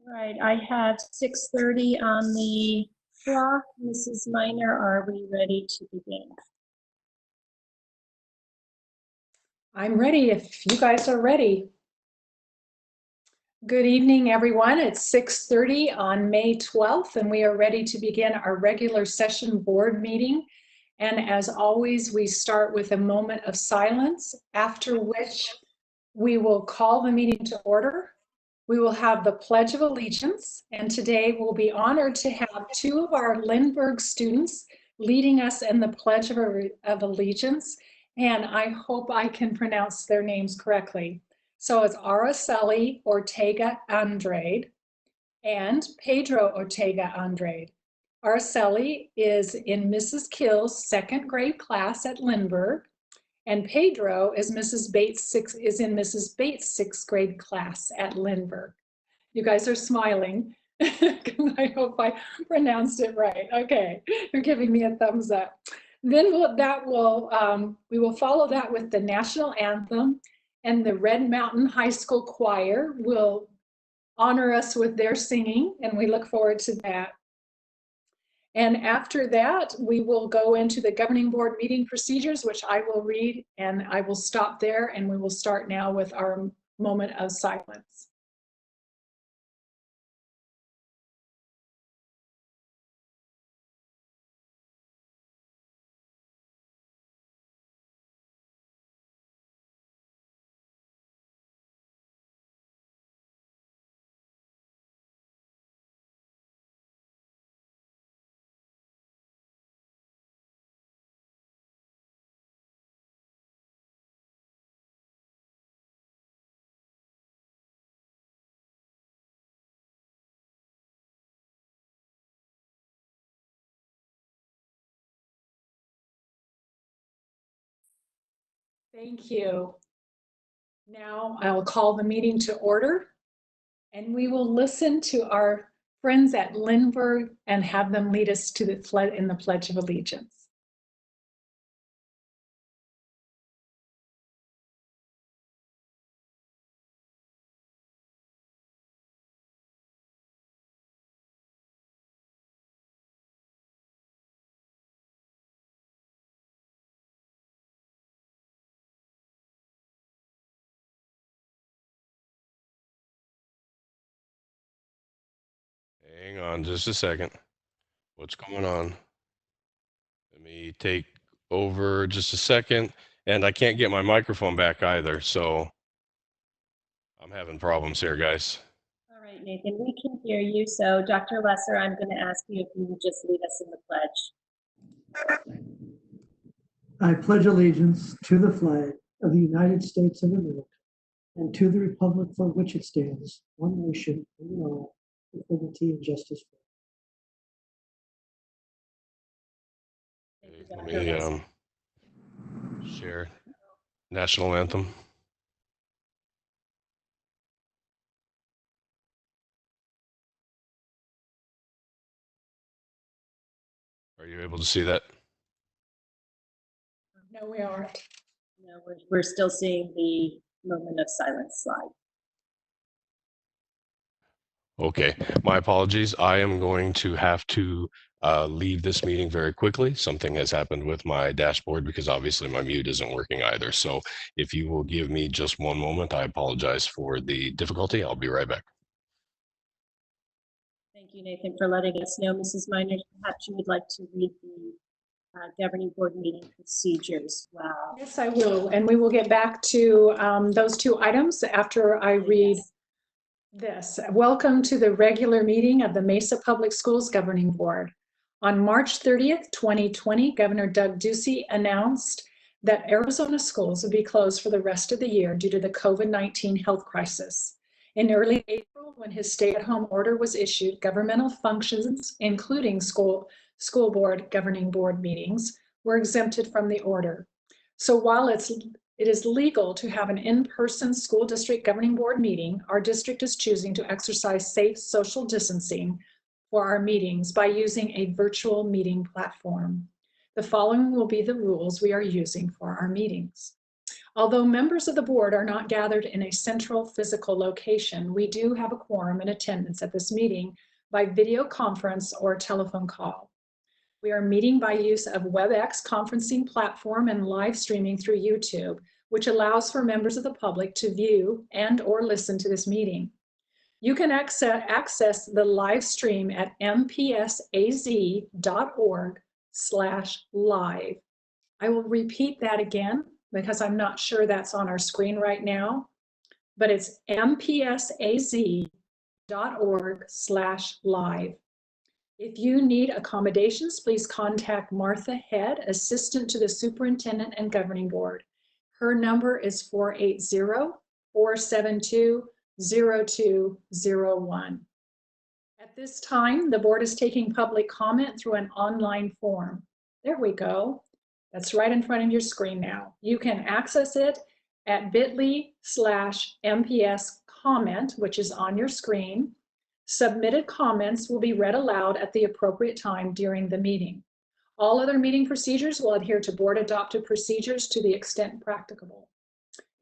All right, I have 6:30 on the clock. Mrs. Minor, are we ready to begin? I'm ready if you guys are ready. Good evening, everyone. It's 6:30 on May 12th, and we are ready to begin our regular session board meeting. And as always, we start with a moment of silence, after which we will call the meeting to order. We will have the Pledge of Allegiance, and today we'll be honored to have two of our Lindbergh students leading us in the Pledge of Allegiance, and I hope I can pronounce their names correctly. So it's Araceli Ortega Andrade and Pedro Ortega Andrade. Araceli is in Mrs. Kill's second grade class at Lindbergh, and Pedro is in Mrs. Bates' sixth grade class at Lindbergh. You guys are smiling. I hope I pronounced it right. Okay, you're giving me a thumbs up. Then we will follow that with the national anthem, and the Red Mountain High School Choir will honor us with their singing, and we look forward to that. And after that, we will go into the governing board meeting procedures, which I will read, and I will stop there, and we will start now with our moment of silence. Thank you. Now I'll call the meeting to order, and we will listen to our friends at Lindbergh and have them lead us to in the Pledge of Allegiance. Hang on just a second. What's going on? Let me take over just a second. And I can't get my microphone back either, so I'm having problems here, guys. All right, Nathan, we can hear you. So Dr. Lesser, I'm going to ask you if you would just lead us in the pledge. I pledge allegiance to the flag of the United States of America and to the republic for which it stands, one nation, under God, with liberty and justice for all. Let me share national anthem. Are you able to see that? No, we aren't. No, we're still seeing the moment of silence slide. Okay, my apologies. I am going to have to leave this meeting very quickly. Something has happened with my dashboard because obviously my mute isn't working either. So if you will give me just one moment, I apologize for the difficulty. I'll be right back. Thank you, Nathan, for letting us know. Mrs. Minor, perhaps you would like to read the governing board meeting procedures. Wow. Yes, I will. And we will get back to those two items after I read this. Welcome to the regular meeting of the Mesa Public Schools Governing Board. On March 30th, 2020, Governor Doug Ducey announced that Arizona schools would be closed for the rest of the year due to the COVID-19 health crisis. In early April, when his stay-at-home order was issued, governmental functions, including school board governing board meetings, were exempted from the order. So while it is legal to have an in-person school district governing board meeting, our district is choosing to exercise safe social distancing for our meetings by using a virtual meeting platform. The following will be the rules we are using for our meetings. Although members of the board are not gathered in a central physical location, we do have a quorum in attendance at this meeting by video conference or telephone call. We are meeting by use of WebEx conferencing platform and live streaming through YouTube, which allows for members of the public to view and or listen to this meeting. You can access the live stream at mpsaz.org/live. I will repeat that again because I'm not sure that's on our screen right now, but it's mpsaz.org/live. If you need accommodations, please contact Martha Head, Assistant to the Superintendent and Governing Board. Her number is 480-472-0201. At this time, the board is taking public comment through an online form. There we go. That's right in front of your screen now. You can access it at bit.ly/MPS comment, which is on your screen. Submitted comments will be read aloud at the appropriate time during the meeting. All other meeting procedures will adhere to board adopted procedures to the extent practicable.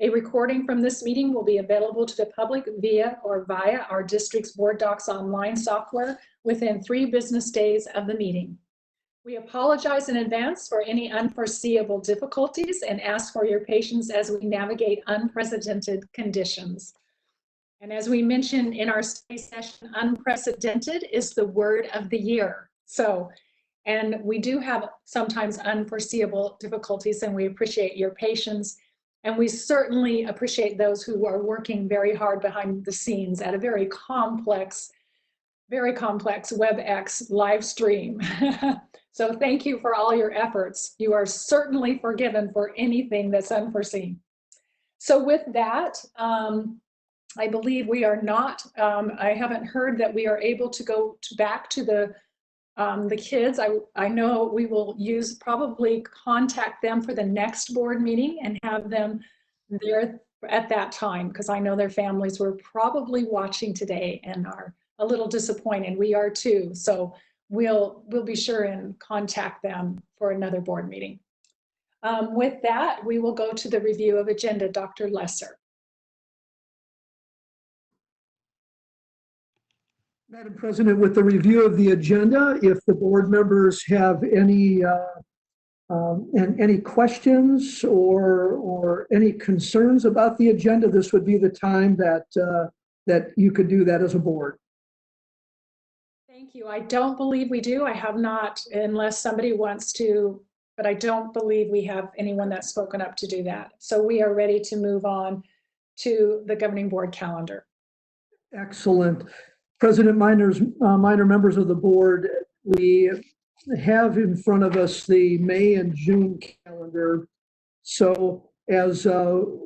A recording from this meeting will be available to the public via our district's board docs online software within 3 business days of the meeting. We apologize in advance for any unforeseeable difficulties and ask for your patience as we navigate unprecedented conditions. And as we mentioned in our study session, unprecedented is the word of the year. And we do have sometimes unforeseeable difficulties, and we appreciate your patience. And we certainly appreciate those who are working very hard behind the scenes at a very complex WebEx live stream. So thank you for all your efforts. You are certainly forgiven for anything that's unforeseen. So with that, I believe we are not, I haven't heard that we are able to go back to the kids. I know we will probably contact them for the next board meeting and have them there at that time, because I know their families were probably watching today and are a little disappointed. We are too. So we'll be sure and contact them for another board meeting. With that, we will go to the review of agenda. Dr. Lesser. Madam President, with the review of the agenda, if the board members have any questions or any concerns about the agenda, this would be the time that you could do that as a board. Thank you. I don't believe we do. I have not, unless somebody wants to, but I don't believe we have anyone that's spoken up to do that. So we are ready to move on to the governing board calendar. Excellent. President minor members of the board, we have in front of us the May and June calendar. So as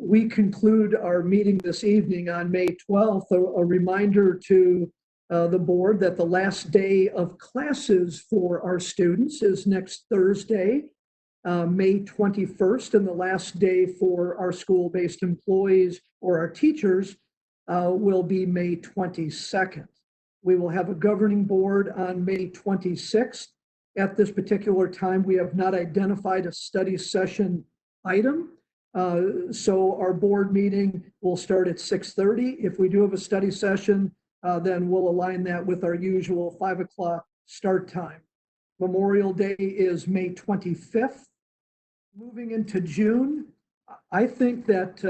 we conclude our meeting this evening on May 12th, a reminder to the board that the last day of classes for our students is next Thursday, May 21st, and the last day for our school-based employees or our teachers will be May 22nd. We will have a governing board on May 26th. At this particular time, we have not identified a study session item. So our board meeting will start at 6:30. If we do have a study session, then we'll align that with our usual 5 o'clock start time. Memorial Day is May 25th. Moving into June, I think that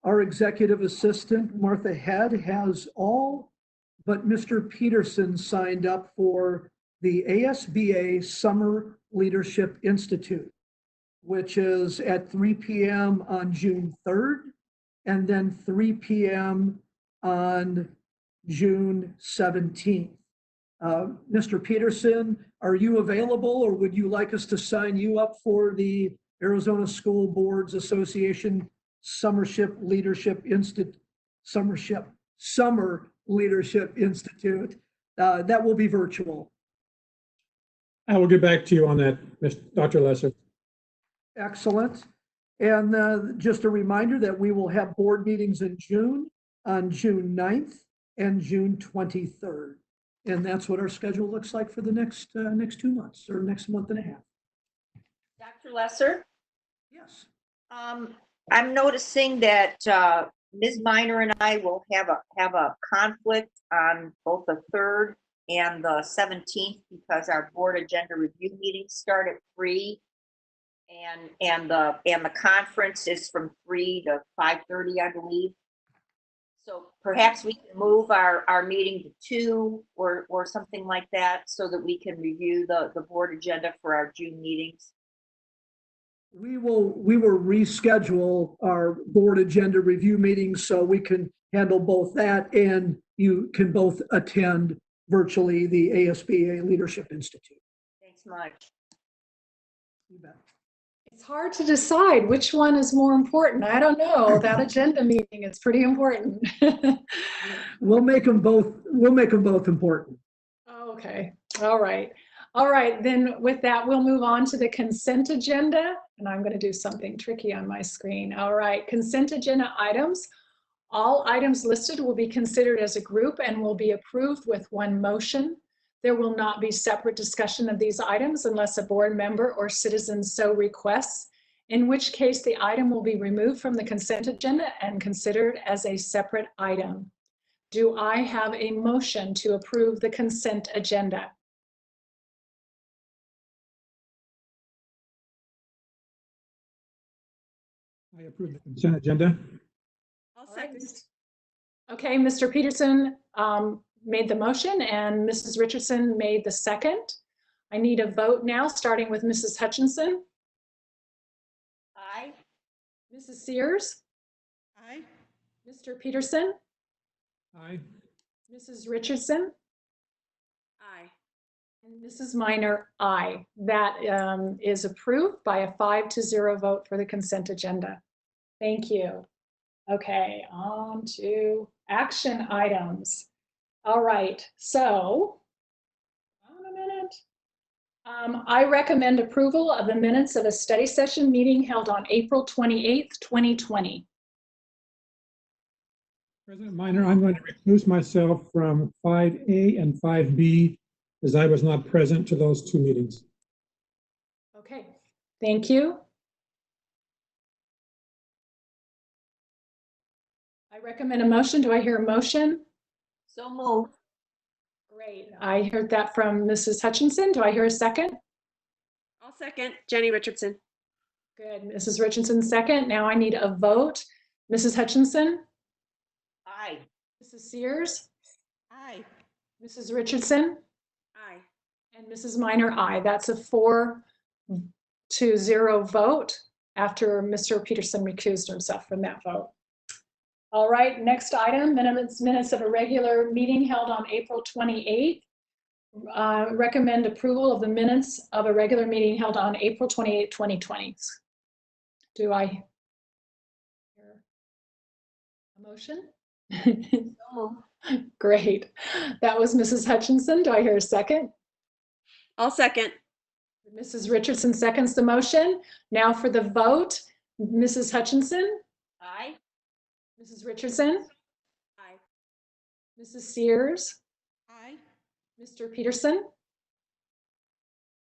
our executive assistant, Martha Head, has all but Mr. Peterson signed up for the ASBA Summer Leadership Institute, which is at 3 p.m. on June 3rd, and then 3 p.m. on June 17th. Mr. Peterson, are you available, or would you like us to sign you up for the Arizona School Boards Association Summer Leadership Institute? That will be virtual. I will get back to you on that, Dr. Lesser. Excellent. And just a reminder that we will have board meetings in June, on June 9th and June 23rd. And that's what our schedule looks like for the next 2 months, or next month and a half. Dr. Lesser? Yes. I'm noticing that Ms. Minor and I will have a conflict on both the 3rd and the 17th because our board agenda review meetings start at 3. And the conference is from 3 to 5:30, I believe. So perhaps we can move our meeting to 2 or something like that so that we can review the board agenda for our June meetings. We will reschedule our board agenda review meetings so we can handle both that and you can both attend virtually the ASBA Leadership Institute. Thanks much. You bet. It's hard to decide which one is more important. I don't know. That agenda meeting is pretty important. We'll make them both important. Okay. All right. All right. Then with that, we'll move on to the consent agenda. And I'm going to do something tricky on my screen. All right. Consent agenda items. All items listed will be considered as a group and will be approved with one motion. There will not be separate discussion of these items unless a board member or citizen so requests, in which case the item will be removed from the consent agenda and considered as a separate item. Do I have a motion to approve the consent agenda? I approve the consent agenda. I'll All right. second. Okay, Mr. Peterson made the motion and Mrs. Richardson made the second. I need a vote now, starting with Mrs. Hutchinson, Aye. Mrs. Sears, Aye. Mr. Peterson, Aye. Mrs. Richardson, Aye. and Mrs. Minor, aye. That is approved by a 5-0 vote for the consent agenda. Thank you. Okay, on to action items. All right, so, hold on a minute. I recommend approval of the minutes of a study session meeting held on April 28th, 2020. President Minor, I'm going to recuse myself from 5A and 5B as I was not present to those 2 meetings. Okay, thank you. I recommend a motion. Do I hear a motion? So moved. Great. I heard that from Mrs. Hutchinson. Do I hear a second? I'll second. Jenny Richardson. Good. Mrs. Richardson, second. Now I need a vote. Mrs. Hutchinson? Aye. Mrs. Sears? Aye. Mrs. Richardson? Aye. And Mrs. Minor, aye. That's a 4-0 vote after Mr. Peterson recused himself from that vote. All right, next item, minutes of a regular meeting held on April 28th. Recommend approval of the minutes of a regular meeting held on April 28, 2020. Do I hear a motion? So moved. Great. That was Mrs. Hutchinson. Do I hear a second? I'll second. Mrs. Richardson seconds the motion. Now for the vote, Mrs. Hutchinson, Aye. Mrs. Richardson, Aye. Mrs. Sears, Aye. Mr. Peterson.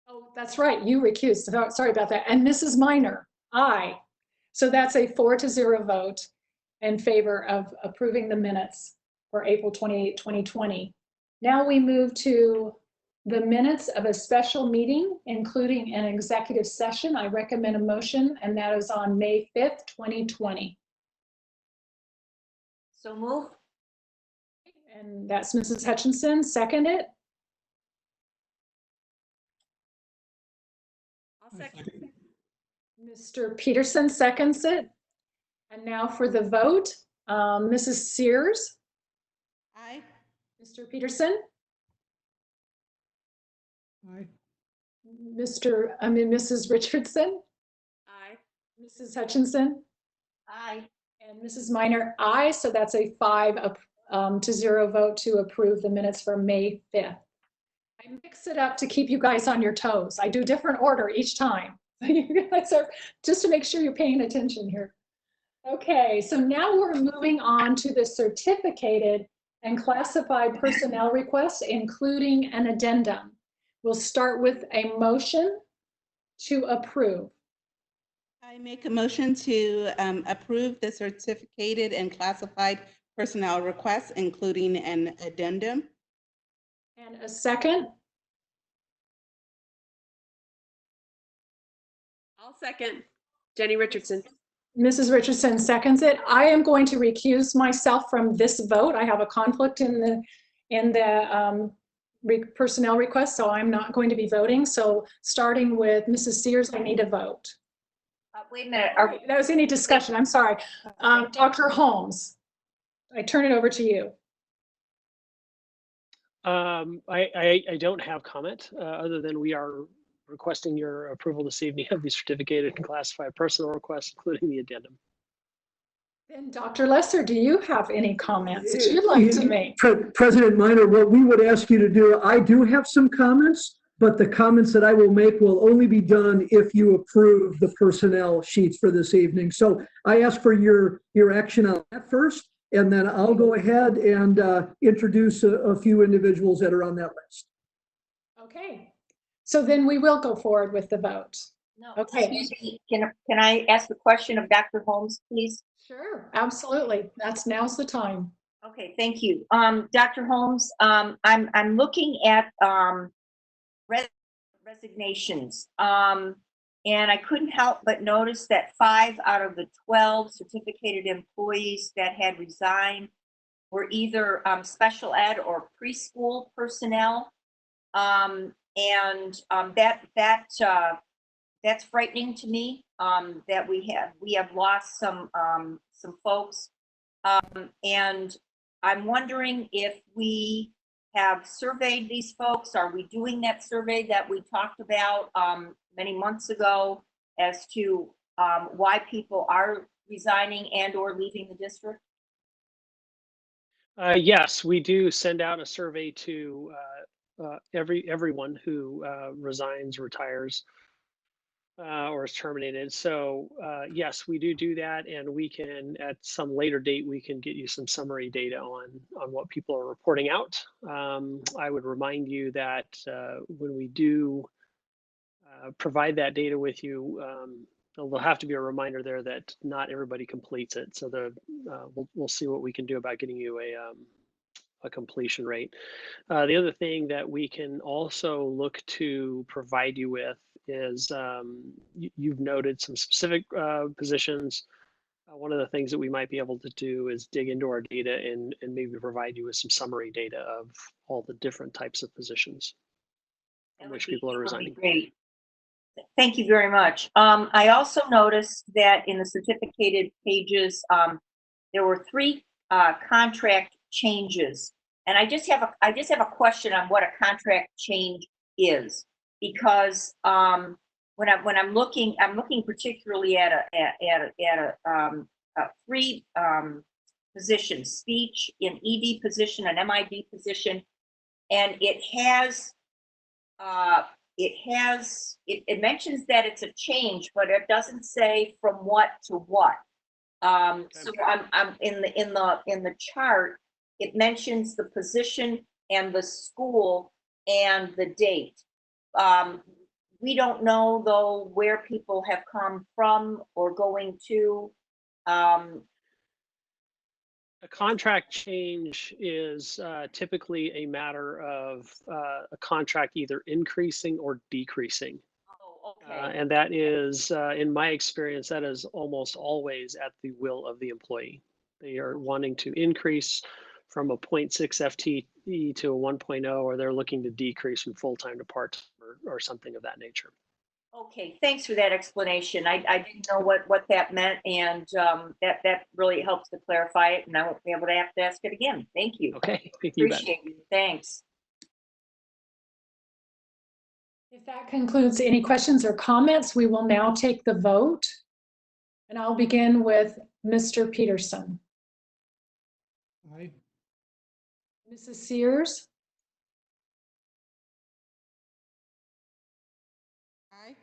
Oh, that's right, you recused. Sorry about that. And Mrs. Minor, aye. So that's a 4-0 vote in favor of approving the minutes for April 28, 2020. Now we move to the minutes of a special meeting, including an executive session. I recommend a motion, and that is on May 5th, 2020. So moved. And that's Mrs. Hutchinson, second it. I'll second. Mr. Peterson seconds it. And now for the vote, Mrs. Sears, Aye. Mr. Peterson, Aye. Mrs. Richardson, Aye. Mrs. Hutchinson, Aye. and Mrs. Minor, aye. So that's a 5-0 vote to approve the minutes for May 5th. I mix it up to keep you guys on your toes. I do different order each time. You guys are, just to make sure you're paying attention here. Okay, so now we're moving on to the certificated and classified personnel requests, including an addendum. We'll start with a motion to approve. I I make a motion to approve the certificated and classified personnel requests, including an addendum. And a second? I'll second. Jenny Richardson. Mrs. Richardson seconds it. I am going to recuse myself from this vote. I have a conflict in the personnel request, so I'm not going to be voting. So starting with Mrs. Sears, I need a vote. Wait a minute. That was any discussion, I'm sorry. Dr. Holmes, I turn it over to you. I don't have comment other than we are requesting your approval this evening of the certificated and classified personnel requests, including the addendum. Then Dr. Lesser, do you have any comments that you'd like to make? President Minor, what we would ask you to do, I do have some comments, but the comments that I will make will only be done if you approve the personnel sheets for this evening. So I ask for your action on that first, and then I'll go ahead and introduce a few individuals that are on that list. Okay, so then we will go forward with the vote. No, Okay. excuse me. Can I ask the question of Dr. Holmes, please? Sure, absolutely. Now's the time. Okay, thank you. Dr. Holmes, I'm looking at resignations. And I couldn't help but notice that 5 out of the 12 certificated employees that had resigned were either special ed or preschool personnel. That's frightening to me, that we have lost some folks. And I'm wondering if we have surveyed these folks. Are we doing that survey that we talked about many months ago as to why people are resigning and or leaving the district? Yes, we do send out a survey to everyone who resigns, retires, or is terminated. So yes, we do that, and we can at some later date we can get you some summary data on what people are reporting out. I would remind you that when we do provide that data with you, there'll have to be a reminder there that not everybody completes it. So we'll see what we can do about getting you a completion rate. The other thing that we can also look to provide you with is you've noted some specific positions. One of the things that we might be able to do is dig into our data and maybe provide you with some summary data of all the different types of positions in which people are resigning. Great. Thank you very much. I also noticed that in the certificated pages, there were 3 contract changes. And I just have a question on what a contract change is, because when I'm looking particularly at 3 positions: speech, an ED position, an MID position, and it mentions that it's a change, but it doesn't say from what to what. So I'm in the chart. It mentions the position and the school and the date. We don't know though where people have come from or going to. A contract change is typically a matter of a contract either increasing or decreasing. Oh, okay. And that is, in my experience, that is almost always at the will of the employee. They are wanting to increase from a 0.6 FTE to a 1.0, or they're looking to decrease from full-time to part-time or something of that nature. Okay, thanks for that explanation. I didn't know what that meant, and that really helps to clarify it, and I won't be able to have to ask it again. Thank you. Okay, you bet. Appreciate it. Thanks. If that concludes any questions or comments, we will now take the vote. And I'll begin with Mr. Peterson. Aye. Mrs. Sears, Aye.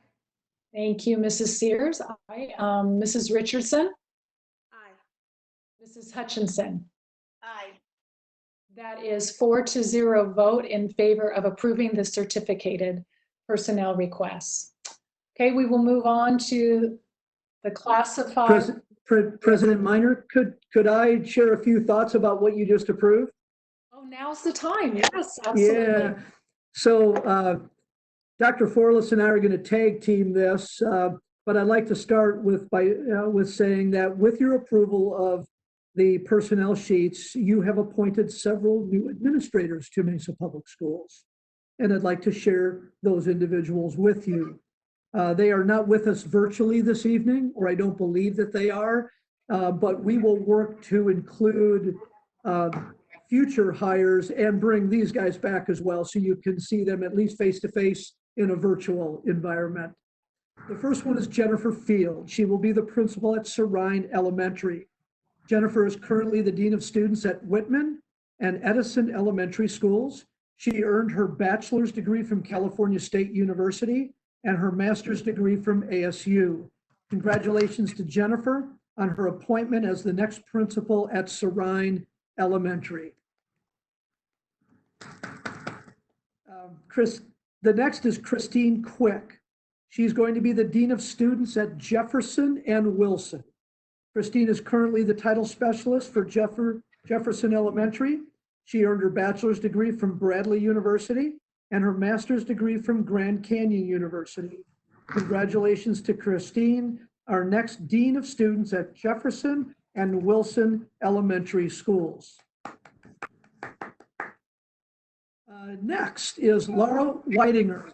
thank you, Mrs. Sears. Aye. Mrs. Richardson, Aye. Mrs. Hutchinson. Aye. That is 4-0 vote in favor of approving the certificated personnel requests. Okay, we will move on to The classified, President Minor, could I share a few thoughts about what you just approved? oh, now's the time. Yes, absolutely. Yeah. So Dr. Forlis and I are going to tag team this, but I'd like to start with saying that with your approval of the personnel sheets, you have appointed several new administrators to Mesa Public Schools. And I'd like to share those individuals with you. They are not with us virtually this evening, or I don't believe that they are, but we will work to include future hires and bring these guys back as well, so you can see them at least face to face in a virtual environment. The first one is Jennifer Field. She will be the principal at Serine Elementary. Jennifer is currently the Dean of Students at Whitman and Edison Elementary Schools. She earned her bachelor's degree from California State University and her master's degree from ASU. Congratulations to Jennifer on her appointment as the next principal at Serine Elementary. The next is Christine Quick. She's going to be the Dean of Students at Jefferson and Wilson. Christine is currently the title specialist for Jefferson Elementary. She earned her bachelor's degree from Bradley University and her master's degree from Grand Canyon University. Congratulations to Christine, our next Dean of Students at Jefferson and Wilson Elementary Schools. Next is Laura Whitinger,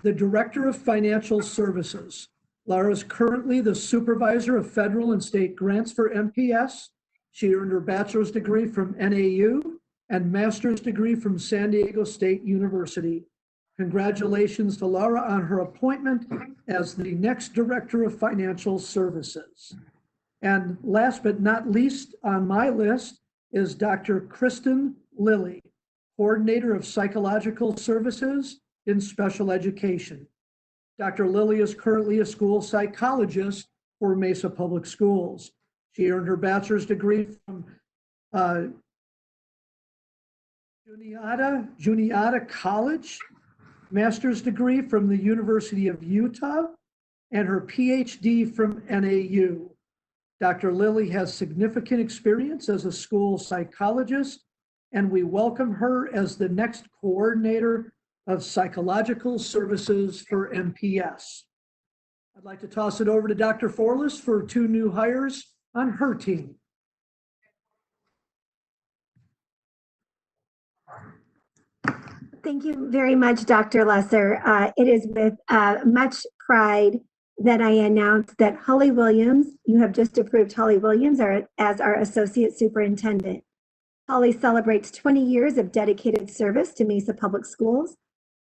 the Director of Financial Services. Laura is currently the Supervisor of Federal and State Grants for MPS. She earned her bachelor's degree from NAU and master's degree from San Diego State University. Congratulations to Laura on her appointment as the next Director of Financial Services. And last but not least on my list is Dr. Kristen Lilly, Coordinator of Psychological Services in Special Education. Dr. Lilly is currently a school psychologist for Mesa Public Schools. She earned her bachelor's degree from Juniata College, master's degree from the University of Utah, and her PhD from NAU. Dr. Lilly has significant experience as a school psychologist, and we welcome her as the next coordinator of psychological services for MPS. I'd like to toss it over to Dr. Forlis for 2 new hires on her team. Thank you very much, Dr. Lesser. It is with much pride that I announce that Holly Williams, you have just approved Holly Williams as our Associate Superintendent. Holly celebrates 20 years of dedicated service to Mesa Public Schools.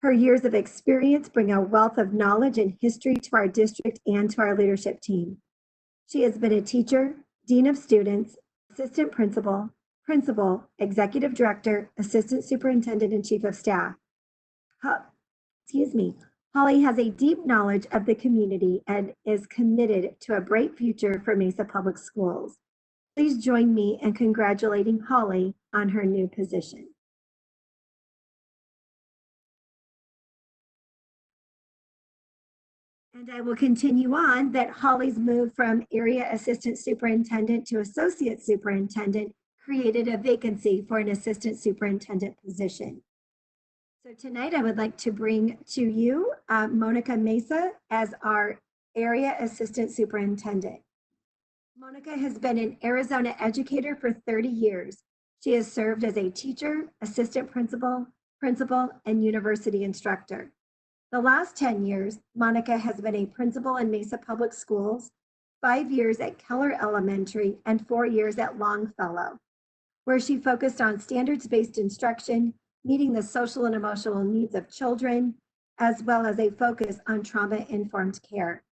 Her years of experience bring a wealth of knowledge and history to our district and to our leadership team. She has been a teacher, dean of students, assistant principal, executive director, assistant superintendent, and chief of staff. Holly has a deep knowledge of the community and is committed to a bright future for Mesa Public Schools. Please join me in congratulating Holly on her new position. And I will continue on that Holly's move from area assistant superintendent to associate superintendent created a vacancy for an assistant superintendent position. So tonight I would like to bring to you Monica Mesa as our area assistant superintendent. Monica has been an Arizona educator for 30 years. She has served as a teacher, assistant principal, and university instructor. The last 10 years, Monica has been a principal in Mesa Public Schools, 5 years at Keller Elementary, and 4 years at Longfellow, where she focused on standards-based instruction, meeting the social and emotional needs of children, as well as a focus on trauma-informed care.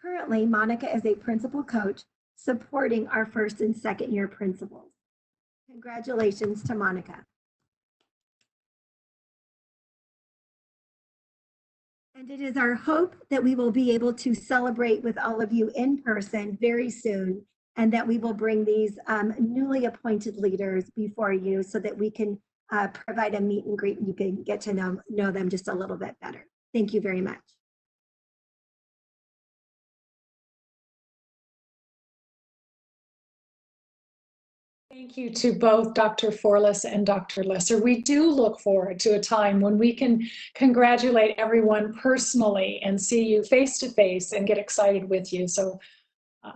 Currently, Monica is a principal coach supporting our first and second year principals. Congratulations to Monica. And it is our hope that we will be able to celebrate with all of you in person very soon, and that we will bring these newly appointed leaders before you so that we can provide a meet and greet and you can get to know them just a little bit better. Thank you very much. Thank you to both Dr. Forlis and Dr. Lesser. We do look forward to a time when we can congratulate everyone personally and see you face to face and get excited with you. So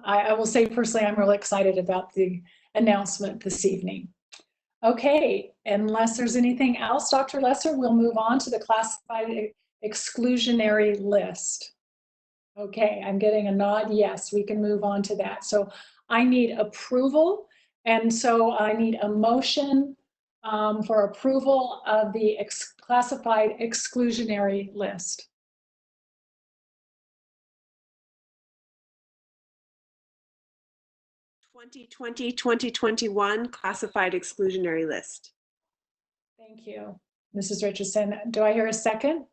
I will say personally, I'm really excited about the announcement this evening. Okay, unless there's anything else, Dr. Lesser, we'll move on to the classified exclusionary list. Okay, I'm getting a nod. Yes, we can move on to that. So I need approval. And so I need a motion for approval of the classified exclusionary list. 2020-2021 classified exclusionary list. Thank you, Mrs. Richardson. Do I hear a second?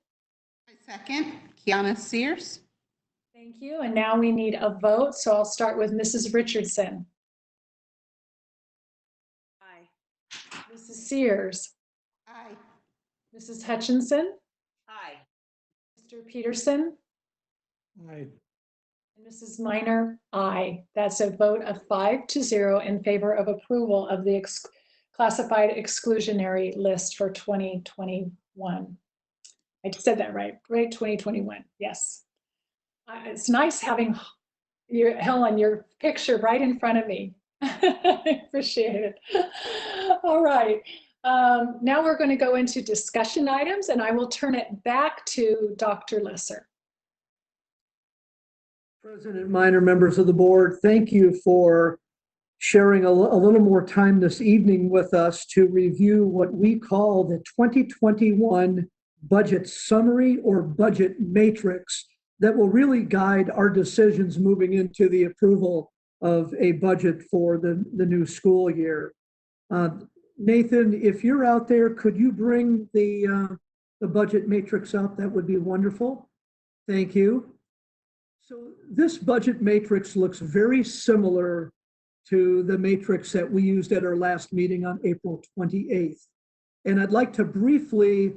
I second. Kiana Sears. Thank you. And now we need a vote. So I'll start with Mrs. Richardson. Aye. Mrs. Sears. Aye. Mrs. Hutchinson. Aye. Mr. Peterson. Aye. And Mrs. Minor, aye. That's a vote of 5-0 in favor of approval of the classified exclusionary list for 2021. I said that right, 2021, yes. It's nice having Helen, your picture right in front of me. I appreciate it. All right, now we're going to go into discussion items, and I will turn it back to Dr. Lesser. President Minor, members of the board, thank you for sharing a little more time this evening with us to review what we call the 2021 budget summary or budget matrix that will really guide our decisions moving into the approval of a budget for the new school year. Nathan, if you're out there, could you bring the budget matrix up? That would be wonderful. Thank you. So this budget matrix looks very similar to the matrix that we used at our last meeting on April 28th. And I'd like to briefly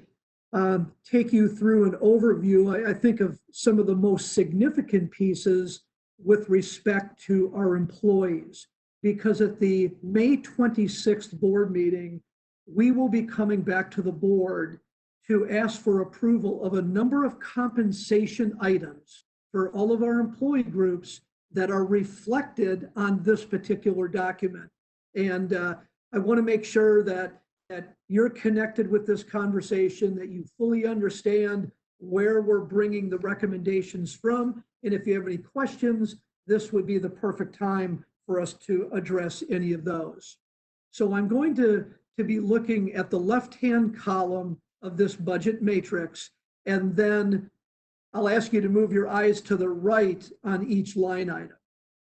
take you through an overview, I think, of some of the most significant pieces with respect to our employees. Because at the May 26th board meeting, we will be coming back to the board to ask for approval of a number of compensation items for all of our employee groups that are reflected on this particular document. And I want to make sure that you're connected with this conversation, that you fully understand where we're bringing the recommendations from. And if you have any questions, this would be the perfect time for us to address any of those. So I'm going to be looking at the left-hand column of this budget matrix, and then I'll ask you to move your eyes to the right on each line item.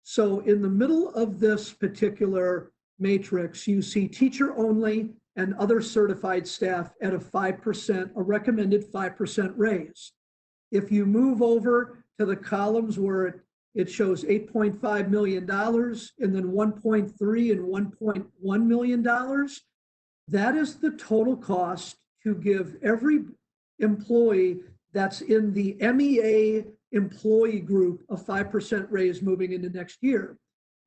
So in the middle of this particular matrix, you see teacher only and other certified staff at a 5%, a recommended 5% raise. If you move over to the columns where it shows $8.5 million and then 1.3 and $1.1 million, that is the total cost to give every employee that's in the MEA employee group a 5% raise moving into next year.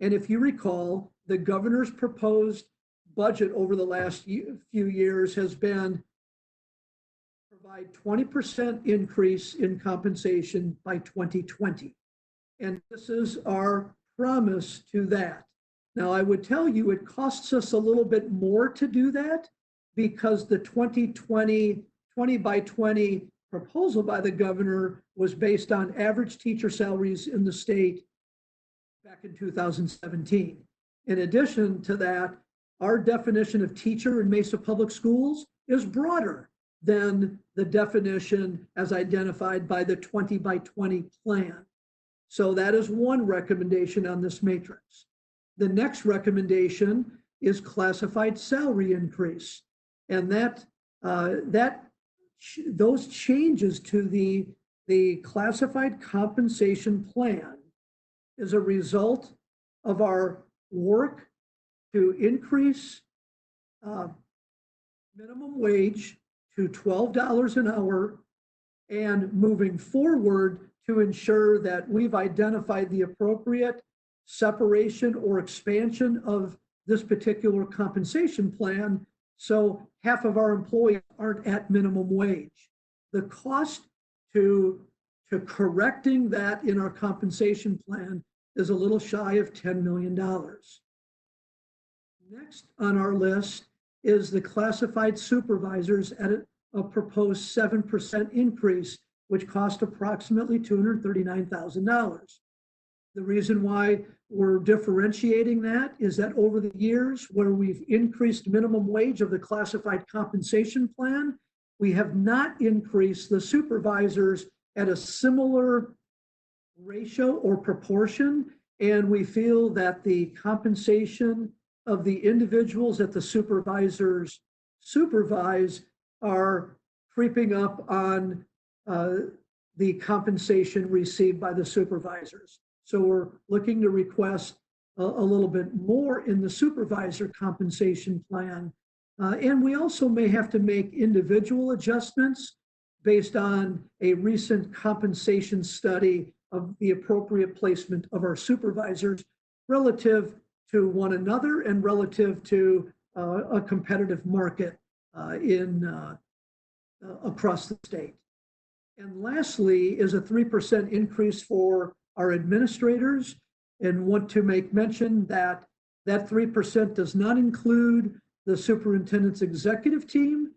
And if you recall, the governor's proposed budget over the last few years has been provide 20% increase in compensation by 2020. And this is our promise to that. Now, I would tell you it costs us a little bit more to do that because the 2020 20 by 20 proposal by the governor was based on average teacher salaries in the state back in 2017. In addition to that, our definition of teacher in Mesa Public Schools is broader than the definition as identified by the 20 by 20 plan. So that is one recommendation on this matrix. The next recommendation is classified salary increase. And those changes to the classified compensation plan is a result of our work to increase minimum wage to $12 an hour and moving forward to ensure that we've identified the appropriate separation or expansion of this particular compensation plan, so half of our employees aren't at minimum wage. The cost to correcting that in our compensation plan is a little shy of $10 million. Next on our list is the classified supervisors at a proposed 7% increase, which cost approximately $239,000. The reason why we're differentiating that is that over the years where we've increased minimum wage of the classified compensation plan, we have not increased the supervisors at a similar ratio or proportion. And we feel that the compensation of the individuals that the supervisors supervise are creeping up on the compensation received by the supervisors. So we're looking to request a little bit more in the supervisor compensation plan. And we also may have to make individual adjustments based on a recent compensation study of the appropriate placement of our supervisors relative to one another and relative to a competitive market across the state. And lastly is a 3% increase for our administrators, and want to make mention that that 3% does not include the superintendent's executive team,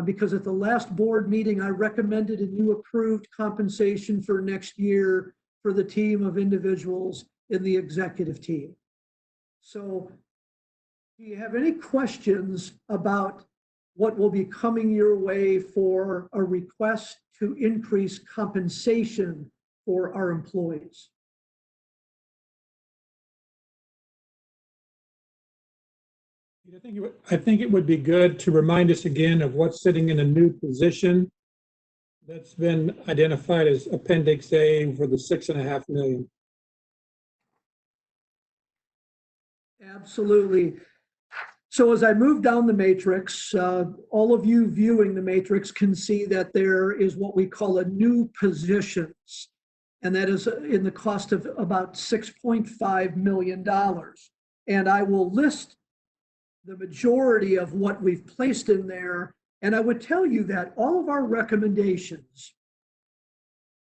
because at the last board meeting, I recommended and you approved compensation for next year for the team of individuals in the executive team. So do you have any questions about what will be coming your way for a request to increase compensation for our employees? I think it would be good to remind us again of what's sitting in a new position that's been identified as Appendix A for the $6.5 million. Absolutely. So as I move down the matrix, all of you viewing the matrix can see that there is what we call a new positions, and that is in the cost of about $6.5 million. And I will list the majority of what we've placed in there. And I would tell you that all of our recommendations,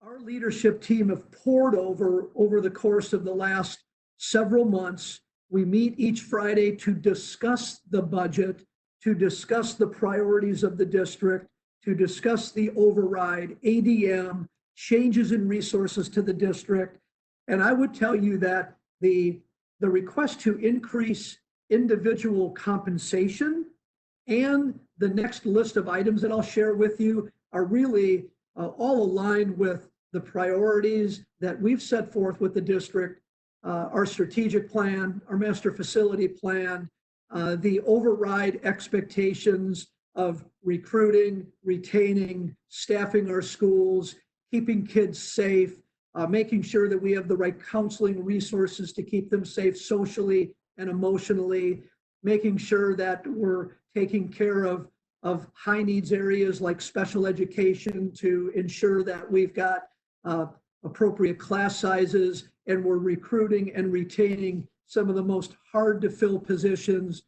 our leadership team have poured over the course of the last several months. We meet each Friday to discuss the budget, to discuss the priorities of the district, to discuss the override, ADM, changes in resources to the district. And I would tell you that the request to increase individual compensation and the next list of items that I'll share with you are really all aligned with the priorities that we've set forth with the district, our strategic plan, our master facility plan, the override expectations of recruiting, retaining, staffing our schools, keeping kids safe, making sure that we have the right counseling resources to keep them safe socially and emotionally, making sure that we're taking care of high needs areas like special education to ensure that we've got appropriate class sizes, and we're recruiting and retaining some of the most hard to fill positions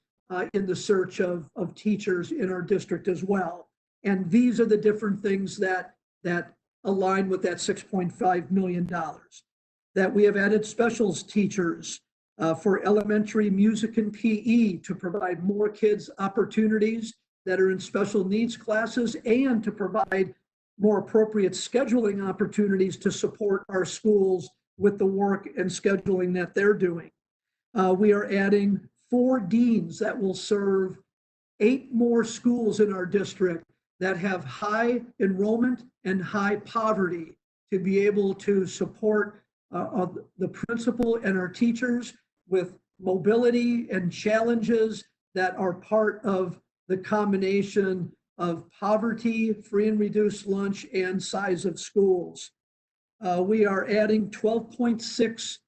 in the search of teachers in our district as well. And these are the different things that align with that $6.5 million. That we have added specials teachers for elementary music and PE to provide more kids opportunities that are in special needs classes, and to provide more appropriate scheduling opportunities to support our schools with the work and scheduling that they're doing. We are adding 4 deans that will serve 8 more schools in our district that have high enrollment and high poverty, to be able to support the principal and our teachers with mobility and challenges that are part of the combination of poverty, free and reduced lunch, and size of schools. We are adding 12.6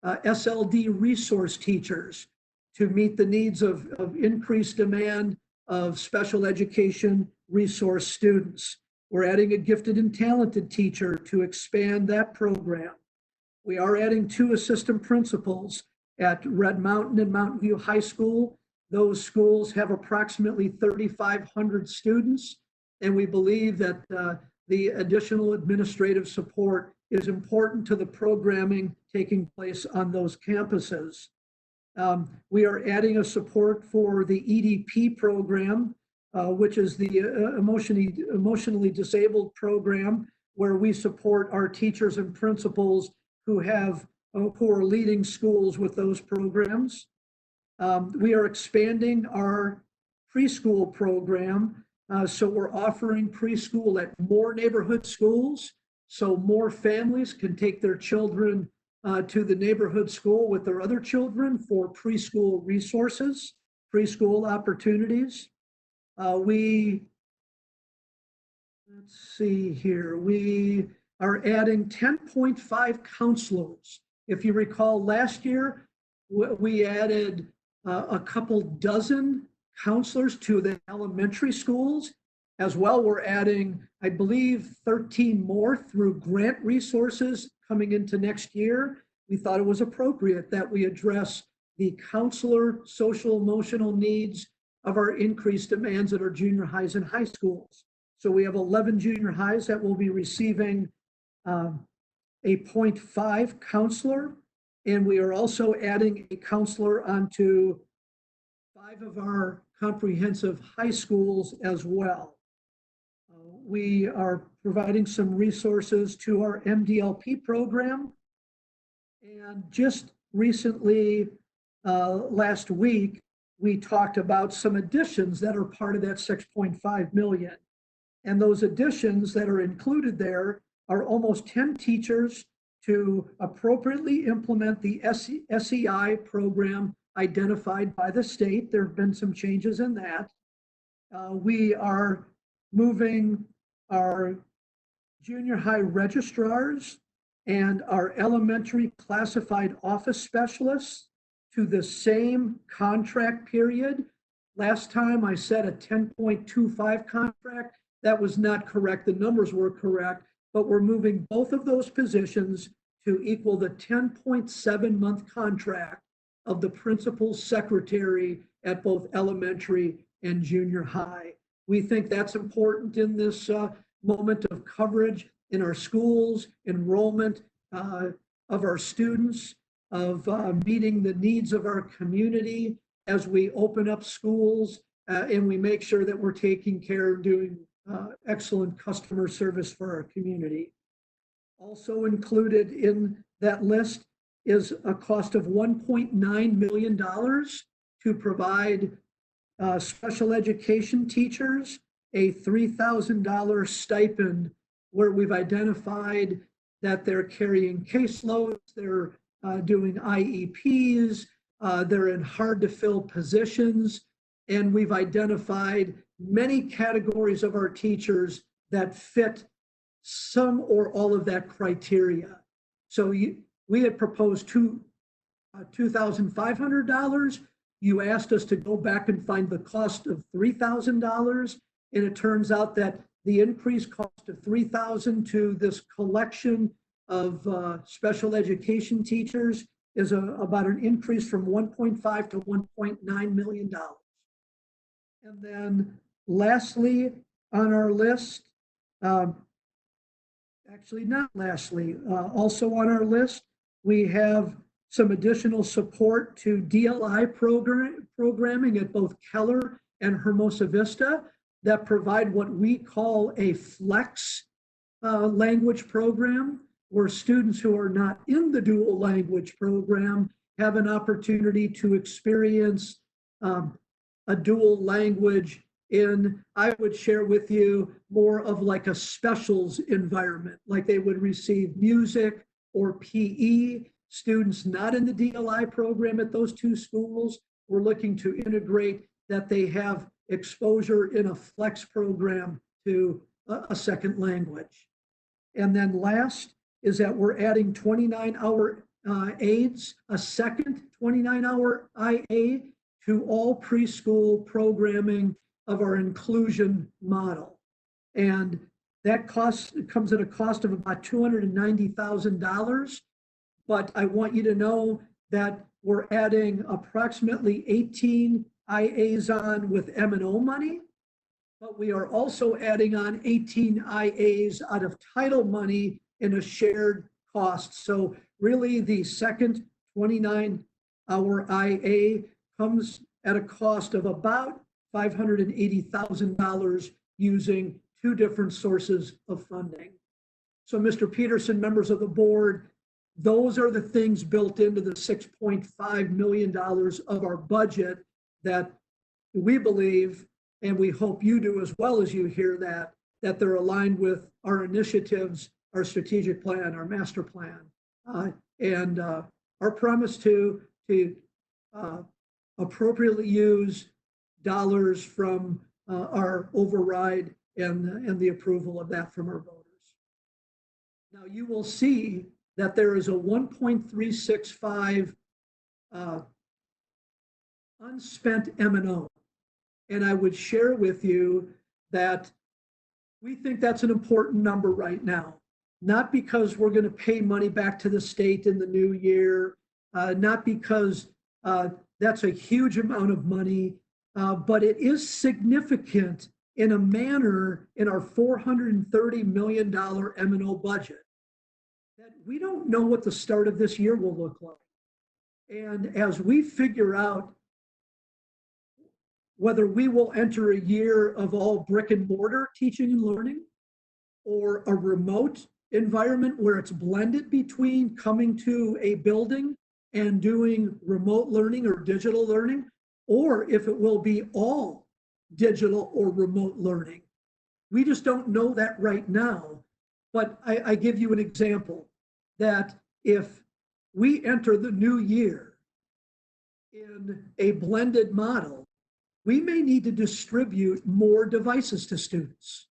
SLD resource teachers to meet the needs of increased demand of special education resource students. We're adding a gifted and talented teacher to expand that program. We are adding 2 assistant principals at Red Mountain and Mountain View High School. Those schools have approximately 3,500 students, and we believe that the additional administrative support is important to the programming taking place on those campuses. We are adding a support for the EDP program, which is the emotionally disabled program, where we support our teachers and principals who are leading schools with those programs. We are expanding our preschool program. So we're offering preschool at more neighborhood schools, so more families can take their children to the neighborhood school with their other children for preschool resources, preschool opportunities. Let's see here, we are adding 10.5 counselors. If you recall, last year, we added a couple dozen counselors to the elementary schools. As well, we're adding, I believe, 13 more through grant resources coming into next year. We thought it was appropriate that we address the counselor social emotional needs of our increased demands at our junior highs and high schools. So we have 11 junior highs that will be receiving a 0.5 counselor, and we are also adding a counselor onto 5 of our comprehensive high schools as well. We are providing some resources to our MDLP program. And just recently, last week, we talked about some additions that are part of that 6.5 million. And those additions that are included there are almost 10 teachers to appropriately implement the SEI program identified by the state. There have been some changes in that. We are moving our junior high registrars and our elementary classified office specialists to the same contract period. Last time I said a 10.25 contract. That was not correct. The numbers were correct, but we're moving both of those positions to equal the 10.7 month contract of the principal secretary at both elementary and junior high. We think that's important in this moment of coverage in our schools, enrollment of our students, of meeting the needs of our community as we open up schools and we make sure that we're taking care of doing excellent customer service for our community. Also included in that list is a cost of $1.9 million to provide special education teachers a $3,000 stipend, where we've identified that they're carrying caseloads, they're doing IEPs, they're in hard to fill positions, and we've identified many categories of our teachers that fit some or all of that criteria. So we had proposed $2,500. You asked us to go back and find the cost of $3,000. And it turns out that the increased cost of $3,000 to this collection of special education teachers is about an increase from 1.5 to $1.9 million. And then lastly on our list, actually not lastly, also on our list, we have some additional support to DLI programming at both Keller and Hermosa Vista that provide what we call a flex language program, where students who are not in the dual language program have an opportunity to experience a dual language in, I would share with you, more of like a specials environment, like they would receive music or PE. Students not in the DLI program at those two schools, we're looking to integrate that they have exposure in a flex program to a second language. And then last is that we're adding 29-hour aides, a second 29-hour IA to all preschool programming of our inclusion model. And that comes at a cost of about $290,000. But I want you to know that we're adding approximately 18 IAs on with M&O money, but we are also adding on 18 IAs out of title money in a shared cost. So really the second 29-hour IA comes at a cost of about $580,000 using two different sources of funding. So Mr. Peterson, members of the board, those are the things built into the $6.5 million of our budget that we believe, and we hope you do as well as you hear that they're aligned with our initiatives, our strategic plan, our master plan, and our promise to appropriately use dollars from our override and the approval of that from our voters. Now you will see that there is a 1.365 unspent M&O. And I would share with you that we think that's an important number right now, not because we're going to pay money back to the state in the new year, not because that's a huge amount of money, but it is significant in a manner in our $430 million M&O budget that we don't know what the start of this year will look like. And as we figure out whether we will enter a year of all brick and mortar teaching and learning or a remote environment where it's blended between coming to a building and doing remote learning or digital learning, or if it will be all digital or remote learning. We just don't know that right now. But I give you an example that if we enter the new year in a blended model, we may need to distribute more devices to students.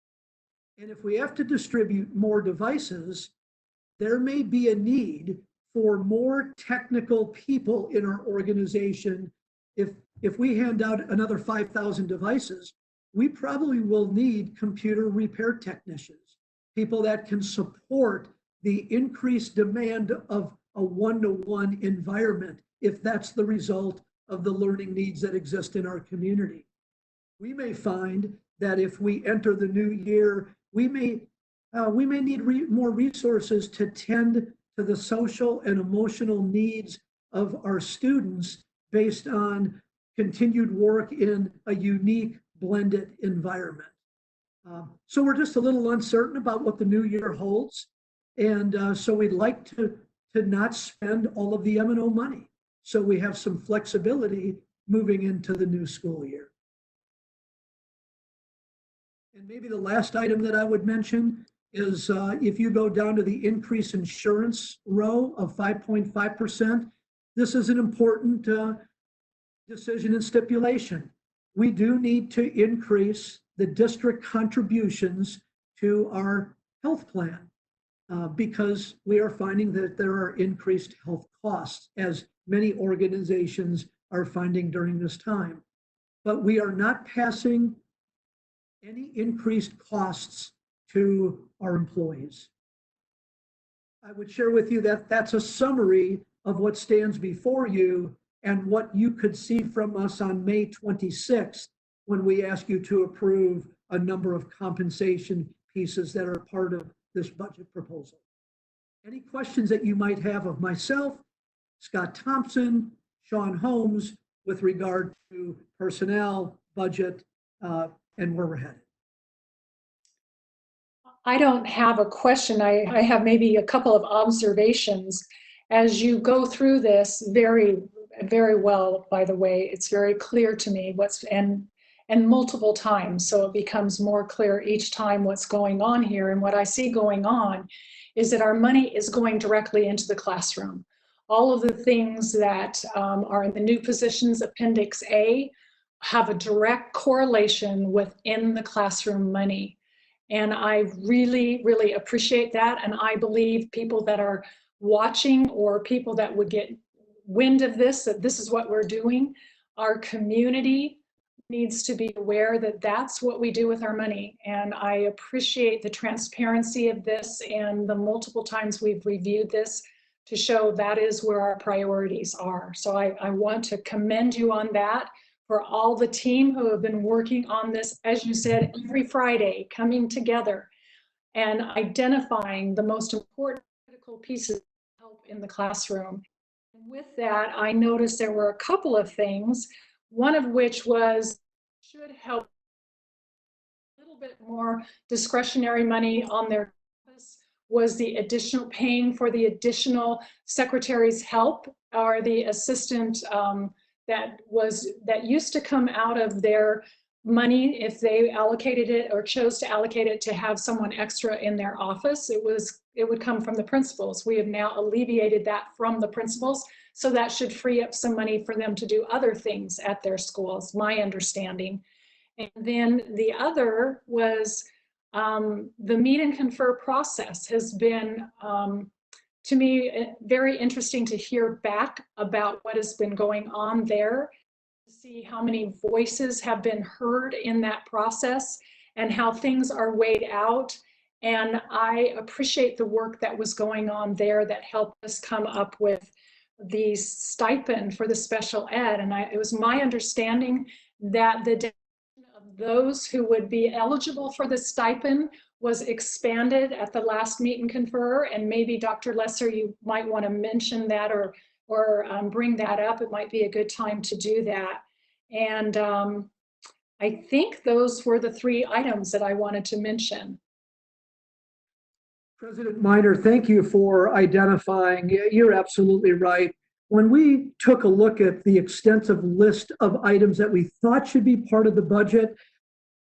And if we have to distribute more devices, there may be a need for more technical people in our organization. If we hand out another 5,000 devices, we probably will need computer repair technicians, people that can support the increased demand of a one-to-one environment, if that's the result of the learning needs that exist in our community. We may find that if we enter the new year, we may need more resources to tend to the social and emotional needs of our students based on continued work in a unique blended environment. So we're just a little uncertain about what the new year holds. And so we'd like to not spend all of the M&O money, so we have some flexibility moving into the new school year. And maybe the last item that I would mention is if you go down to the increase insurance row of 5.5%, this is an important decision and stipulation. We do need to increase the district contributions to our health plan because we are finding that there are increased health costs, as many organizations are finding during this time. But we are not passing any increased costs to our employees. I would share with you that that's a summary of what stands before you and what you could see from us on May 26th when we ask you to approve a number of compensation pieces that are part of this budget proposal. Any questions that you might have of myself, Scott Thompson, Sean Holmes, with regard to personnel, budget, and where we're headed? I don't have a question. I have maybe a couple of observations. As you go through this very, very well, by the way, it's very clear to me and multiple times. So it becomes more clear each time what's going on here. And what I see going on is that our money is going directly into the classroom. All of the things that are in the new positions, Appendix A, have a direct correlation within the classroom money. And I really, really appreciate that. And I believe people that are watching or people that would get wind of this, that this is what we're doing, our community needs to be aware that that's what we do with our money. And I appreciate the transparency of this and the multiple times we've reviewed this to show that is where our priorities are. So I want to commend you on that, for all the team who have been working on this, as you said, every Friday, coming together and identifying the most important critical pieces of help in the classroom. With that, I noticed there were a couple of things, one of which was should help a little bit more discretionary money on their campus, was the additional paying for the additional secretary's help or the assistant that used to come out of their money if they allocated it or chose to allocate it to have someone extra in their office. It would come from the principals. We have now alleviated that from the principals, so that should free up some money for them to do other things at their schools, my understanding. And then the other was the meet and confer process has been, to me, very interesting to hear back about what has been going on there, to see how many voices have been heard in that process and how things are weighed out. And I appreciate the work that was going on there that helped us come up with the stipend for the special ed. And it was my understanding that the of those who would be eligible for the stipend was expanded at the last meet and confer. And maybe Dr. Lesser, you might want to mention that or bring that up. It might be a good time to do that. And I think those were the 3 items that I wanted to mention. President Minor, thank you for identifying. You're absolutely right. When we took a look at the extensive list of items that we thought should be part of the budget,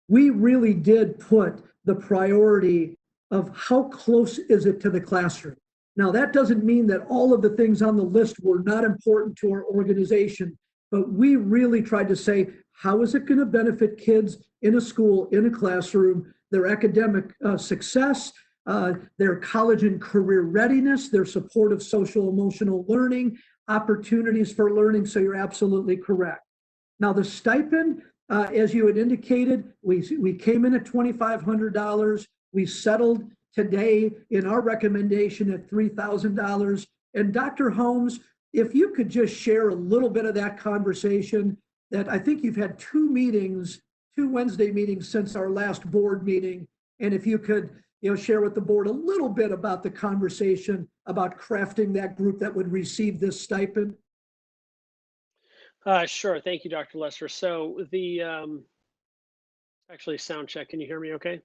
we really did put the priority of how close is it to the classroom. Now, that doesn't mean that all of the things on the list were not important to our organization, but we really tried to say, how is it going to benefit kids in a school, in a classroom, their academic success, their college and career readiness, their support of social emotional learning, opportunities for learning. So you're absolutely correct. Now the stipend, as you had indicated, we came in at $2,500. We settled today in our recommendation at $3,000. And Dr. Holmes, if you could just share a little bit of that conversation, that I think you've had 2 meetings, 2 Wednesday meetings since our last board meeting. And if you could, share with the board a little bit about the conversation about crafting that group that would receive this stipend. Sure. Thank you, Dr. Lesser. So the actually sound check. Can you hear me okay?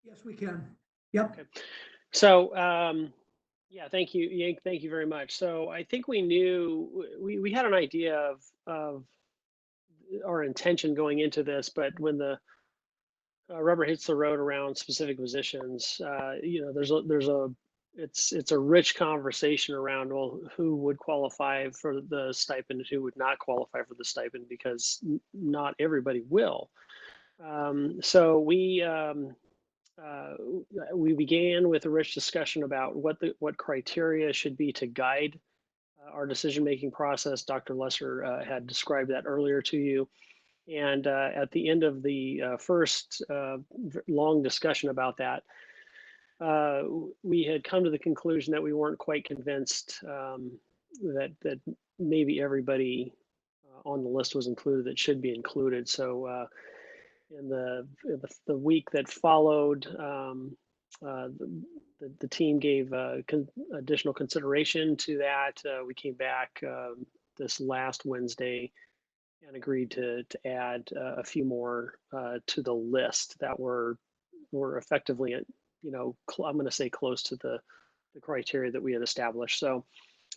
Yes, we can. Yep. Okay. So yeah, thank you, Yank. Thank you very much. So I think we knew we had an idea of our intention going into this, but when the rubber hits the road around specific positions, it's a rich conversation around, well, who would qualify for the stipend and who would not qualify for the stipend, because not everybody will. So we began with a rich discussion about what criteria should be to guide our decision-making process. Dr. Lesser had described that earlier to you. And at the end of the first long discussion about that, we had come to the conclusion that we weren't quite convinced that maybe everybody on the list was included that should be included. So in the week that followed, the team gave additional consideration to that. We came back this last Wednesday and agreed to add a few more to the list that were effectively, I'm going to say close to the criteria that we had established. So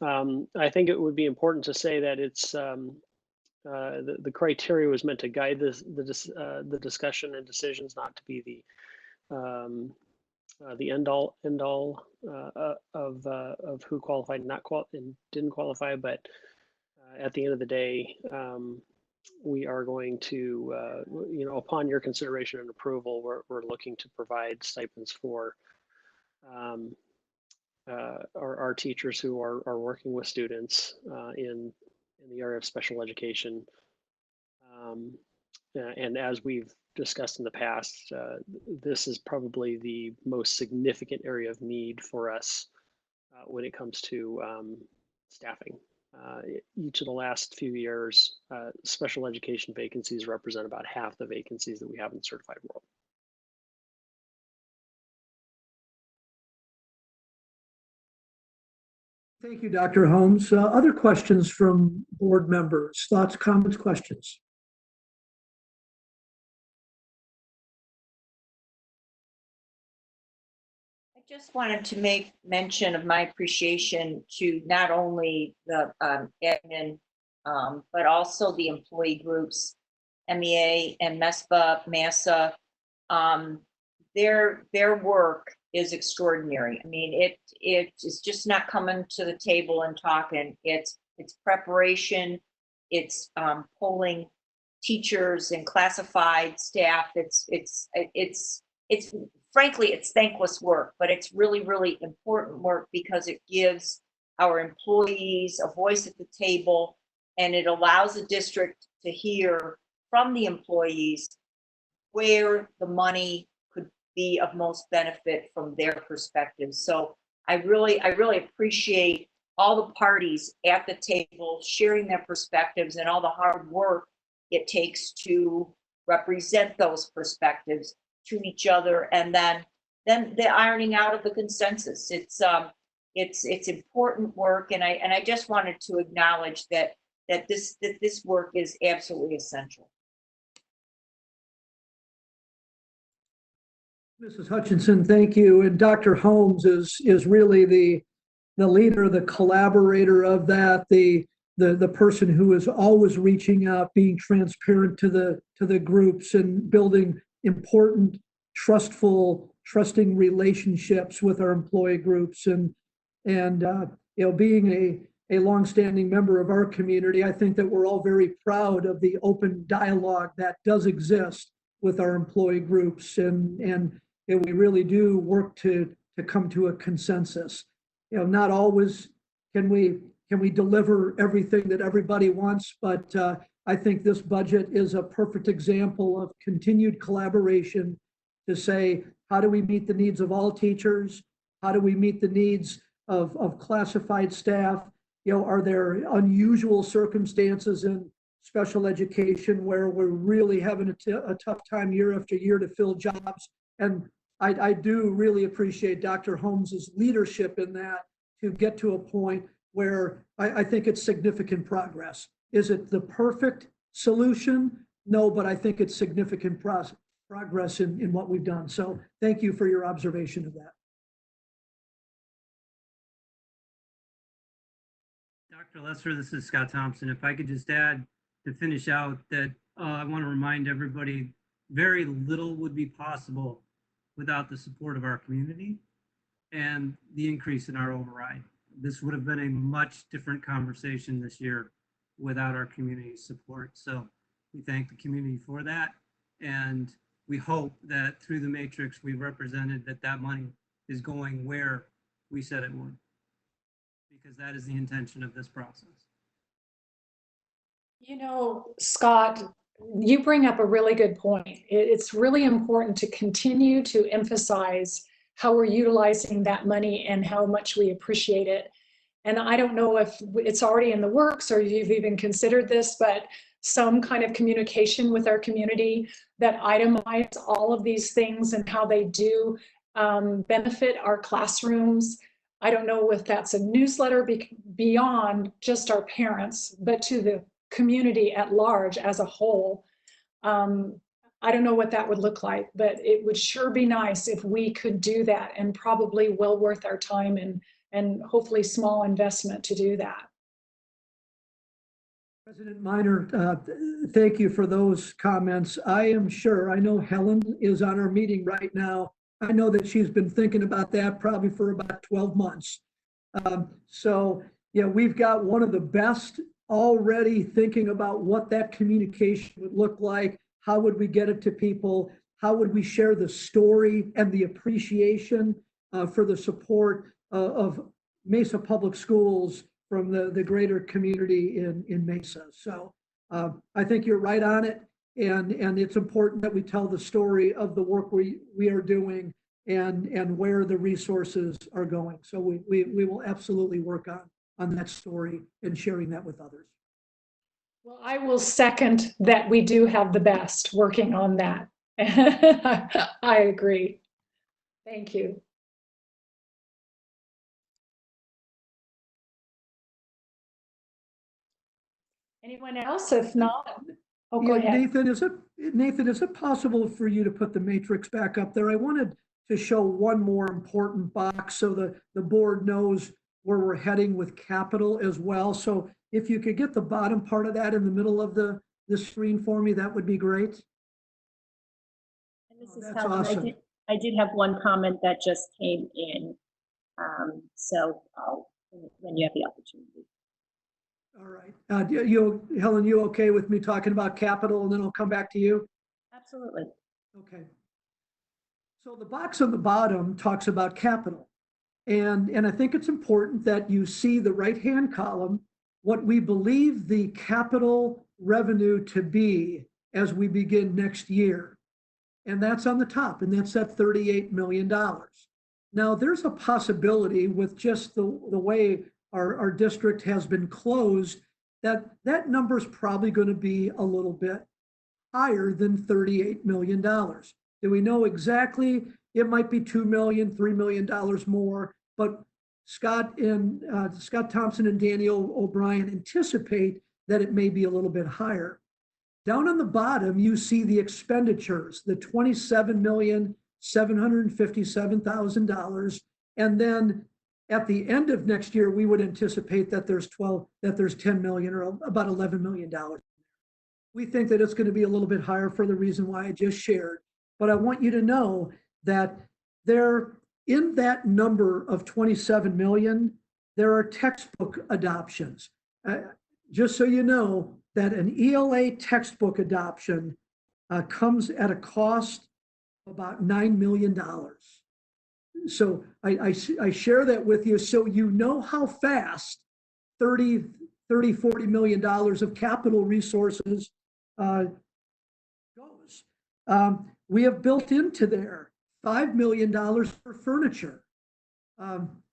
I think it would be important to say that it's the criteria was meant to guide the discussion and decisions, not to be the end all of who qualified and didn't qualify. But at the end of the day, we are going to, upon your consideration and approval, we're looking to provide stipends for our teachers who are working with students in the area of special education. And as we've discussed in the past, this is probably the most significant area of need for us when it comes to staffing. Each of the last few years, special education vacancies represent about half the vacancies that we have in the certified world. Thank you, Dr. Holmes. Other questions from board members? Thoughts, comments, questions? I just wanted to make mention of my appreciation to not only the admin, but also the employee groups, MEA and Mesa. Their work is extraordinary. I mean, it is just not coming to the table and talking. It's preparation. It's polling teachers and classified staff. It's frankly, it's thankless work, but it's really, really important work because it gives our employees a voice at the table, and it allows the district to hear from the employees where the money could be of most benefit from their perspective. So I really appreciate all the parties at the table sharing their perspectives and all the hard work it takes to represent those perspectives to each other, and then the ironing out of the consensus. It's important work, and I just wanted to acknowledge that this work is absolutely essential. Mrs. Hutchinson, thank you. And Dr. Holmes is really the leader, the collaborator of that, the person who is always reaching out, being transparent to the groups and building important, trusting relationships with our employee groups, and being a longstanding member of our community. I think that we're all very proud of the open dialogue that does exist with our employee groups, and we really do work to come to a consensus. Not always can we deliver everything that everybody wants, but I think this budget is a perfect example of continued collaboration to say, how do we meet the needs of all teachers? How do we meet the needs of classified staff? Are there unusual circumstances in special education where we're really having a tough time year after year to fill jobs? And I do really appreciate Dr. Holmes's leadership in that, to get to a point where I think it's significant progress. Is it the perfect solution? No, but I think it's significant progress in what we've done. So thank you for your observation of that. Dr. Lesser, this is Scott Thompson. If I could just add to finish out that I want to remind everybody, very little would be possible without the support of our community and the increase in our override. This would have been a much different conversation this year without our community support. So we thank the community for that. And we hope that through the matrix we've represented that money is going where we said it would, because that is the intention of this process. Scott, you bring up a really good point. It's really important to continue to emphasize how we're utilizing that money and how much we appreciate it. And I don't know if it's already in the works or you've even considered this, but some kind of communication with our community that itemize all of these things and how they do benefit our classrooms. I don't know if that's a newsletter beyond just our parents, but to the community at large as a whole. I don't know what that would look like, but it would sure be nice if we could do that, and probably well worth our time and hopefully small investment to do that. President Minor, thank you for those comments. I know Helen is on our meeting right now. I know that she's been thinking about that probably for about 12 months. So we've got one of the best already thinking about what that communication would look like. How would we get it to people? How would we share the story and the appreciation for the support of Mesa Public Schools from the greater community in Mesa? So I think you're right on it. And it's important that we tell the story of the work we are doing and where the resources are going. So we will absolutely work on that story and sharing that with others. Well, I will second that we do have the best working on that. I agree. Thank you. Anyone else? If not, oh, go ahead. Nathan, is it possible for you to put the matrix back up there? I wanted to show one more important box so the board knows where we're heading with capital as well. So if you could get the bottom part of that in the middle of the screen for me, that would be great. And Mrs. That's Helen, awesome. I did have one comment that just came in. So when you have the opportunity. All right. Helen, you okay with me talking about capital and then I'll come back to you? Absolutely. Okay. So the box on the bottom talks about capital. And I think it's important that you see the right-hand column, what we believe the capital revenue to be as we begin next year. And that's on the top, and that's at $38 million. Now, there's a possibility with just the way our district has been closed, that number is probably going to be a little bit higher than $38 million. Do we know exactly? It might be $2 million, $3 million more, but Scott Thompson and Daniel O'Brien anticipate that it may be a little bit higher. Down on the bottom, you see the expenditures, the $27,757,000, and then at the end of next year, we would anticipate that there's 10 million or about $11 million. We think that it's going to be a little bit higher for the reason why I just shared. But I want you to know that there, in that number of 27 million, there are textbook adoptions. Just so you know that an ELA textbook adoption comes at a cost of about $9 million. So I share that with you so you know how fast 40 million dollars of capital resources goes. We have built into there $5 million for furniture.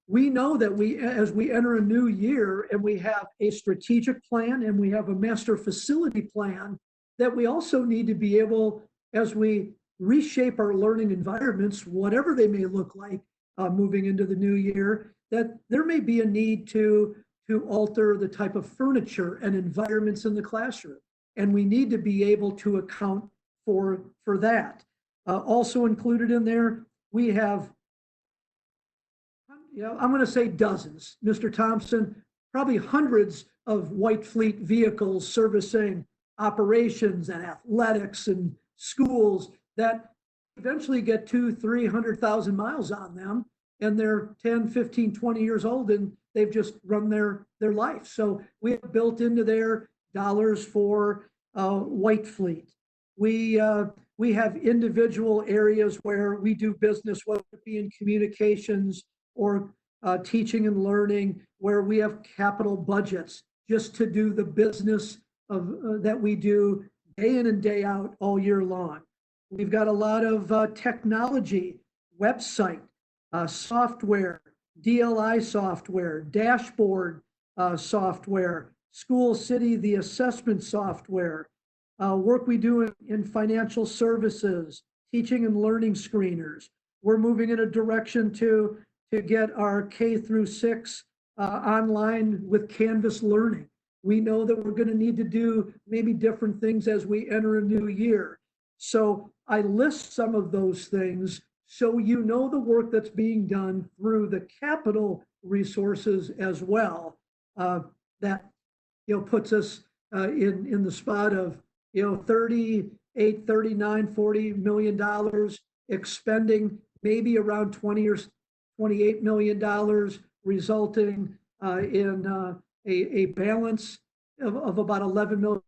We know that as we enter a new year and we have a strategic plan and we have a master facility plan, that we also need to be able, as we reshape our learning environments, whatever they may look like moving into the new year, that there may be a need to alter the type of furniture and environments in the classroom. And we need to be able to account for that. Also included in there, we have, I'm going to say dozens, Mr. Thompson, probably hundreds of White Fleet vehicles servicing operations and athletics and schools that eventually get 200,000-300,000 miles on them, and they're 10, 15, 20 years old, and they've just run their life. So we have built into their dollars for White Fleet. We have individual areas where we do business, whether it be in communications or teaching and learning, where we have capital budgets just to do the business that we do day in and day out all year long. We've got a lot of technology, website, software, DLI software, dashboard software, School City, the assessment software, work we do in financial services, teaching and learning screeners. We're moving in a direction to get our K through 6 online with Canvas learning. We know that we're going to need to do maybe different things as we enter a new year. So I list some of those things so you know the work that's being done through the capital resources as well. That puts us in the spot of 38, 39, $40 million, expending maybe around 20 or $28 million, resulting in a balance of about $11 million,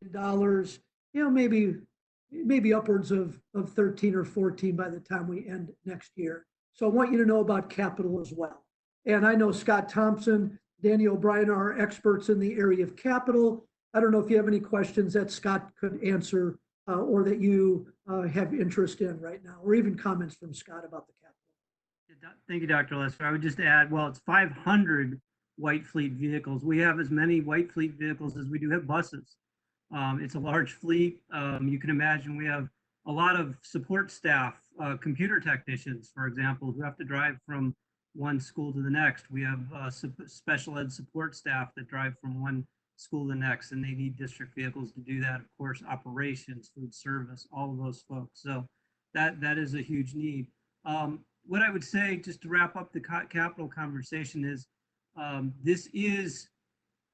maybe upwards of 13 or 14 by the time we end next year. So I want you to know about capital as well. And I know Scott Thompson, Danny O'Brien are experts in the area of capital. I don't know if you have any questions that Scott could answer or that you have interest in right now, or even comments from Scott about the capital. Thank you, Dr. Lester. I would just add, well, it's 500 white fleet vehicles. We have as many white fleet vehicles as we do have buses. It's a large fleet. You can imagine we have a lot of support staff, computer technicians, for example, who have to drive from one school to the next. We have special ed support staff that drive from one school to the next, and they need district vehicles to do that. Of course, operations, food service, all of those folks. So that is a huge need. What I would say, just to wrap up the capital conversation, is this is,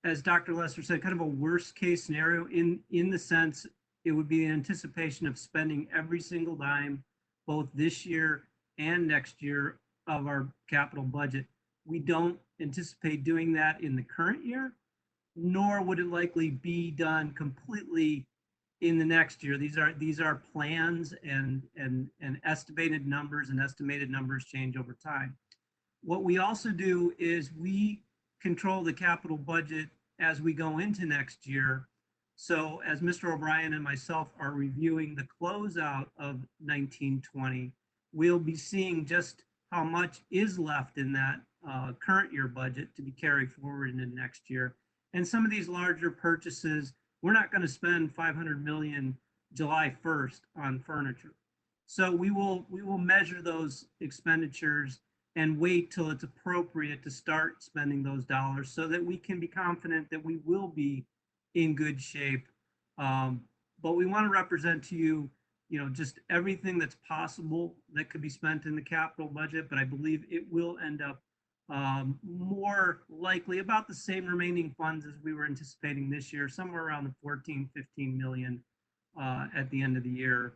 as Dr. Lester said, kind of a worst case scenario in the sense it would be an anticipation of spending every single dime, both this year and next year, of our capital budget. We don't anticipate doing that in the current year, nor would it likely be done completely in the next year. These are plans, and estimated numbers, and estimated numbers change over time. What we also do is we control the capital budget as we go into next year. So as Mr. O'Brien and myself are reviewing the closeout of 1920, we'll be seeing just how much is left in that current year budget to be carried forward into next year. And some of these larger purchases, we're not going to spend 500 million July 1st on furniture. So we will measure those expenditures and wait till it's appropriate to start spending those dollars so that we can be confident that we will be in good shape. But we want to represent to you, just everything that's possible that could be spent in the capital budget, but I believe it will end up more likely about the same remaining funds as we were anticipating this year, somewhere around the 14, 15 million at the end of the year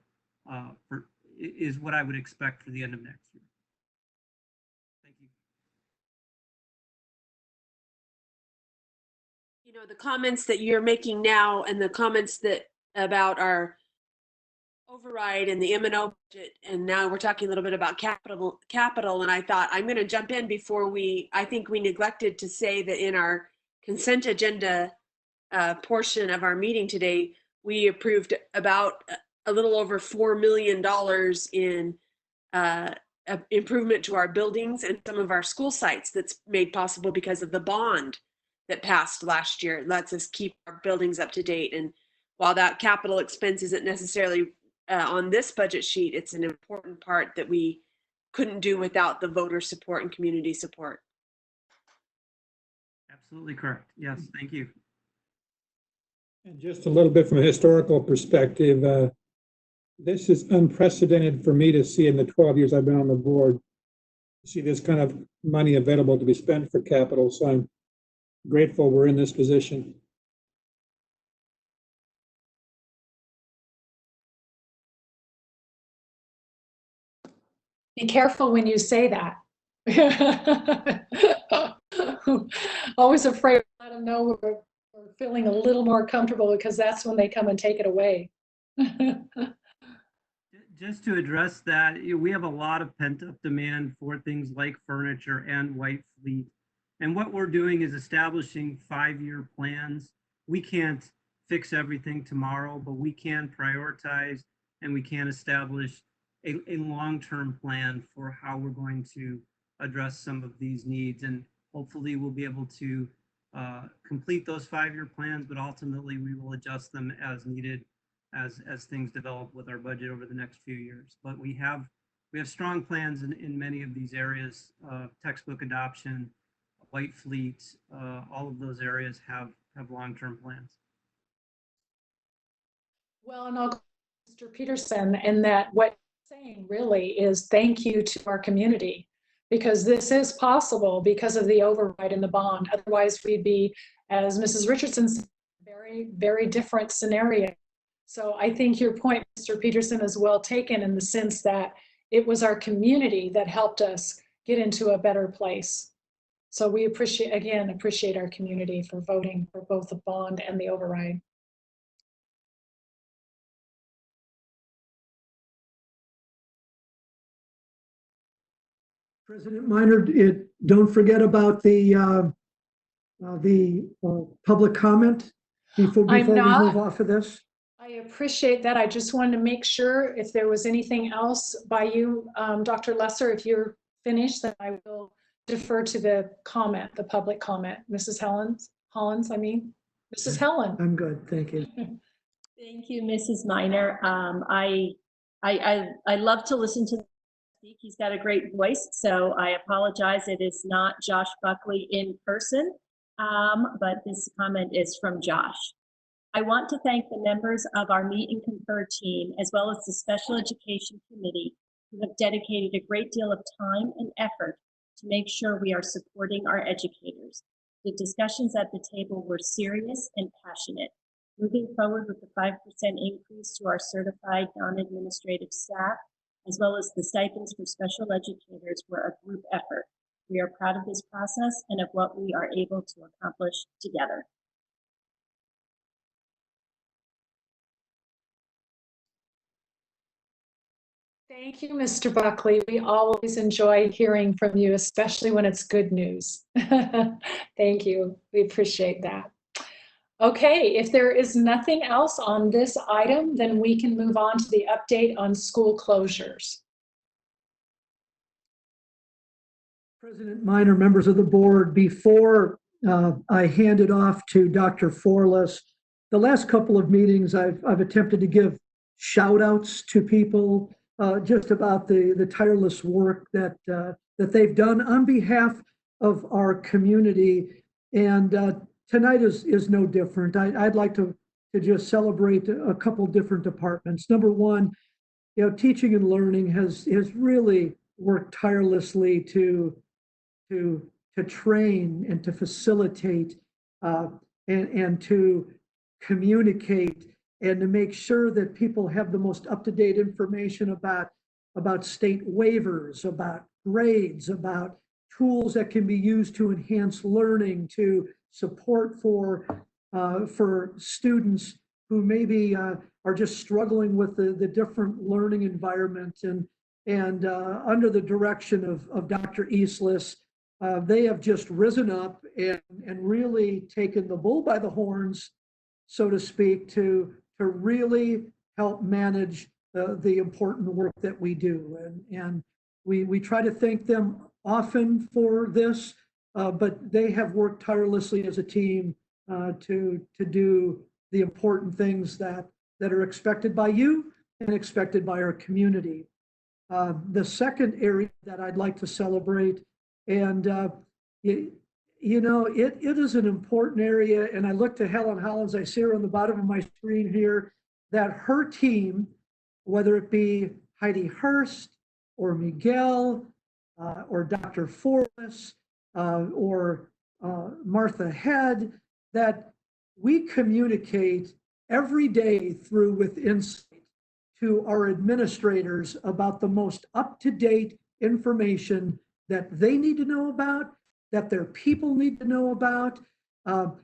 is what I would expect for the end of next year. Thank you. The comments that you're making now and the comments that about our override and the M&O budget, and now we're talking a little bit about capital, and I thought I'm going to jump in before I think we neglected to say that in our consent agenda portion of our meeting today, we approved about a little over $4 million in improvement to our buildings and some of our school sites that's made possible because of the bond that passed last year. It lets us keep our buildings up to date. And while that capital expense isn't necessarily on this budget sheet, it's an important part that we couldn't do without the voter support and community support. Absolutely correct. Yes, thank you. And just a little bit from a historical perspective, this is unprecedented for me to see in the 12 years I've been on the board, to see this kind of money available to be spent for capital. So I'm grateful we're in this position. Be careful when you say that. Always afraid to let them know we're feeling a little more comfortable, because that's when they come and take it away. Just to address that, we have a lot of pent-up demand for things like furniture and white fleet. And what we're doing is establishing 5-year plans. We can't fix everything tomorrow, but we can prioritize, and we can establish a long-term plan for how we're going to address some of these needs. And hopefully we'll be able to complete those 5-year plans, but ultimately we will adjust them as needed as things develop with our budget over the next few years. But we have strong plans in many of these areas. Textbook adoption, white fleet, all of those areas have long-term plans. Well, and I'll go to Mr. Peterson, and that what you're saying really is thank you to our community, because this is possible because of the override in the bond. Otherwise, we'd be, as Mrs. Richardson said, very, very different scenario. So I think your point, Mr. Peterson, is well taken in the sense that it was our community that helped us get into a better place. So we appreciate our community for voting for both the bond and the override. President Minor, don't forget about the public comment before we move off of this. I appreciate that. I just wanted to make sure if there was anything else by you, Dr. Lesser, if you're finished, then I will defer to the comment, the public comment. Mrs. Hollins, Mrs. Helen. I'm good, thank you. Thank you, Mrs. Minor. I love to listen to him speak. He's got a great voice, so I apologize. It is not Josh Buckley in person, but this comment is from Josh. I want to thank the members of our Meet and Confer team, as well as the Special Education Committee, who have dedicated a great deal of time and effort to make sure we are supporting our educators. The discussions at the table were serious and passionate. Moving forward with the 5% increase to our certified non-administrative staff, as well as the stipends for special educators, were a group effort. We are proud of this process and of what we are able to accomplish together. Thank you, Mr. Buckley. We always enjoy hearing from you, especially when it's good news. Thank you. We appreciate that. Okay, if there is nothing else on this item, then we can move on to the update on school closures. President Minor, members of the board, before I hand it off to Dr. Forless, the last couple of meetings I've attempted to give shout outs to people just about the tireless work that they've done on behalf of our community. And tonight is no different. I'd like to just celebrate a couple different departments. Number one, teaching and learning has really worked tirelessly to train and to facilitate and to communicate and to make sure that people have the most up-to-date information about state waivers, about grades, about tools that can be used to enhance learning, to support for students who maybe are just struggling with the different learning environments. And under the direction of Dr. Eastlis, they have just risen up and really taken the bull by the horns, so to speak, to really help manage the important work that we do. And we try to thank them often for this, but they have worked tirelessly as a team to do the important things that are expected by you and expected by our community. The second area that I'd like to celebrate, and it is an important area, and I look to Helen Hollins, I see her on the bottom of my screen here, that her team, whether it be Heidi Hurst or Miguel or Dr. Forrest or Martha Head, that we communicate every day through with insight to our administrators about the most up-to-date information that they need to know about, that their people need to know about.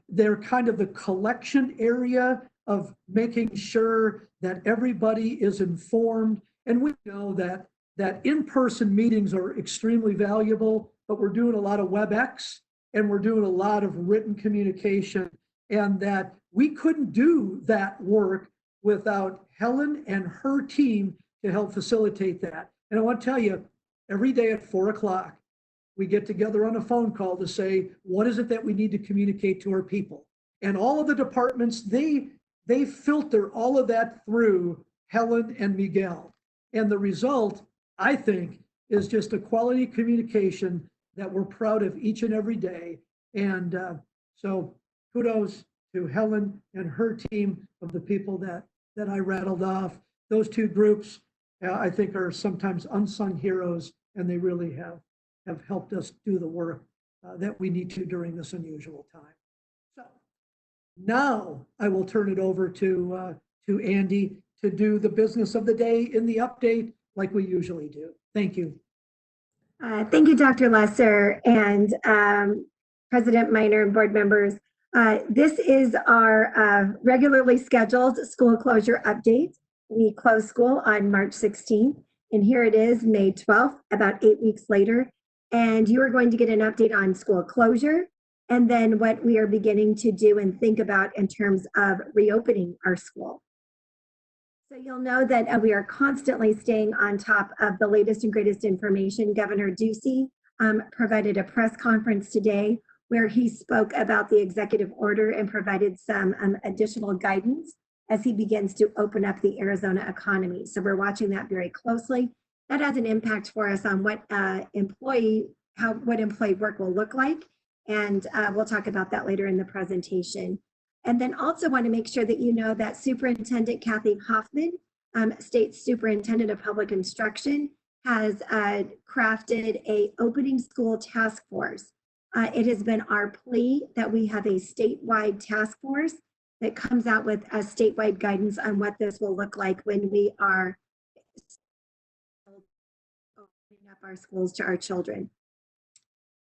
They're kind of the collection area of making sure that everybody is informed. And we know that in-person meetings are extremely valuable, but we're doing a lot of WebEx and we're doing a lot of written communication, and that we couldn't do that work without Helen and her team to help facilitate that. And I want to tell you, every day at 4 o'clock, we get together on a phone call to say, what is it that we need to communicate to our people? And all of the departments, they filter all of that through Helen and Miguel. And the result, I think, is just a quality communication that we're proud of each and every day. And so kudos to Helen and her team of the people that I rattled off. Those two groups, I think, are sometimes unsung heroes, and they really have helped us do the work that we need to during this unusual time. So now I will turn it over to Andy to do the business of the day in the update like we usually do. Thank you. Thank you, Dr. Lesser and President Minor and board members. This is our regularly scheduled school closure update. We closed school on March 16th, and here it is, May 12th, about 8 weeks later. And you are going to get an update on school closure and then what we are beginning to do and think about in terms of reopening our school. So you'll know that we are constantly staying on top of the latest and greatest information. Governor Ducey provided a press conference today where he spoke about the executive order and provided some additional guidance as he begins to open up the Arizona economy. So we're watching that very closely. That has an impact for us on what employee work will look like. And we'll talk about that later in the presentation. And then also want to make sure that you know that Superintendent Kathy Hoffman, State Superintendent of Public Instruction, has crafted a opening school task force. It has been our plea that we have a statewide task force that comes out with a statewide guidance on what this will look like when we are opening up our schools to our children.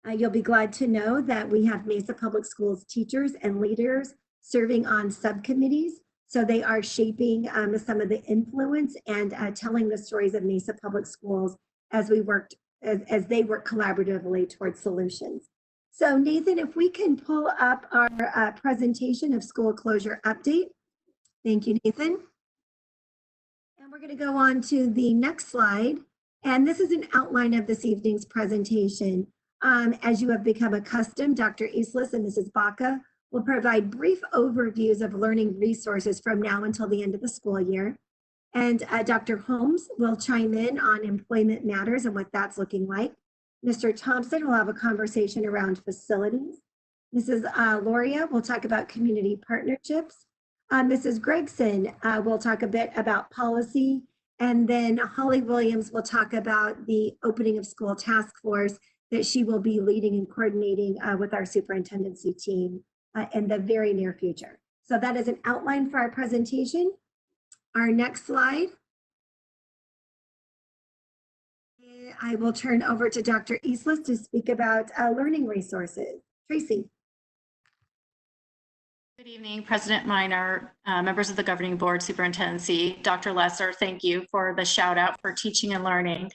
You'll be glad to know that we have Mesa Public Schools teachers and leaders serving on subcommittees. So they are shaping some of the influence and telling the stories of Mesa Public Schools as they work collaboratively towards solutions. So Nathan, if we can pull up our presentation of school closure update. Thank you, Nathan. And we're going to go on to the next slide. And this is an outline of this evening's presentation. As you have become accustomed, Dr. Eastlis and Mrs. Baca will provide brief overviews of learning resources from now until the end of the school year. And Dr. Holmes will chime in on employment matters and what that's looking like. Mr. Thompson will have a conversation around facilities. Mrs. Loria will talk about community partnerships. Mrs. Gregson will talk a bit about policy. And then Holly Williams will talk about the opening of school task force that she will be leading and coordinating with our superintendency team in the very near future. So that is an outline for our presentation. Our next slide. I will turn over to Dr. Eastlis to speak about learning resources. Tracy. Good evening, President Minor, members of the governing board, superintendency. Dr. Lesser, thank you for the shout out for teaching and learning.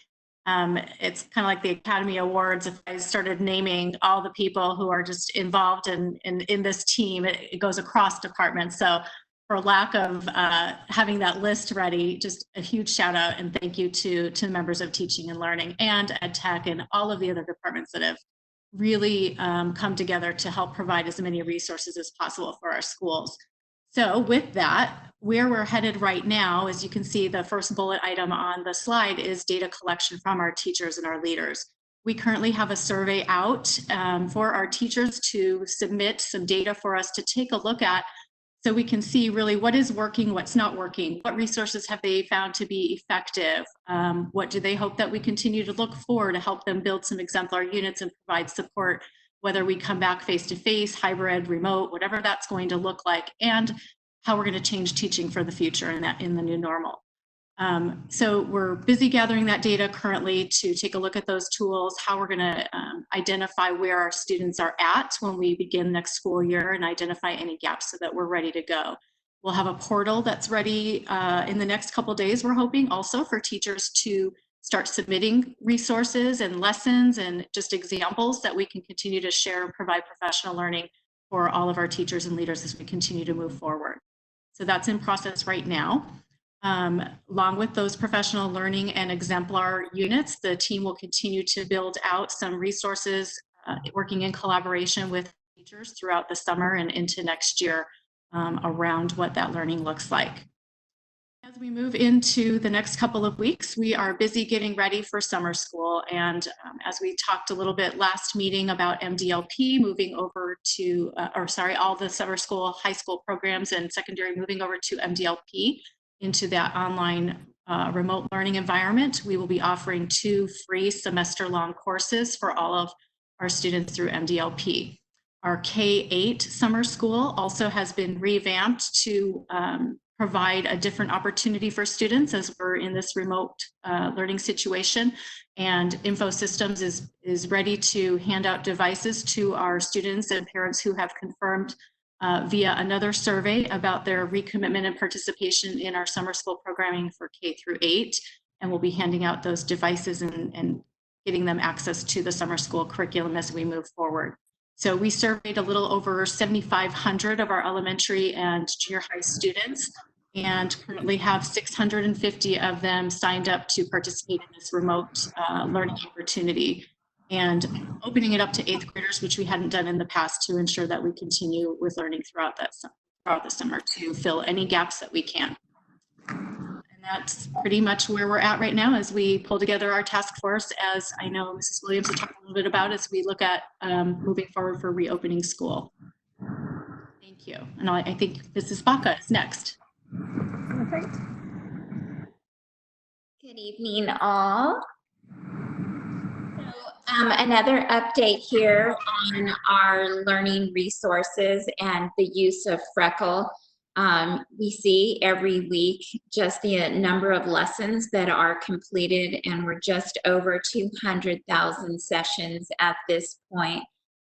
It's kind of like the Academy Awards. If I started naming all the people who are just involved in this team, it goes across departments. So for lack of having that list ready, just a huge shout out and thank you to members of teaching and learning and ed tech and all of the other departments that have really come together to help provide as many resources as possible for our schools. So with that, where we're headed right now, as you can see, the first bullet item on the slide is data collection from our teachers and our leaders. We currently have a survey out for our teachers to submit some data for us to take a look at so we can see really what is working, what's not working, what resources have they found to be effective, what do they hope that we continue to look for to help them build some exemplar units and provide support, whether we come back face-to-face, hybrid, remote, whatever that's going to look like, and how we're going to change teaching for the future in the new normal. So we're busy gathering that data currently to take a look at those tools, how we're going to identify where our students are at when we begin next school year and identify any gaps so that we're ready to go. We'll have a portal that's ready in the next couple of days, we're hoping also for teachers to start submitting resources and lessons and just examples that we can continue to share and provide professional learning for all of our teachers and leaders as we continue to move forward. So that's in process right now. Along with those professional learning and exemplar units, the team will continue to build out some resources working in collaboration with teachers throughout the summer and into next year around what that learning looks like. As we move into the next couple of weeks, we are busy getting ready for summer school. And as we talked a little bit last meeting about MDLP moving over to, all the summer school, high school programs and secondary moving over to MDLP into that online remote learning environment, we will be offering 2 free semester-long courses for all of our students through MDLP. Our K-8 summer school also has been revamped to provide a different opportunity for students as we're in this remote learning situation. And InfoSystems is ready to hand out devices to our students and parents who have confirmed via another survey about their recommitment and participation in our summer school programming for K-8. And we'll be handing out those devices and getting them access to the summer school curriculum as we move forward. So we surveyed a little over 7,500 of our elementary and junior high students, and currently have 650 of them signed up to participate in this remote learning opportunity, and opening it up to 8th graders, which we hadn't done in the past, to ensure that we continue with learning throughout the summer to fill any gaps that we can. And that's pretty much where we're at right now as we pull together our task force, as I know Mrs. Williams will talk a little bit about, as we look at moving forward for reopening school. Thank you. And I think Mrs. Baca is next. Perfect. Good evening, all. So, another update here on our learning resources and the use of Freckle. We see every week just the number of lessons that are completed, and we're just over 200,000 sessions at this point.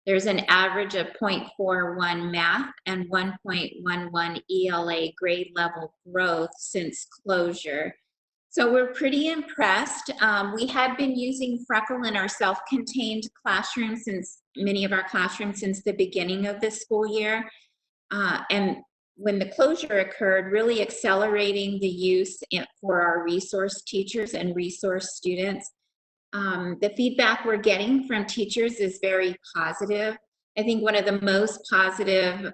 There's an average of 0.41 math and 1.11 ELA grade level growth since closure. So we're pretty impressed. We had been using Freckle in our self-contained classrooms many of our classrooms since the beginning of the school year. And when the closure occurred, really accelerating the use for our resource teachers and resource students. The feedback we're getting from teachers is very positive. I think one of the most positive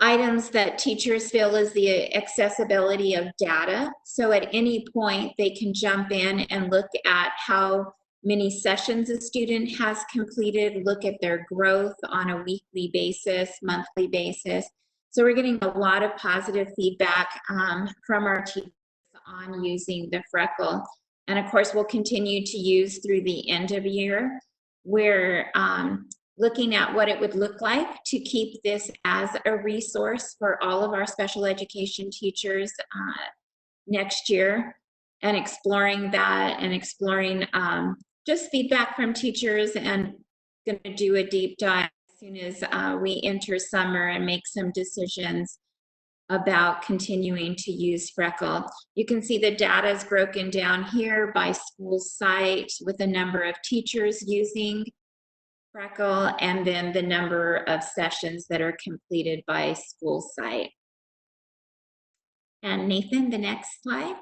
items that teachers feel is the accessibility of data. So at any point, they can jump in and look at how many sessions a student has completed, look at their growth on a weekly basis, monthly basis. So we're getting a lot of positive feedback from our teachers on using the Freckle. And of course, we'll continue to use through the end of year. We're looking at what it would look like to keep this as a resource for all of our special education teachers next year, and exploring that, and exploring just feedback from teachers, and going to do a deep dive as soon as we enter summer and make some decisions about continuing to use Freckle. You can see the data is broken down here by school site with the number of teachers using Freckle, and then the number of sessions that are completed by school site. And Nathan, the next slide.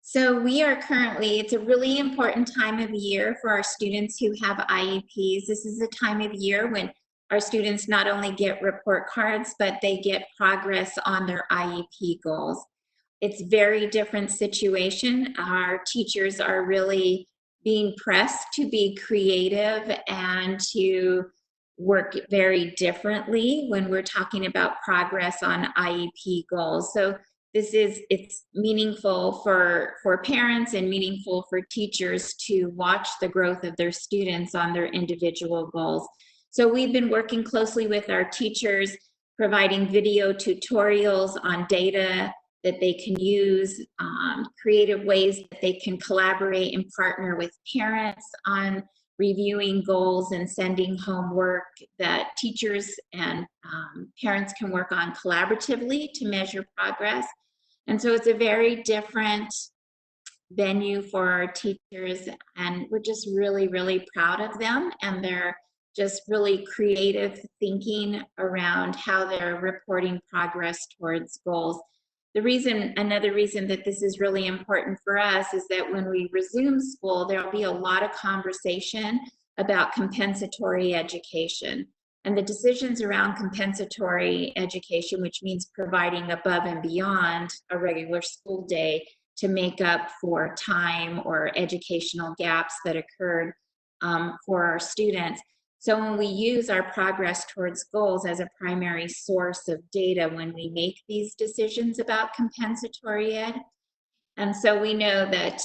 So we are currently, it's a really important time of year for our students who have IEPs. This is a time of year when our students not only get report cards, but they get progress on their IEP goals. It's a very different situation. Our teachers are really being pressed to be creative and to work very differently when we're talking about progress on IEP goals. So it's meaningful for parents and meaningful for teachers to watch the growth of their students on their individual goals. So we've been working closely with our teachers, providing video tutorials on data that they can use, creative ways that they can collaborate and partner with parents on reviewing goals and sending homework that teachers and parents can work on collaboratively to measure progress. And so it's a very different venue for our teachers, and we're just really, really proud of them, and they're just really creative thinking around how they're reporting progress towards goals. Another reason that this is really important for us is that when we resume school, there'll be a lot of conversation about compensatory education. And the decisions around compensatory education, which means providing above and beyond a regular school day to make up for time or educational gaps that occurred for our students. So when we use our progress towards goals as a primary source of data when we make these decisions about compensatory ed, and so we know that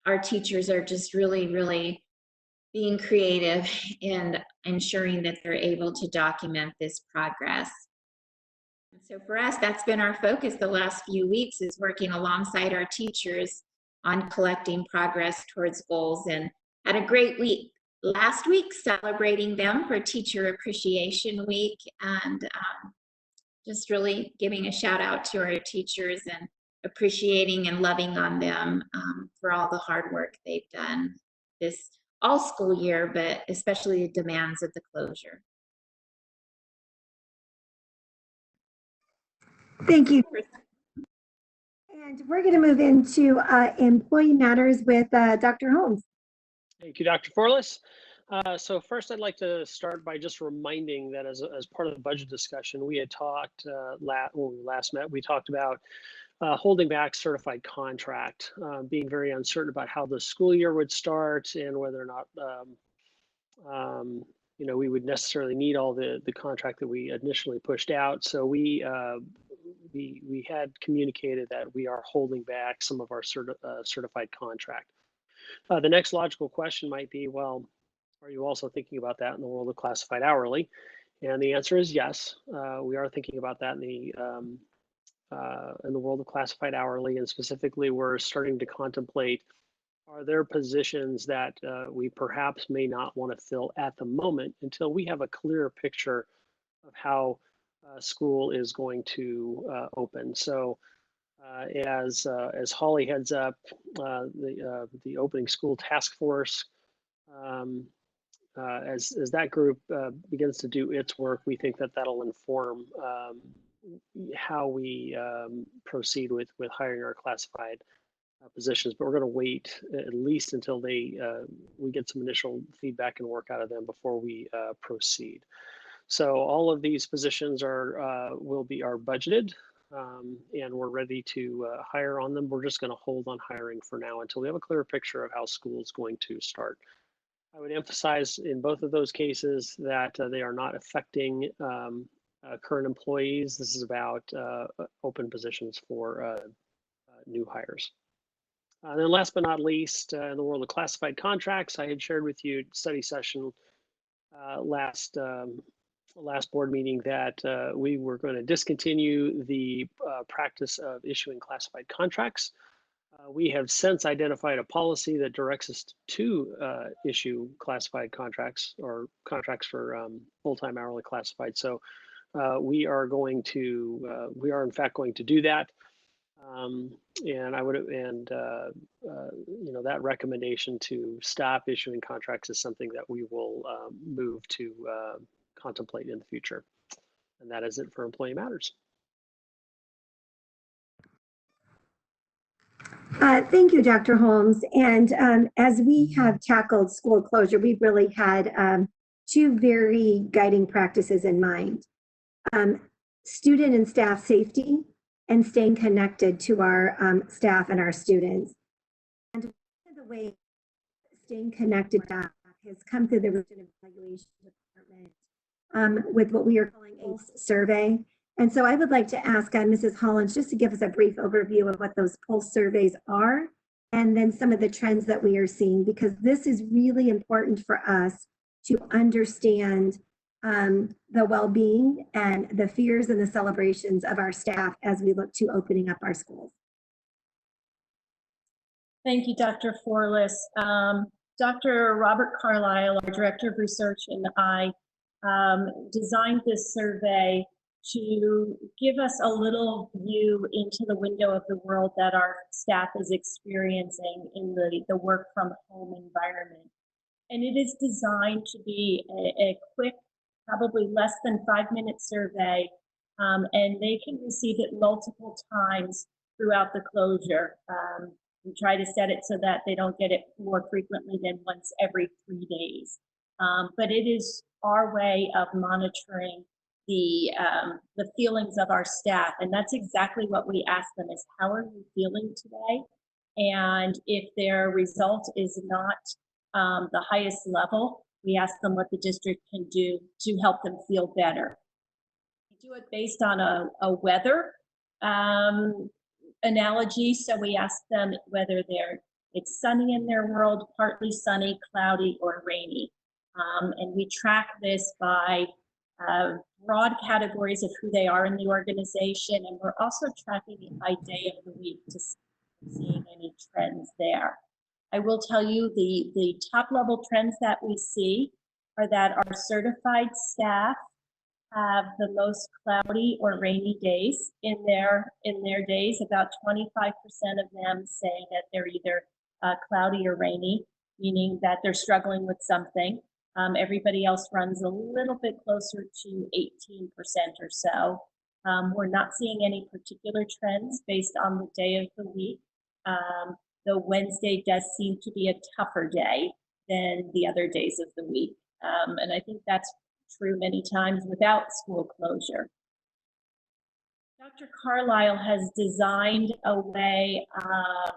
our teachers are just really, really being creative in ensuring that they're able to document this progress. And so for us, that's been our focus the last few weeks, is working alongside our teachers on collecting progress towards goals, and had a great week last week celebrating them for Teacher Appreciation Week, and just really giving a shout out to our teachers and appreciating and loving on them for all the hard work they've done this all school year, but especially the demands of the closure. Thank you. And we're going to move into employee matters with Dr. Holmes. Thank you, Dr. Forlis. So first, I'd like to start by just reminding that as part of the budget discussion, we had talked when we last met, we talked about holding back certified contract, being very uncertain about how the school year would start and whether or not we would necessarily need all the contract that we initially pushed out. So we had communicated that we are holding back some of our certified contract. The next logical question might be, well, are you also thinking about that in the world of classified hourly? And the answer is yes. We are thinking about that in the world of classified hourly, and specifically, we're starting to contemplate: are there positions that we perhaps may not want to fill at the moment until we have a clearer picture of how school is going to open? So, as Holly heads up the opening school task force, as that group begins to do its work, we think that that'll inform how we proceed with hiring our classified positions. But we're going to wait at least until we get some initial feedback and work out of them before we proceed. So all of these positions are budgeted, and we're ready to hire on them. We're just going to hold on hiring for now until we have a clearer picture of how school is going to start. I would emphasize in both of those cases that they are not affecting current employees. This is about open positions for new hires. And then last but not least, in the world of classified contracts, I had shared with you study session last board meeting that we were going to discontinue the practice of issuing classified contracts. We have since identified a policy that directs us to issue classified contracts or contracts for full-time hourly classified. So we are in fact going to do that. That recommendation to stop issuing contracts is something that we will move to contemplate in the future. And that is it for employee matters. Thank you, Dr. Holmes. And as we have tackled school closure, we've really had two very guiding practices in mind. Student and staff safety and staying connected to our staff and our students. And one of the ways staying connected to staff has come through the Region Evaluation Department with what we are calling a survey. And so I would like to ask Mrs. Hollins just to give us a brief overview of what those pulse surveys are, and then some of the trends that we are seeing, because this is really important for us to understand the well-being and the fears and the celebrations of our staff as we look to opening up our schools. Thank you, Dr. Forlis. Dr. Robert Carlisle, our Director of Research, and I designed this survey to give us a little view into the window of the world that our staff is experiencing in the work from home environment. And it is designed to be a quick, probably less than 5-minute survey, and they can receive it multiple times throughout the closure. We try to set it so that they don't get it more frequently than once every 3 days. But it is our way of monitoring the feelings of our staff, and that's exactly what we ask them: is how are you feeling today? And if their result is not the highest level, we ask them what the district can do to help them feel better. We do it based on a weather analogy. So we ask them whether it's sunny in their world, partly sunny, cloudy, or rainy. And we track this by broad categories of who they are in the organization. And we're also tracking it by day of the week to see if we're seeing any trends there. I will tell you the top level trends that we see are that our certified staff have the most cloudy or rainy days in their days. About 25% of them say that they're either cloudy or rainy, meaning that they're struggling with something. Everybody else runs a little bit closer to 18% or so. We're not seeing any particular trends based on the day of the week. Though Wednesday does seem to be a tougher day than the other days of the week. And I think that's true many times without school closure. Dr. Carlisle has designed a way of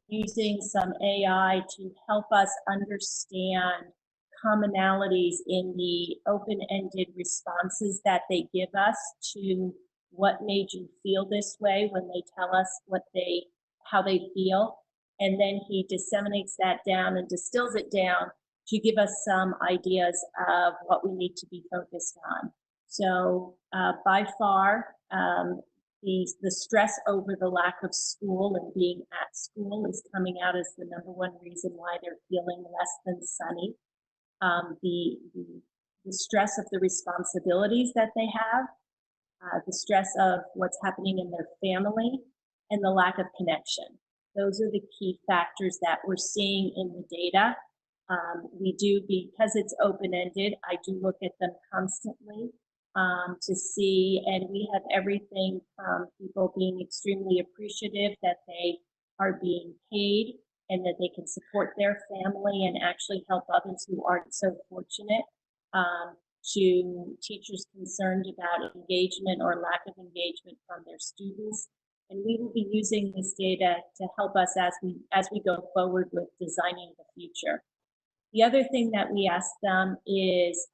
using some AI to help us understand commonalities in the open-ended responses that they give us to what made you feel this way when they tell us how they feel. And then he disseminates that down and distills it down to give us some ideas of what we need to be focused on. So by far, the stress over the lack of school and being at school is coming out as the #1 reason why they're feeling less than sunny. The stress of the responsibilities that they have, the stress of what's happening in their family, and the lack of connection. Those are the key factors that we're seeing in the data. We do, because it's open-ended, I do look at them constantly to see, and we have everything from people being extremely appreciative that they are being paid and that they can support their family and actually help others who aren't so fortunate, to teachers concerned about engagement or lack of engagement from their students. And we will be using this data to help us as we go forward with designing the future. The other thing that we asked them is,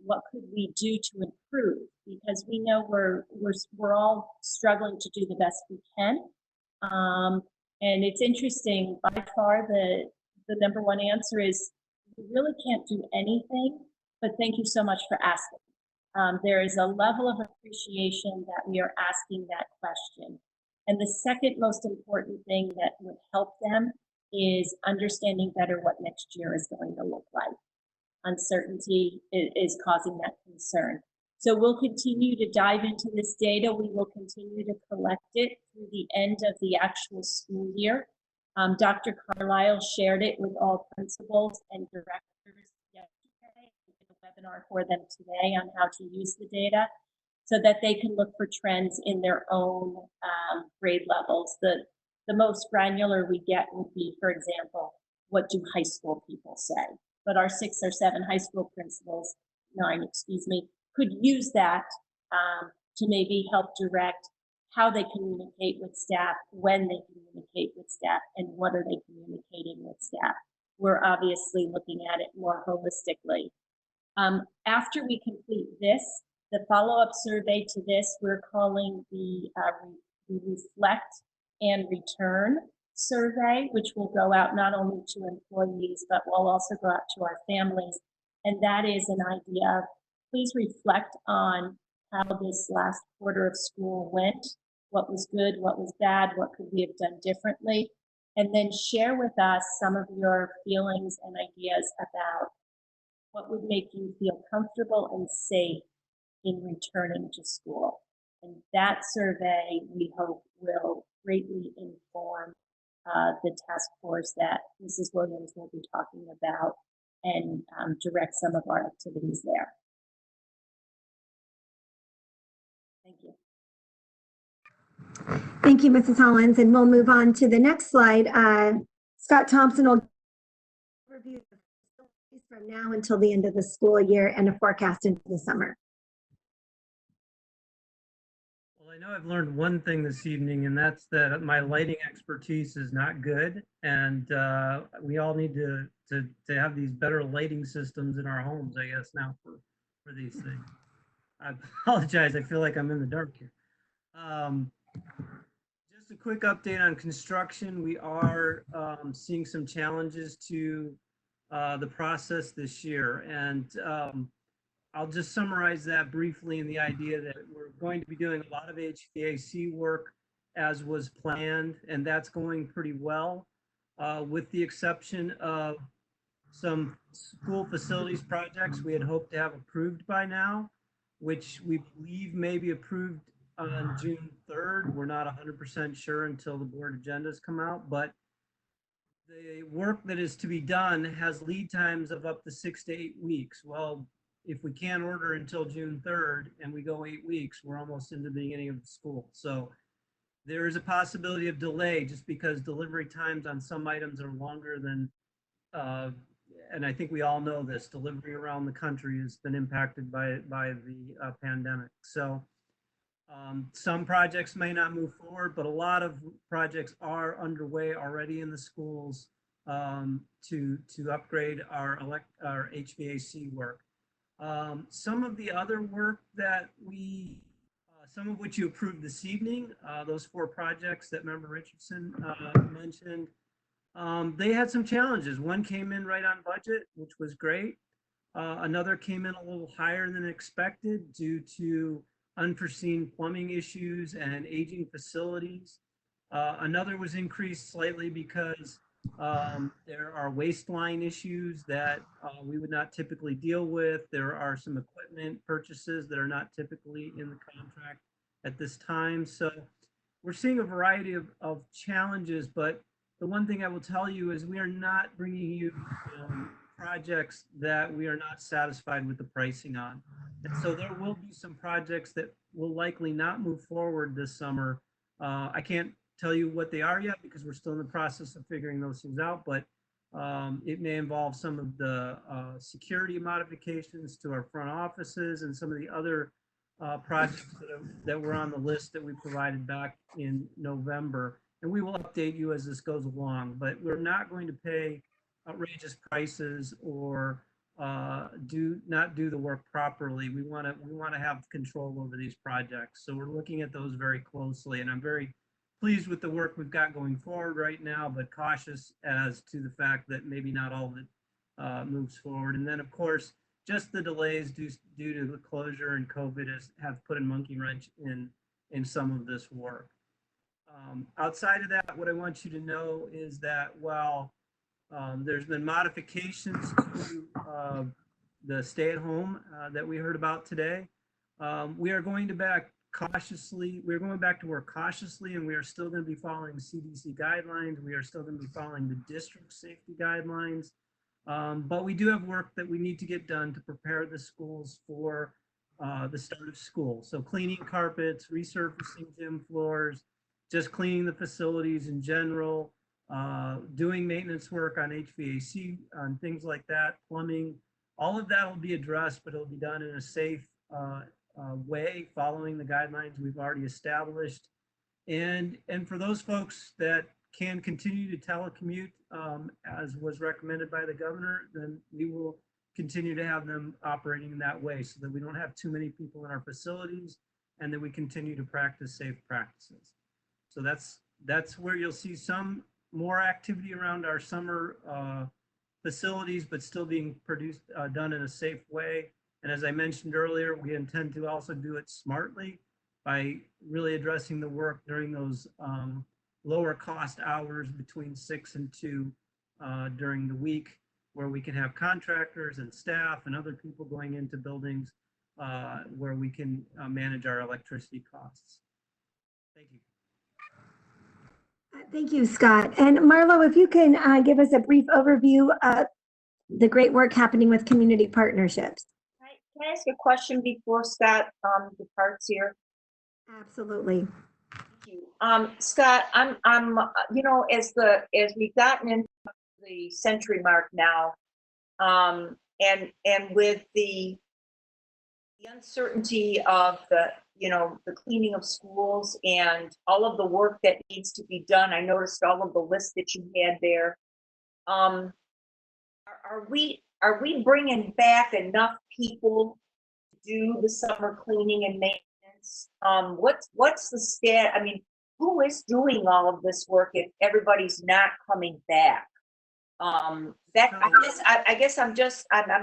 what could we do to improve? Because we know we're all struggling to do the best we can. And it's interesting, by far the #1 answer is we really can't do anything, but thank you so much for asking. There is a level of appreciation that we are asking that question. And the second most important thing that would help them is understanding better what next year is going to look like. Uncertainty is causing that concern. So we'll continue to dive into this data. We will continue to collect it through the end of the actual school year. Dr. Carlisle shared it with all principals and directors yesterday. We did a webinar for them today on how to use the data so that they can look for trends in their own grade levels. The most granular we get would be, for example, what do high school people say? But our 6 or 7 high school principals, 9, excuse me, could use that to maybe help direct how they communicate with staff, when they communicate with staff, and what are they communicating with staff. We're obviously looking at it more holistically. After we complete this, the follow-up survey to this, we're calling the Reflect and Return survey, which will go out not only to employees, but will also go out to our families. And that is an idea of, please reflect on how this last quarter of school went, what was good, what was bad, what could we have done differently, and then share with us some of your feelings and ideas about what would make you feel comfortable and safe in returning to school. And that survey, we hope, will greatly inform the task force that Mrs. Williams will be talking about and direct some of our activities there. Thank you. Thank you, Mrs. Hollins. And we'll move on to the next slide. Scott Thompson will review the facilities from now until the end of the school year and a forecast into the summer. Well, I know I've learned one thing this evening, and that's that my lighting expertise is not good. And we all need to have these better lighting systems in our homes, I guess, now for these things. I apologize. I feel like I'm in the dark here. Just a quick update on construction. We are seeing some challenges to the process this year. And I'll just summarize that briefly in the idea that we're going to be doing a lot of HVAC work as was planned, and that's going pretty well, with the exception of some school facilities projects we had hoped to have approved by now, which we believe may be approved on June 3rd. We're not 100% sure until the board agendas come out, but the work that is to be done has lead times of up to 6 to 8 weeks. Well, if we can't order until June 3rd and we go 8 weeks, we're almost into the beginning of the school. So there is a possibility of delay just because delivery times on some items are longer than, and I think we all know this, delivery around the country has been impacted by the pandemic. So some projects may not move forward, but a lot of projects are underway already in the schools to upgrade our HVAC work. Some of the other work that some of which you approved this evening, those 4 projects that Member Richardson mentioned, they had some challenges. One came in right on budget, which was great. Another came in a little higher than expected due to unforeseen plumbing issues and aging facilities. Another was increased slightly because there are waistline issues that we would not typically deal with. There are some equipment purchases that are not typically in the contract at this time. So we're seeing a variety of challenges, but the one thing I will tell you is we are not bringing you projects that we are not satisfied with the pricing on. And so there will be some projects that will likely not move forward this summer. I can't tell you what they are yet because we're still in the process of figuring those things out, but it may involve some of the security modifications to our front offices and some of the other projects that were on the list that we provided back in November. And we will update you as this goes along, but we're not going to pay outrageous prices or not do the work properly. We want to have control over these projects. So we're looking at those very closely, and I'm very pleased with the work we've got going forward right now, but cautious as to the fact that maybe not all of it moves forward. And then of course, just the delays due to the closure and COVID have put a monkey wrench in some of this work. Outside of that, what I want you to know is that while there's been modifications to the stay-at-home that we heard about today, we are going back to work cautiously, and we are still going to be following CDC guidelines. We are still going to be following the district safety guidelines. But we do have work that we need to get done to prepare the schools for the start of school. So cleaning carpets, resurfacing gym floors, just cleaning the facilities in general, doing maintenance work on HVAC, on things like that, plumbing. All of that will be addressed, but it'll be done in a safe way, following the guidelines we've already established. And for those folks that can continue to telecommute as was recommended by the governor, then we will continue to have them operating in that way so that we don't have too many people in our facilities and that we continue to practice safe practices. So that's where you'll see some more activity around our summer facilities, but still being done in a safe way. And as I mentioned earlier, we intend to also do it smartly by really addressing the work during those lower cost hours between 6 and 2 during the week, where we can have contractors and staff and other people going into buildings where we can manage our electricity costs. Thank you. Thank you, Scott. And Marlo, if you can give us a brief overview of the great work happening with community partnerships. Can I ask a question before Scott departs here? Absolutely. Thank you. Scott, I'm as we've gotten into the century mark now, and with the uncertainty of the cleaning of schools and all of the work that needs to be done, I noticed all of the lists that you had there. Are we bringing back enough people to do the summer cleaning and maintenance? What's the stat? I mean, who is doing all of this work if everybody's not coming back? I guess I'm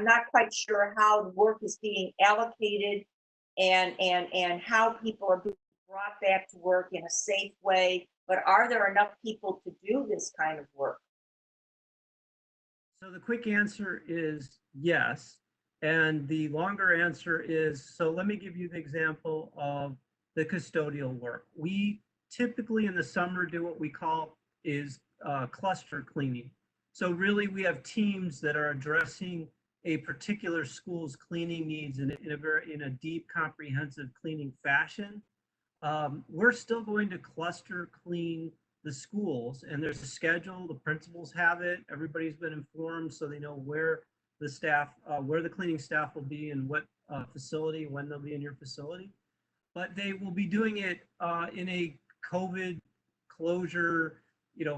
not quite sure how the work is being allocated and how people are being brought back to work in a safe way. But are there enough people to do this kind of work? So the quick answer is yes. And the longer answer is, so let me give you the example of the custodial work. We typically in the summer do what we call is cluster cleaning. So really we have teams that are addressing a particular school's cleaning needs in a deep, comprehensive cleaning fashion, we're still going to cluster clean the schools, and there's a schedule. The principals have it. Everybody's been informed, so they know where the staff, where the cleaning staff will be and what facility, when they'll be in your facility. But they will be doing it in a COVID closure,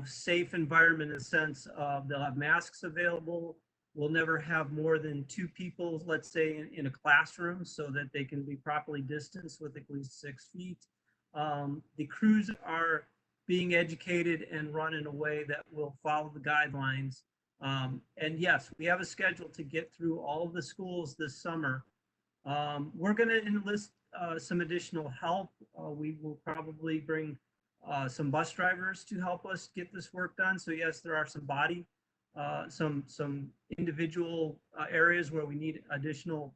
safe environment, in the sense of they'll have masks available. We'll never have more than 2 people, let's say, in a classroom, so that they can be properly distanced with at least 6 feet. The crews are being educated and run in a way that will follow the guidelines. And yes, we have a schedule to get through all of the schools this summer. We're going to enlist some additional help. We will probably bring some bus drivers to help us get this work done. So yes, there are some individual areas where we need additional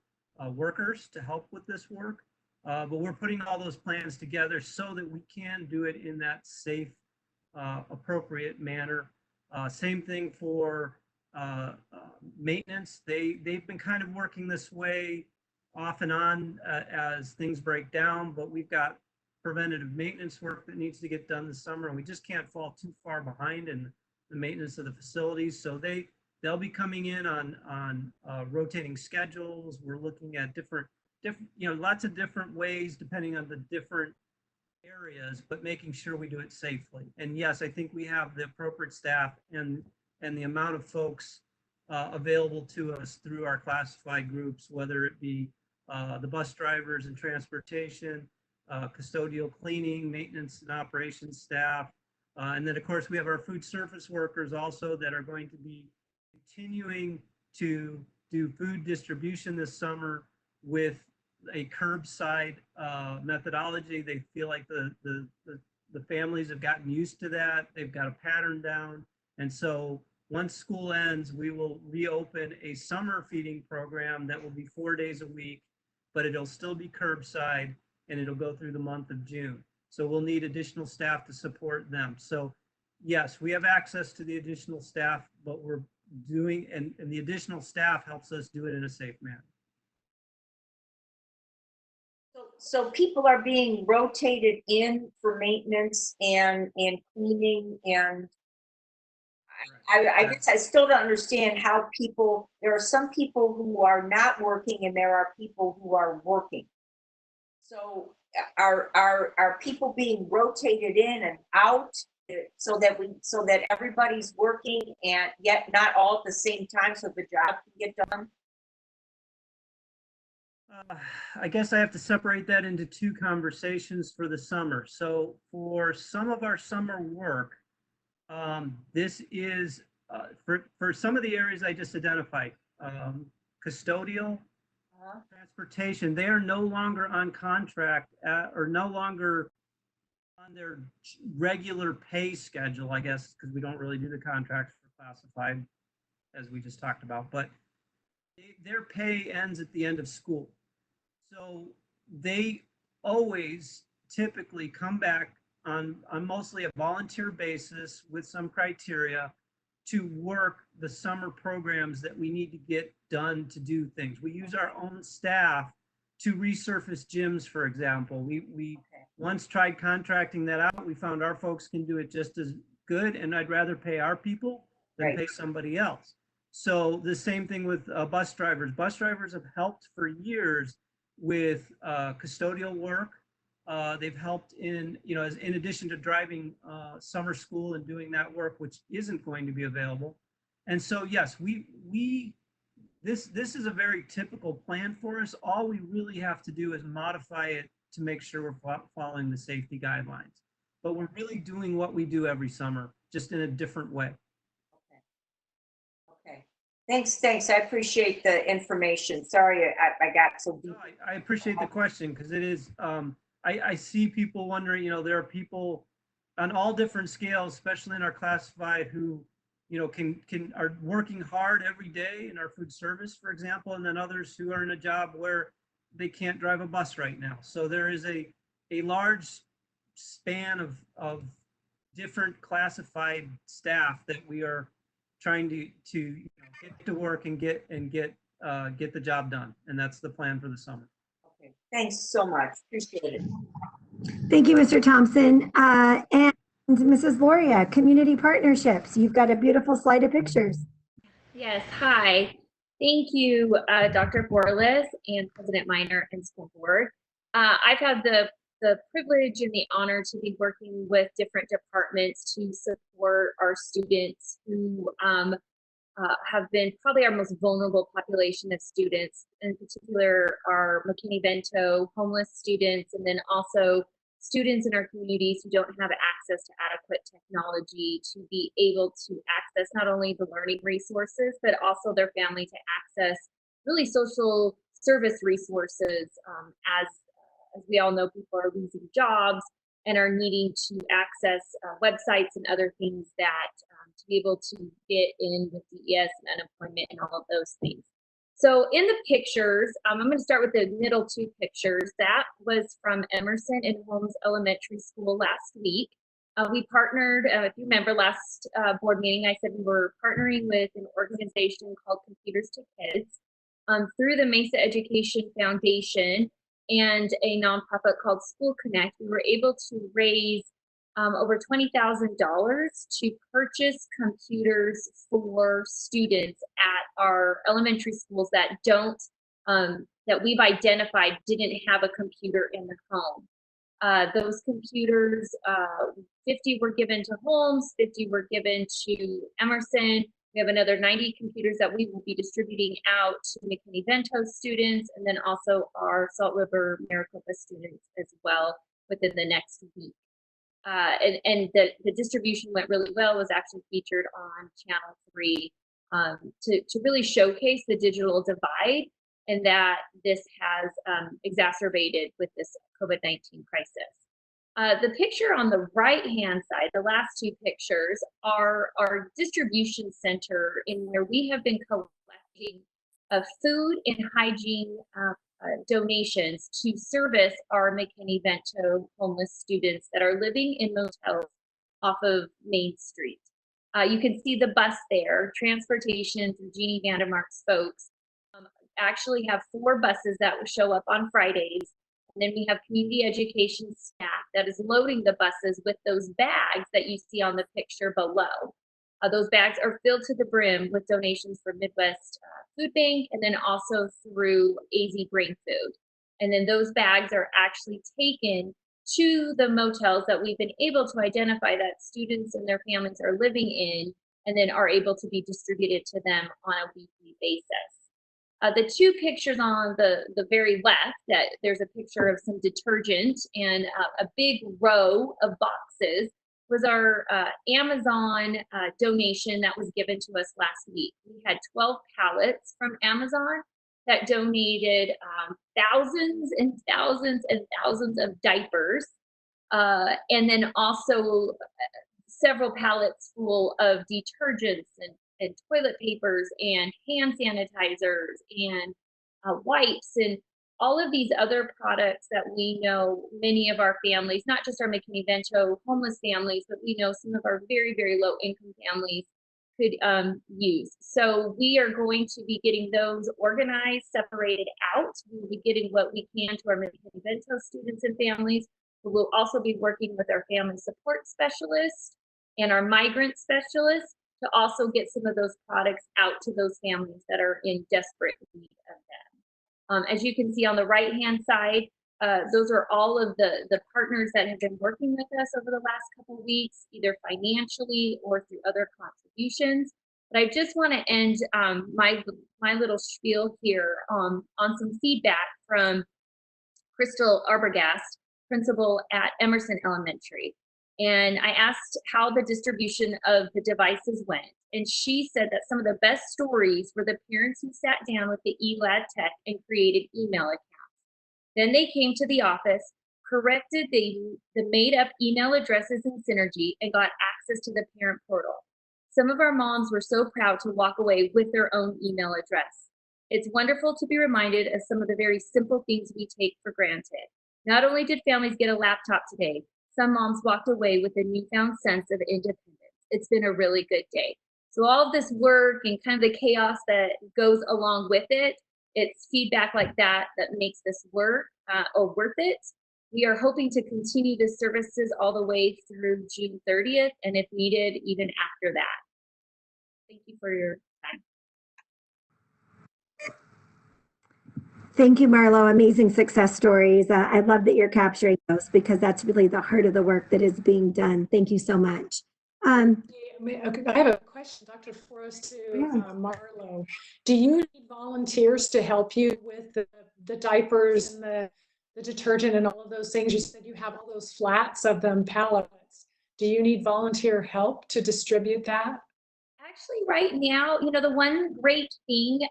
workers to help with this work. But we're putting all those plans together so that we can do it in that safe, appropriate manner. Same thing for maintenance. They've been kind of working this way off and on as things break down, but we've got preventative maintenance work that needs to get done this summer, and we just can't fall too far behind in the maintenance of the facilities. So they'll be coming in on rotating schedules. We're looking at different, lots of different ways depending on the different areas, but making sure we do it safely. And yes, I think we have the appropriate staff and the amount of folks available to us through our classified groups, whether it be the bus drivers and transportation, custodial cleaning, maintenance and operations staff. And then of course we have our food service workers also that are going to be continuing to do food distribution this summer with a curbside methodology. They feel like the families have gotten used to that. They've got a pattern down. And so once school ends, we will reopen a summer feeding program that will be 4 days a week, but it'll still be curbside and it'll go through the month of June. So we'll need additional staff to support them. So yes, we have access to the additional staff, but we're doing, and the additional staff helps us do it in a safe manner. So people are being rotated in for maintenance and cleaning, and I guess I still don't understand how people, there are some people who are not working and there are people who are working. So are people being rotated in and out so that everybody's working and yet not all at the same time so the job can get done? I guess I have to separate that into 2 conversations for the summer. So for some of our summer work, this is for some of the areas I just identified, custodial, transportation, they are no longer on contract or no longer on their regular pay schedule, I guess, because we don't really do the contracts for classified, as we just talked about, but their pay ends at the end of school. So they always typically come back on mostly a volunteer basis with some criteria to work the summer programs that we need to get done to do things. We use our own staff to resurface gyms, for example. We once tried contracting that out. We found our folks can do it just as good, and I'd rather pay our people than pay somebody else. So the same thing with bus drivers. Bus drivers have helped for years with custodial work. They've helped in, in addition to driving summer school and doing that work, which isn't going to be available. And so, yes, this is a very typical plan for us. All we really have to do is modify it to make sure we're following the safety guidelines. But we're really doing what we do every summer, just in a different way. Okay. Thanks. I appreciate the information. Sorry, I got so deep. No, I appreciate the question, because it is, I see people wondering, there are people on all different scales, especially in our classified, who, are working hard every day in our food service, for example, and then others who are in a job where they can't drive a bus right now. So there is a large span of different classified staff that we are trying to get to work and get get the job done. And that's the plan for the summer. Okay, thanks so much. Appreciate it. Thank you, Mr. Thompson. And Mrs. Loria, Community Partnerships. You've got a beautiful slide of pictures. Yes, hi. Thank you, Dr. Borles and President Miner and School Board. I've had the privilege and the honor to be working with different departments to support our students who have been probably our most vulnerable population of students, in particular our McKinney-Vento homeless students, and then also students in our communities who don't have access to adequate technology to be able to access not only the learning resources, but also their family to access really social service resources. As we all know, people are losing jobs and are needing to access websites and other things that to be able to get in with DES and unemployment and all of those things. So in the pictures, I'm going to start with the middle two pictures. That was from Emerson and Holmes Elementary School last week. We partnered, if you remember last board meeting, I said we were partnering with an organization called Computers to Kids through the Mesa Education Foundation and a nonprofit called School Connect. We were able to raise over $20,000 to purchase computers for students at our elementary schools that don't, that we've identified didn't have a computer in the home. Those computers, 50 were given to Holmes, 50 were given to Emerson. We have another 90 computers that we will be distributing out to McKinney-Vento students, and then also our Salt River Maricopa students as well within the next week. And the distribution went really well, was actually featured on Channel 3 to really showcase the digital divide and that this has exacerbated with this COVID-19 crisis. The picture on the right-hand side, the last two pictures, are our distribution center in where we have been collecting food and hygiene donations to service our McKinney-Vento homeless students that are living in motels off of Main Street. You can see the bus there, transportation through Jeannie Vandermark's folks. Actually have 4 buses that will show up on Fridays. And then we have community education staff that is loading the buses with those bags that you see on the picture below. Those bags are filled to the brim with donations from Midwest Food Bank and then also through AZ Bring Food. And then those bags are actually taken to the motels that we've been able to identify that students and their families are living in, and then are able to be distributed to them on a weekly basis. The 2 pictures on the very left, that there's a picture of some detergent and a big row of boxes, was our Amazon donation that was given to us last week. We had 12 pallets from Amazon that donated thousands and thousands and thousands of diapers, and then also several pallets full of detergents and toilet papers and hand sanitizers and wipes and all of these other products that we know many of our families, not just our McKinney-Vento homeless families, but we know some of our very, very low income families could use. So we are going to be getting those organized, separated out. We'll be getting what we can to our McKinney-Vento students and families, but we'll also be working with our family support specialists and our migrant specialists to also get some of those products out to those families that are in desperate need of them. As you can see on the right-hand side, those are all of the partners that have been working with us over the last couple of weeks, either financially or through other contributions. But I just want to end my little spiel here on some feedback from Crystal Arbogast, principal at Emerson Elementary. And I asked how the distribution of the devices went. And she said that some of the best stories were the parents who sat down with the ELAD tech and created email accounts. Then they came to the office, corrected the made up email addresses in Synergy, and got access to the parent portal. Some of our moms were so proud to walk away with their own email address. It's wonderful to be reminded of some of the very simple things we take for granted. Not only did families get a laptop today, some moms walked away with a newfound sense of independence. It's been a really good day. So all of this work and kind of the chaos that goes along with it, it's feedback like that that makes this work or worth it. We are hoping to continue the services all the way through June 30th, and if needed, even after that. Thank you for your time. Thank you, Marlo. Amazing success stories. I love that you're capturing those because that's really the heart of the work that is being done. Thank you so much. Okay, I have a question, Dr. Forrest, to Marlo. Do you need volunteers to help you with the diapers and the detergent and all of those things? You said you have all those flats of them pallets. Do you need volunteer help to distribute that? Actually, right now, the one great thing,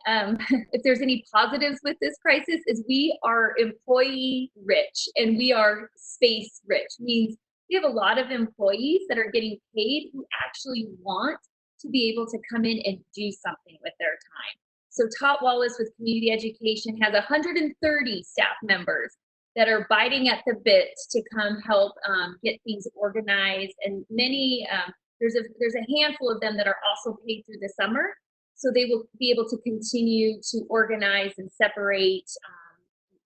if there's any positives with this crisis, is we are employee rich and we are space rich. Means we have a lot of employees that are getting paid who actually want to be able to come in and do something with their time. So Tot Wallace with Community Education has 130 staff members that are biting at the bit to come help get things organized, and many there's a handful of them that are also paid through the summer, so they will be able to continue to organize and separate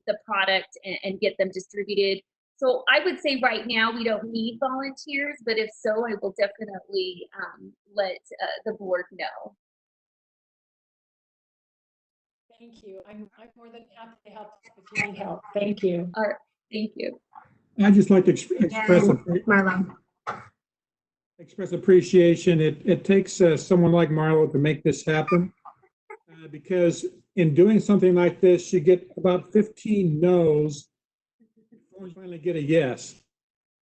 the product and get them distributed. So I would say right now we don't need volunteers, but if so, I will definitely let the board know. Thank you. I'm more than happy to help if you need help. Thank you. All right. Thank you. I'd just like to express Marlo. express appreciation. It takes someone like Marlo to make this happen, because in doing something like this, you get about 15 no's before you finally get a yes,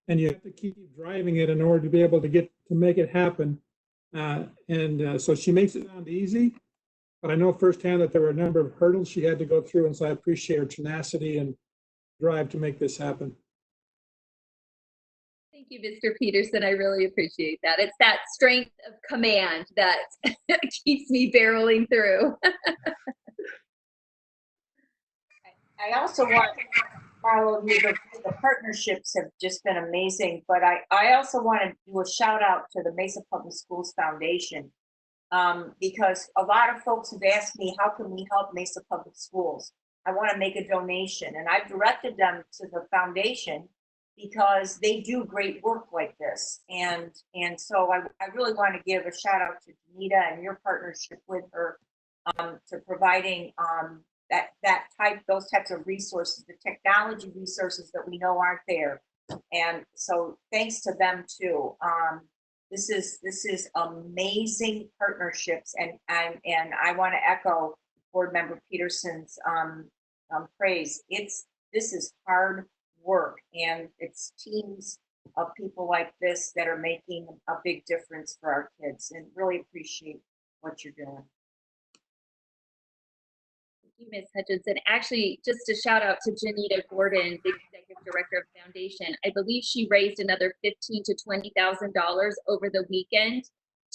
and you have to keep driving it in order to be able to make it happen. So she makes it sound easy, but I know firsthand that there were a number of hurdles she had to go through, and so I appreciate her tenacity and drive to make this happen. Thank you, Mr. Peterson. I really appreciate that. It's that strength of command that keeps me barreling through. I also want, Marlo, the partnerships have just been amazing, but I also want to do a shout out to the Mesa Public Schools Foundation, because a lot of folks have asked me, how can we help Mesa Public Schools? I want to make a donation, and I've directed them to the foundation because they do great work like this. And so I really want to give a shout out to Janita and your partnership with her to providing those types of resources, the technology resources that we know aren't there. And so thanks to them too. This is amazing partnerships, and I want to echo Board Member Peterson's praise. This is hard work, and it's teams of people like this that are making a big difference for our kids, and really appreciate what you're doing. Thank you, Ms. Hutchinson. Actually, just a shout out to Janita Gordon, the Executive Director of the Foundation. I believe she raised another $15,000 to $20,000 over the weekend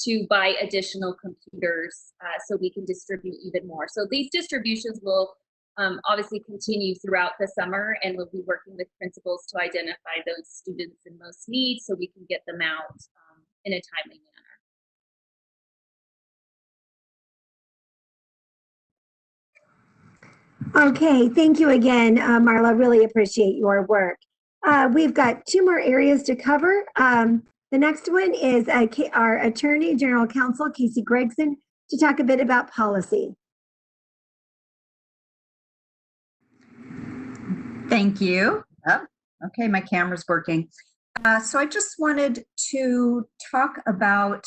to buy additional computers so we can distribute even more. So these distributions will obviously continue throughout the summer, and we'll be working with principals to identify those students in most need so we can get them out in a timely manner. Okay, thank you again, Marla. Really appreciate your work. We've got two more areas to cover. The next one is our Attorney General Counsel, Casey Gregson, to talk a bit about policy. Thank you. Oh, okay, my camera's working. So I just wanted to talk about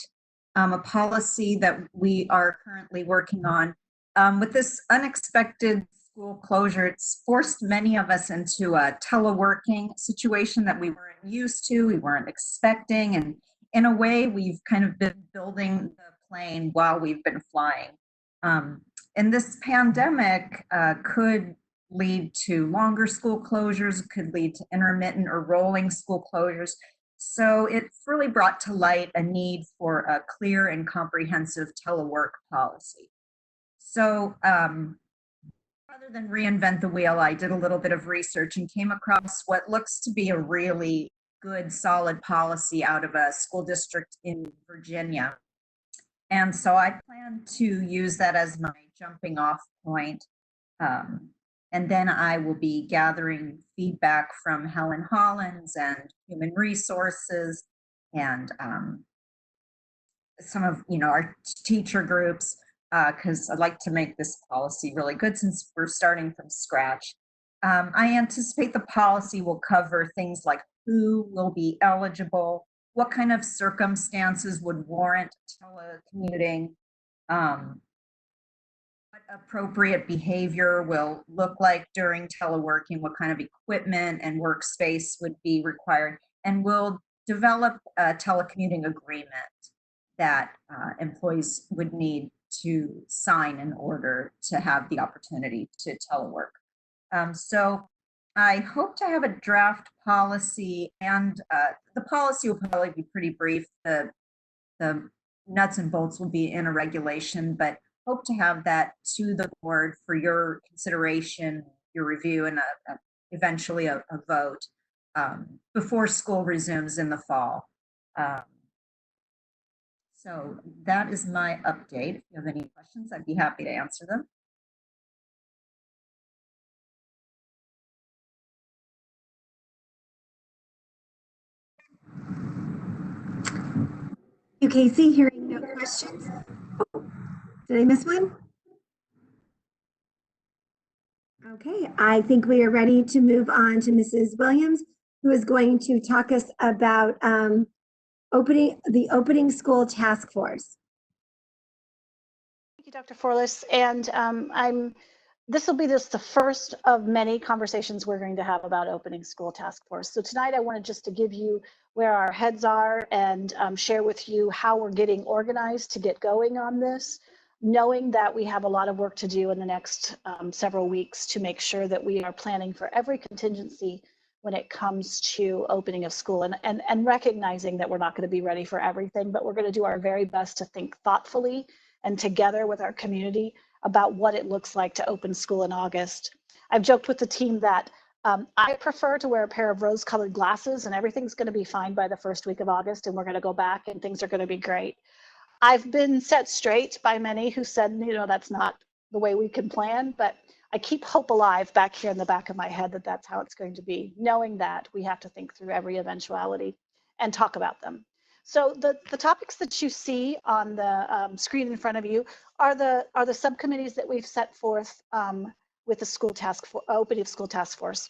a policy that we are currently working on. With this unexpected school closure, it's forced many of us into a teleworking situation that we weren't used to, we weren't expecting, and in a way, we've kind of been building the plane while we've been flying. And this pandemic could lead to longer school closures, could lead to intermittent or rolling school closures. So it's really brought to light a need for a clear and comprehensive telework policy. So rather than reinvent the wheel, I did a little bit of research and came across what looks to be a really good, solid policy out of a school district in Virginia. And so I plan to use that as my jumping off point. And then I will be gathering feedback from Helen Hollins and Human Resources and some of our teacher groups, because I'd like to make this policy really good since we're starting from scratch. I anticipate the policy will cover things like who will be eligible, what kind of circumstances would warrant telecommuting, what appropriate behavior will look like during teleworking, what kind of equipment and workspace would be required, and we'll develop a telecommuting agreement that employees would need to sign in order to have the opportunity to telework. So I hope to have a draft policy, and the policy will probably be pretty brief. The nuts and bolts will be in a regulation, but hope to have that to the board for your consideration, your review, and eventually a vote before school resumes in the fall. So that is my update. If you have any questions, I'd be happy to answer them. You, Casey, hearing no questions. Did I miss one? Okay, I think we are ready to move on to Mrs. Williams, who is going to talk us about the opening school task force. Thank you, Dr. Forlis. And this will be just the first of many conversations we're going to have about opening school task force. So tonight I wanted just to give you where our heads are and share with you how we're getting organized to get going on this, knowing that we have a lot of work to do in the next several weeks to make sure that we are planning for every contingency when it comes to opening of school, and recognizing that we're not going to be ready for everything, but we're going to do our very best to think thoughtfully and together with our community about what it looks like to open school in August. I've joked with the team that I prefer to wear a pair of rose-colored glasses and everything's going to be fine by the first week of August, and we're going to go back and things are going to be great. I've been set straight by many who said, that's not the way we can plan, but I keep hope alive back here in the back of my head that that's how it's going to be, knowing that we have to think through every eventuality and talk about them. So the topics that you see on the screen in front of you are the subcommittees that we've set forth with the opening of school task force.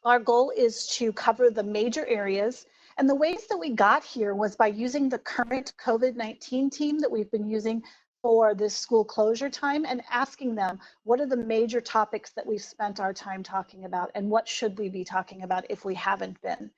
Our goal is to cover the major areas, and the ways that we got here was by using the current COVID-19 team that we've been using for this school closure time and asking them, what are the major topics that we've spent our time talking about, and what should we be talking about if we haven't been?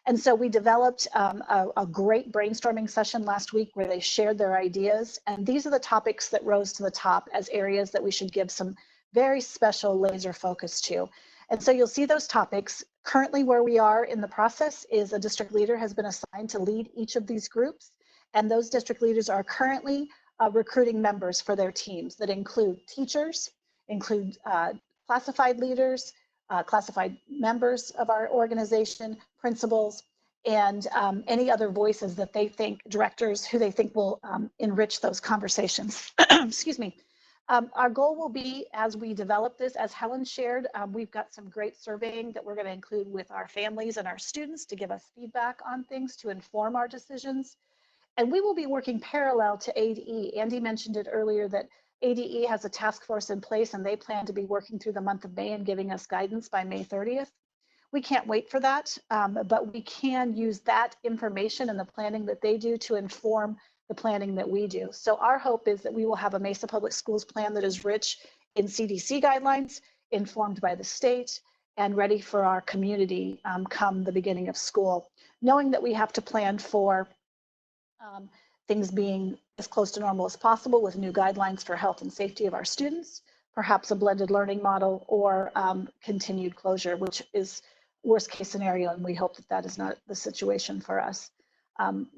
And so we developed a great brainstorming session last week where they shared their ideas. And these are the topics that rose to the top as areas that we should give some very special laser focus to. And so you'll see those topics. Currently where we are in the process is a district leader has been assigned to lead each of these groups. And those district leaders are currently recruiting members for their teams that include teachers, include classified leaders, classified members of our organization, principals, and any other voices that they think, directors who they think will enrich those conversations. Excuse me. Our goal will be, as we develop this, as Helen shared, we've got some great surveying that we're going to include with our families and our students to give us feedback on things to inform our decisions. And we will be working parallel to ADE. Andy mentioned it earlier that ADE has a task force in place and they plan to be working through the month of May and giving us guidance by May 30th. We can't wait for that, but we can use that information and the planning that they do to inform the planning that we do. So our hope is that we will have a Mesa Public Schools plan that is rich in CDC guidelines, informed by the state, and ready for our community come the beginning of school, knowing that we have to plan for things being as close to normal as possible with new guidelines for health and safety of our students, perhaps a blended learning model, or continued closure, which is worst case scenario, and we hope that that is not the situation for us.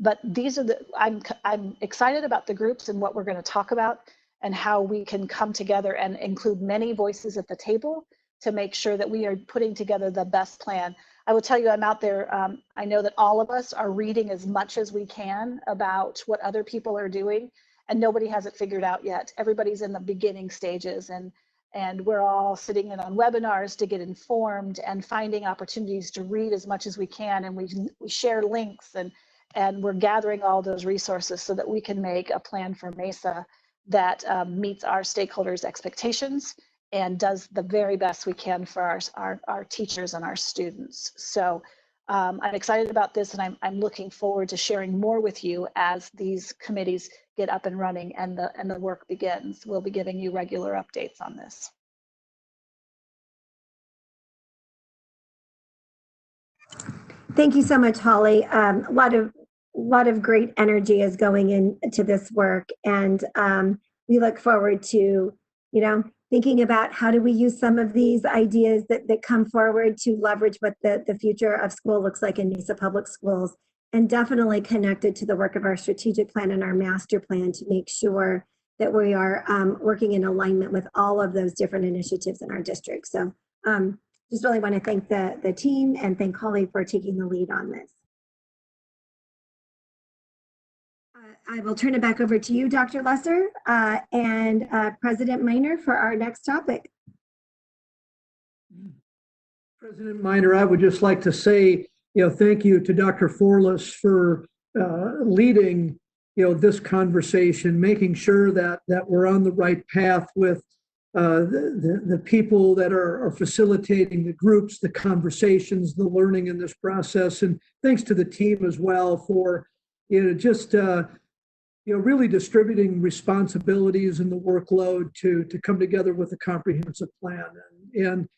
But these are I'm excited about the groups and what we're going to talk about and how we can come together and include many voices at the table to make sure that we are putting together the best plan. I will tell you, I'm out there. I know that all of us are reading as much as we can about what other people are doing. nobody has it figured out yet. Everybody's in the beginning stages, and we're all sitting in on webinars to get informed and finding opportunities to read as much as we can. And we share links, and we're gathering all those resources so that we can make a plan for Mesa that meets our stakeholders' expectations and does the very best we can for our teachers and our students. So I'm excited about this, and I'm looking forward to sharing more with you as these committees get up and running and the work begins. We'll be giving you regular updates on this. Thank you so much, Holly. A lot of great energy is going into this work, and we look forward to, thinking about how do we use some of these ideas that come forward to leverage what the future of school looks like in Mesa Public Schools, and definitely connected to the work of our strategic plan and our master plan to make sure that we are working in alignment with all of those different initiatives in our district. So just really want to thank the team and thank Holly for taking the lead on this. I will turn it back over to you, Dr. Lesser, and President Miner for our next topic. President Miner, I would just like to say, thank you to Dr. Forlis for leading, this conversation, making sure that we're on the right path with the people that are facilitating the groups, the conversations, the learning in this process. And thanks to the team as well for, just really distributing responsibilities and the workload to come together with a comprehensive plan. And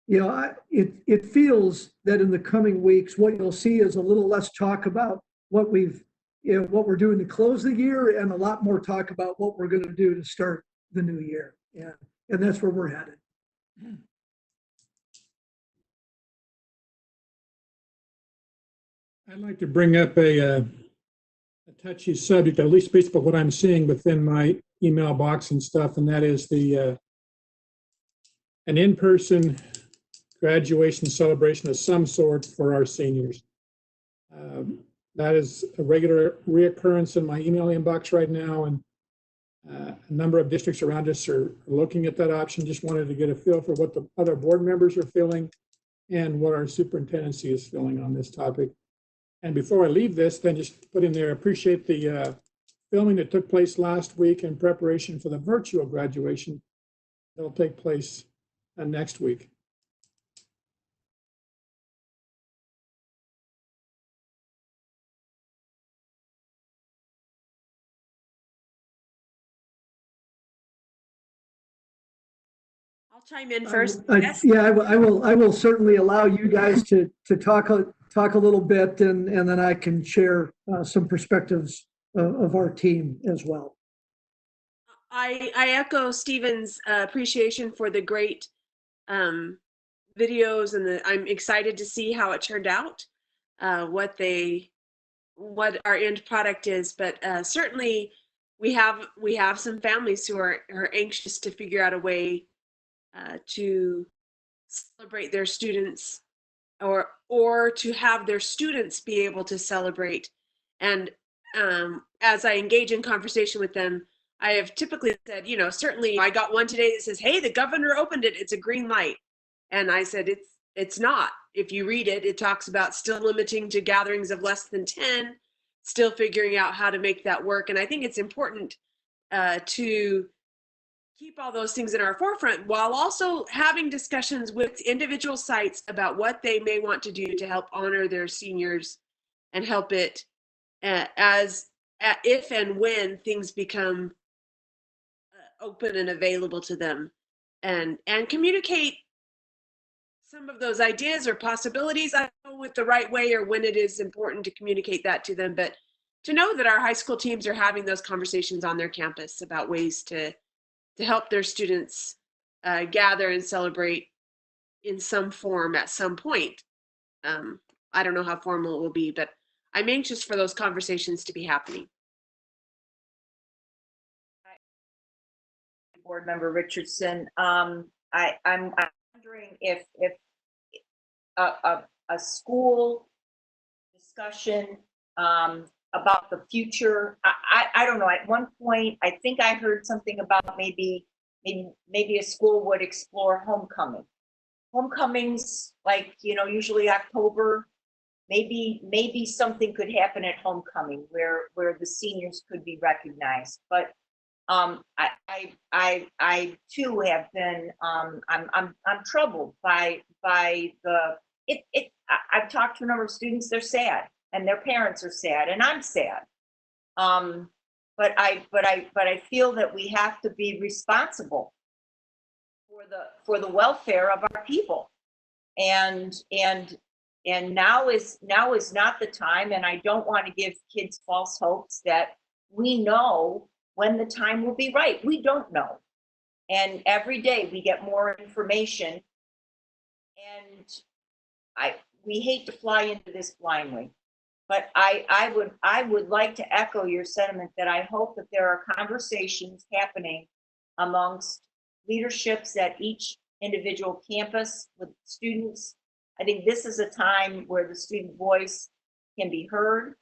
it feels that in the coming weeks, what you'll see is a little less talk about what we're doing to close the year, and a lot more talk about what we're going to do to start the new year. And that's where we're headed. I'd like to bring up a touchy subject, at least based on what I'm seeing within my email box and stuff, and that is an in-person graduation celebration of some sort for our seniors. That is a regular reoccurrence in my email inbox right now, and a number of districts around us are looking at that option. Just wanted to get a feel for what the other board members are feeling and what our superintendency is feeling on this topic. And before I leave this, then just put in there, appreciate the filming that took place last week in preparation for the virtual graduation that'll take place next week. I'll chime in first. Yes. Yeah, I will certainly allow you guys to talk a little bit, and then I can share some perspectives of our team as well. I echo Stephen's appreciation for the great videos, and I'm excited to see how it turned out, what our end product is. But certainly we have some families who are anxious to figure out a way to celebrate their students, or to have their students be able to celebrate. And as I engage in conversation with them, I have typically said, certainly I got one today that says, "Hey, the governor opened it. It's a green light." And I said, it's not. If you read it, it talks about still limiting to gatherings of less than 10, still figuring out how to make that work. And I think it's important to keep all those things in our forefront while also having discussions with individual sites about what they may want to do to help honor their seniors and help it if and when things become open and available to them, and communicate some of those ideas or possibilities. I don't know with the right way or when it is important to communicate that to them, but to know that our high school teams are having those conversations on their campus about ways to help their students gather and celebrate in some form at some point. I don't know how formal it will be, but I'm anxious for those conversations to be happening. Board Member Richardson, I'm wondering if a school discussion about the future. I don't know. At one point, I think I heard something about maybe a school would explore homecoming. Homecomings, like, usually October, maybe something could happen at homecoming where the seniors could be recognized. But I too have been I'm troubled by I've talked to a number of students. They're sad, and their parents are sad, and I'm sad. But I feel that we have to be responsible for the welfare of our people, and now is not the time. And I don't want to give kids false hopes that we know when the time will be right. We don't know. And every day we get more information, and we hate to fly into this blindly. But I would like to echo your sentiment that I hope that there are conversations happening amongst leaderships at each individual campus with students. I think this is a time where the student voice can be heard,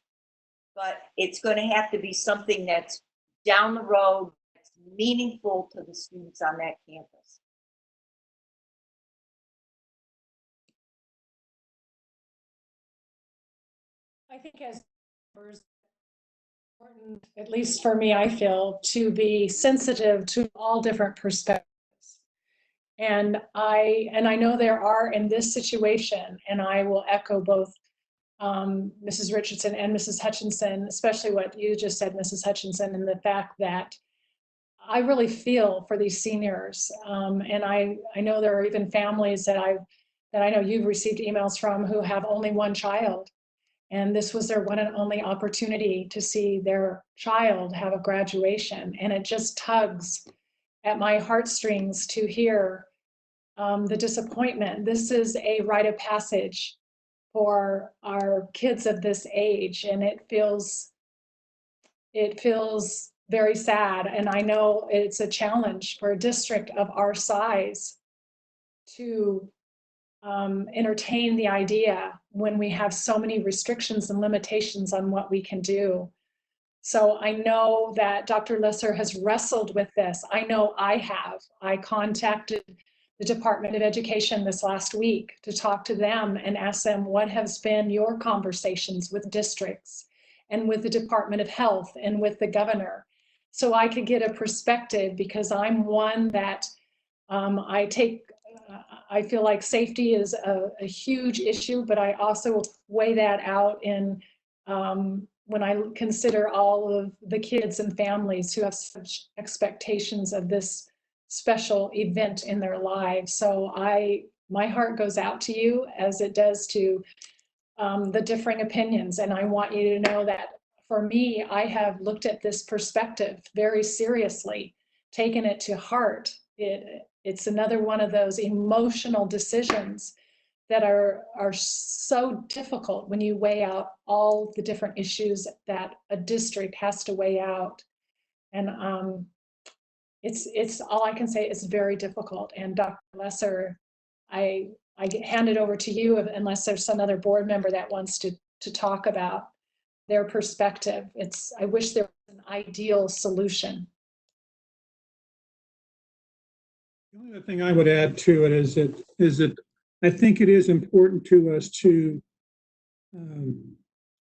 but it's going to have to be something that's down the road, that's meaningful to the students on that campus. I think as members, important, at least for me, I feel, to be sensitive to all different perspectives. And I know there are in this situation, and I will echo both Mrs. Richardson and Mrs. Hutchinson, especially what you just said, Mrs. Hutchinson, and the fact that I really feel for these seniors. And I know there are even families that I know you've received emails from who have only one child. And this was their one and only opportunity to see their child have a graduation. And it just tugs at my heartstrings to hear the disappointment. This is a rite of passage for our kids of this age, and it feels very sad. And I know it's a challenge for a district of our size to entertain the idea when we have so many restrictions and limitations on what we can do. So I know that Dr. Lesser has wrestled with this. I know I have. I contacted the Department of Education this last week to talk to them and ask them, what has been your conversations with districts and with the Department of Health and with the governor? So I could get a perspective, because I'm one that I feel like safety is a huge issue, but I also weigh that out in when I consider all of the kids and families who have such expectations of this special event in their lives. So my heart goes out to you, as it does to the differing opinions. And I want you to know that for me, I have looked at this perspective very seriously, taken it to heart. It's another one of those emotional decisions that are so difficult when you weigh out all the different issues that a district has to weigh out. And it's all I can say, it's very difficult. And Dr. Lesser, I hand it over to you unless there's some other board member that wants to talk about their perspective. I wish there was an ideal solution. The only other thing I would add to it is that I think it is important to us to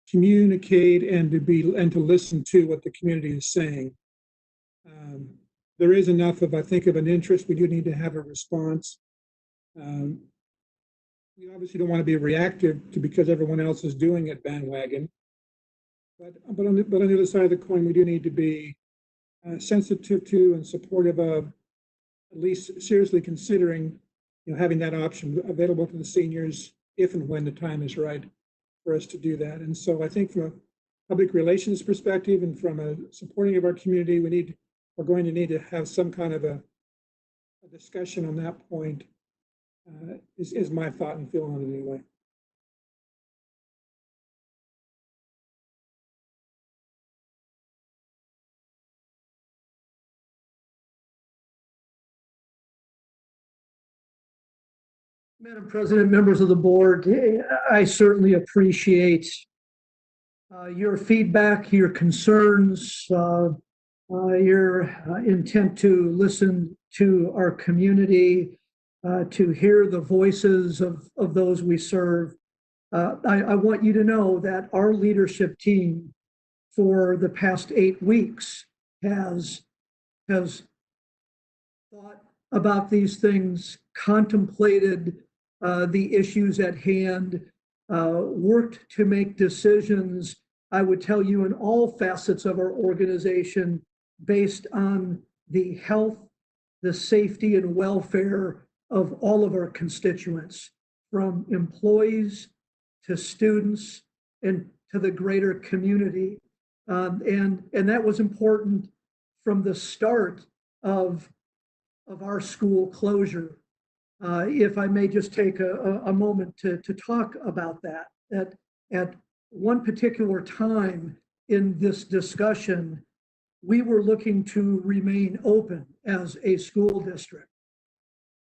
communicate and to listen to what the community is saying. There is enough of, I think, of an interest. We do need to have a response. We obviously don't want to be reactive to because everyone else is doing it bandwagon. But on the other side of the coin, we do need to be sensitive to and supportive of at least seriously considering, having that option available to the seniors if and when the time is right for us to do that. And so I think from a public relations perspective and from a supporting of our community, we're going to need to have some kind of a discussion on that point, is my thought and feeling on it anyway. Madam President, members of the board, I certainly appreciate your feedback, your concerns, your intent to listen to our community, to hear the voices of those we serve. I want you to know that our leadership team for the past 8 weeks has thought about these things, contemplated the issues at hand, worked to make decisions, I would tell you, in all facets of our organization based on the health, the safety, and welfare of all of our constituents, from employees to students and to the greater community. And that was important from the start of our school closure. If I may just take a moment to talk about that, at one particular time in this discussion, we were looking to remain open as a school district.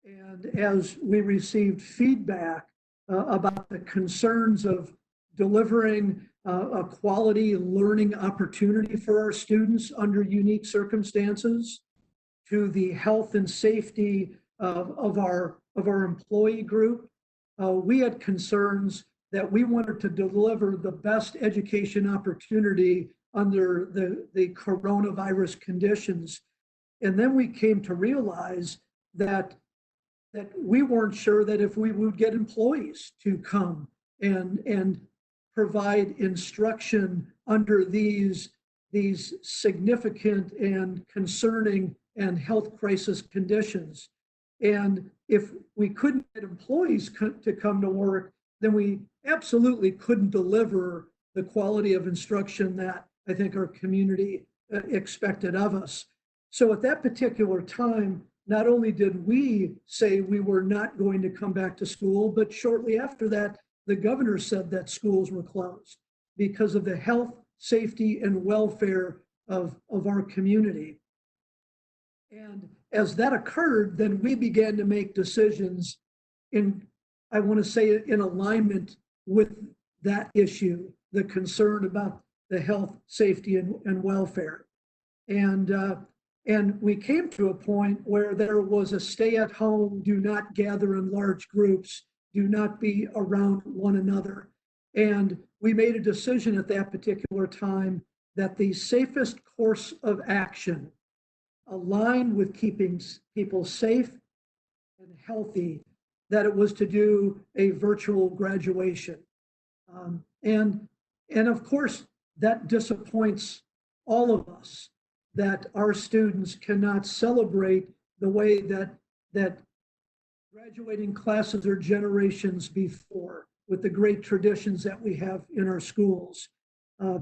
And as we received feedback about the concerns of delivering a quality learning opportunity for our students under unique circumstances, to the health and safety of our employee group, we had concerns that we wanted to deliver the best education opportunity under the coronavirus conditions. And then we came to realize that we weren't sure that if we would get employees to come and provide instruction under these significant and concerning and health crisis conditions. And if we couldn't get employees to come to work, then we absolutely couldn't deliver the quality of instruction that I think our community expected of us. So at that particular time, not only did we say we were not going to come back to school, but shortly after that, the governor said that schools were closed because of the health, safety, and welfare of our community. And as that occurred, then we began to make decisions I want to say, in alignment with that issue, the concern about the health, safety, and welfare. And we came to a point where there was a stay at home, do not gather in large groups, do not be around one another. And we made a decision at that particular time that the safest course of action, aligned with keeping people safe and healthy, that it was to do a virtual graduation. And of course, that disappoints all of us, that our students cannot celebrate the way that graduating classes or generations before, with the great traditions that we have in our schools. But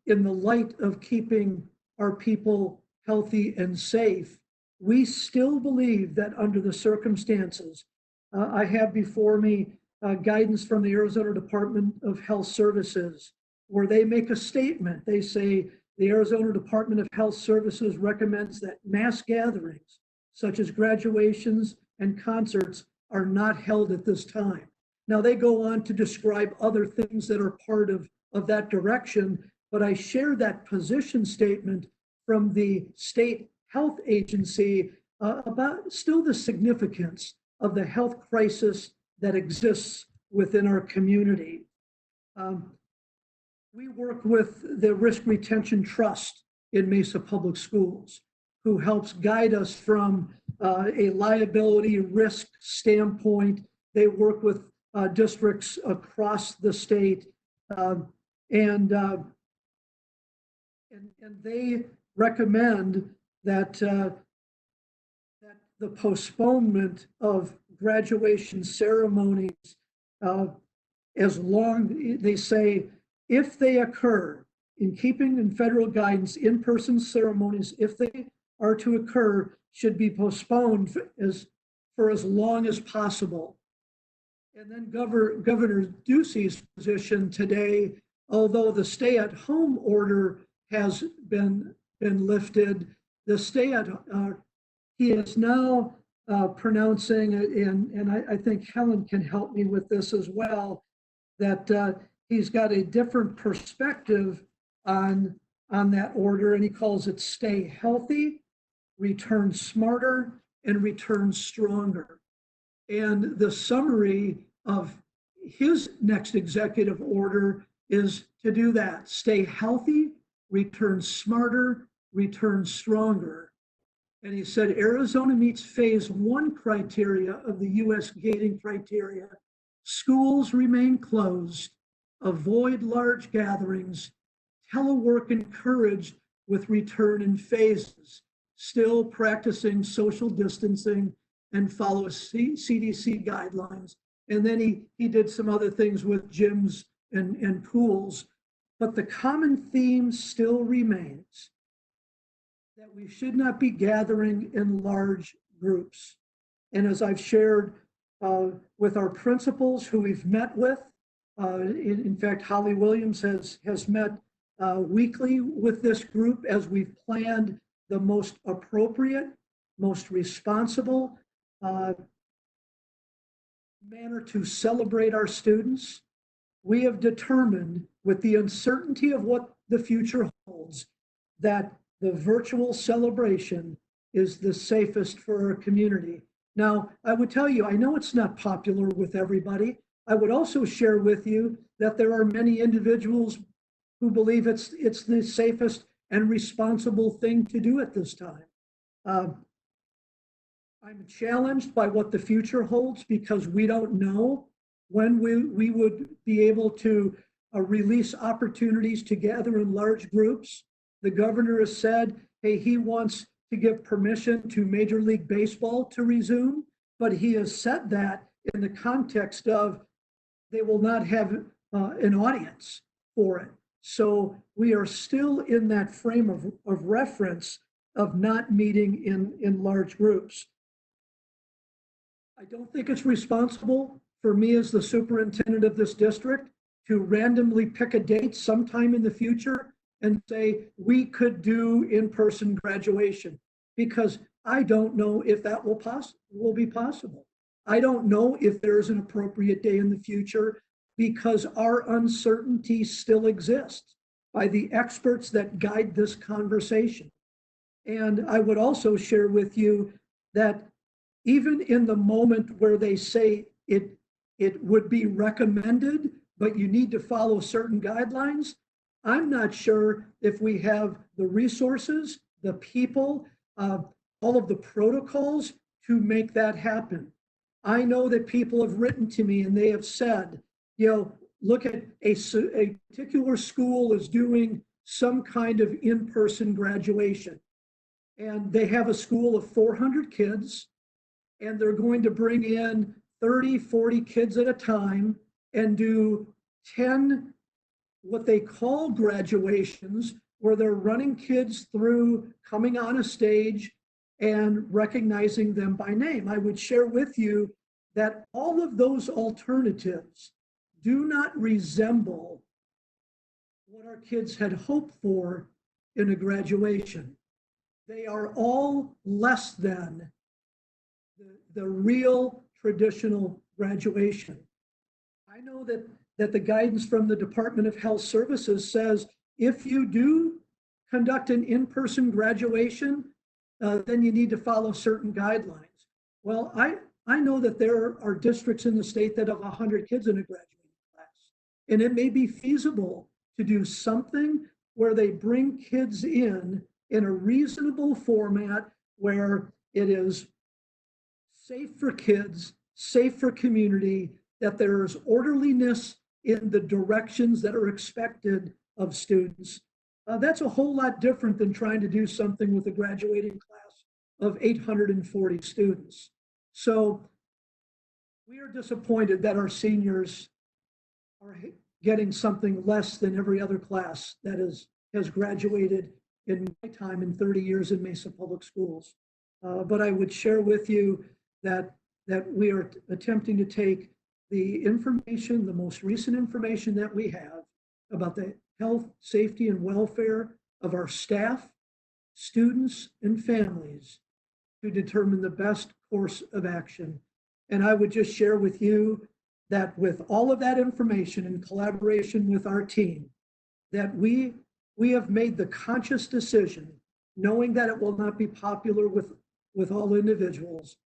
in the light of keeping our people healthy and safe, we still believe that under the circumstances, I have before me guidance from the Arizona Department of Health Services, where they make a statement. They say the Arizona Department of Health Services recommends that mass gatherings, such as graduations and concerts, are not held at this time. Now, they go on to describe other things that are part of that direction, but I share that position statement from the state health agency about still the significance of the health crisis that exists within our community. We work with the Risk Retention Trust in Mesa Public Schools, who helps guide us from a liability risk standpoint. They work with districts across the state, and they recommend that that the postponement of graduation ceremonies, as long, they say, if they occur, in keeping in federal guidance, in-person ceremonies, if they are to occur, should be postponed for as long as possible. And then Governor Ducey's position today, although the stay-at-home order has been lifted, the he is now pronouncing, and I think Helen can help me with this as well, that he's got a different perspective on that order, and he calls it stay healthy, return smarter, and return stronger. And the summary of his next executive order is to do that: stay healthy, return smarter, return stronger. And he said Arizona meets phase 1 criteria of the U.S. gating criteria. Schools remain closed, avoid large gatherings, telework encouraged with return in phases, still practicing social distancing and follow CDC guidelines. And then he did some other things with gyms and pools. But the common theme still remains that we should not be gathering in large groups. And as I've shared with our principals who we've met with, in fact, Holly Williams has met weekly with this group as we've planned the most appropriate, most responsible manner to celebrate our students. We have determined, with the uncertainty of what the future holds, that the virtual celebration is the safest for our community. Now, I would tell you, I know it's not popular with everybody. I would also share with you that there are many individuals who believe it's the safest and responsible thing to do at this time. I'm challenged by what the future holds because we don't know when we would be able to release opportunities to gather in large groups. The governor has said, hey, he wants to give permission to Major League Baseball to resume, but he has said that in the context of they will not have an audience for it. So we are still in that frame of reference of not meeting in large groups. I don't think it's responsible for me as the superintendent of this district to randomly pick a date sometime in the future and say we could do in-person graduation, because I don't know if that will be possible. I don't know if there's an appropriate day in the future because our uncertainty still exists by the experts that guide this conversation. And I would also share with you that even in the moment where they say it would be recommended, but you need to follow certain guidelines, I'm not sure if we have the resources, the people, all of the protocols to make that happen. I know that people have written to me and they have said, look at a particular school is doing some kind of in-person graduation. And they have a school of 400 kids, and they're going to bring in 30, 40 kids at a time and do 10 what they call graduations, where they're running kids through coming on a stage and recognizing them by name. I would share with you that all of those alternatives do not resemble what our kids had hoped for in a graduation. They are all less than the real traditional graduation. I know that the guidance from the Department of Health Services says if you do conduct an in-person graduation, then you need to follow certain guidelines. Well, I know that there are districts in the state that have 100 kids in a graduating class, and it may be feasible to do something where they bring kids in a reasonable format where it is safe for kids, safe for community, that there is orderliness in the directions that are expected of students. That's a whole lot different than trying to do something with a graduating class of 840 students. So we are disappointed that our seniors are getting something less than every other class that has graduated in my time in 30 years in Mesa Public Schools. But I would share with you that we are attempting to take the information, the most recent information that we have about the health, safety, and welfare of our staff, students, and families to determine the best course of action. And I would just share with you that with all of that information in collaboration with our team, that we have made the conscious decision, knowing that it will not be popular with all individuals,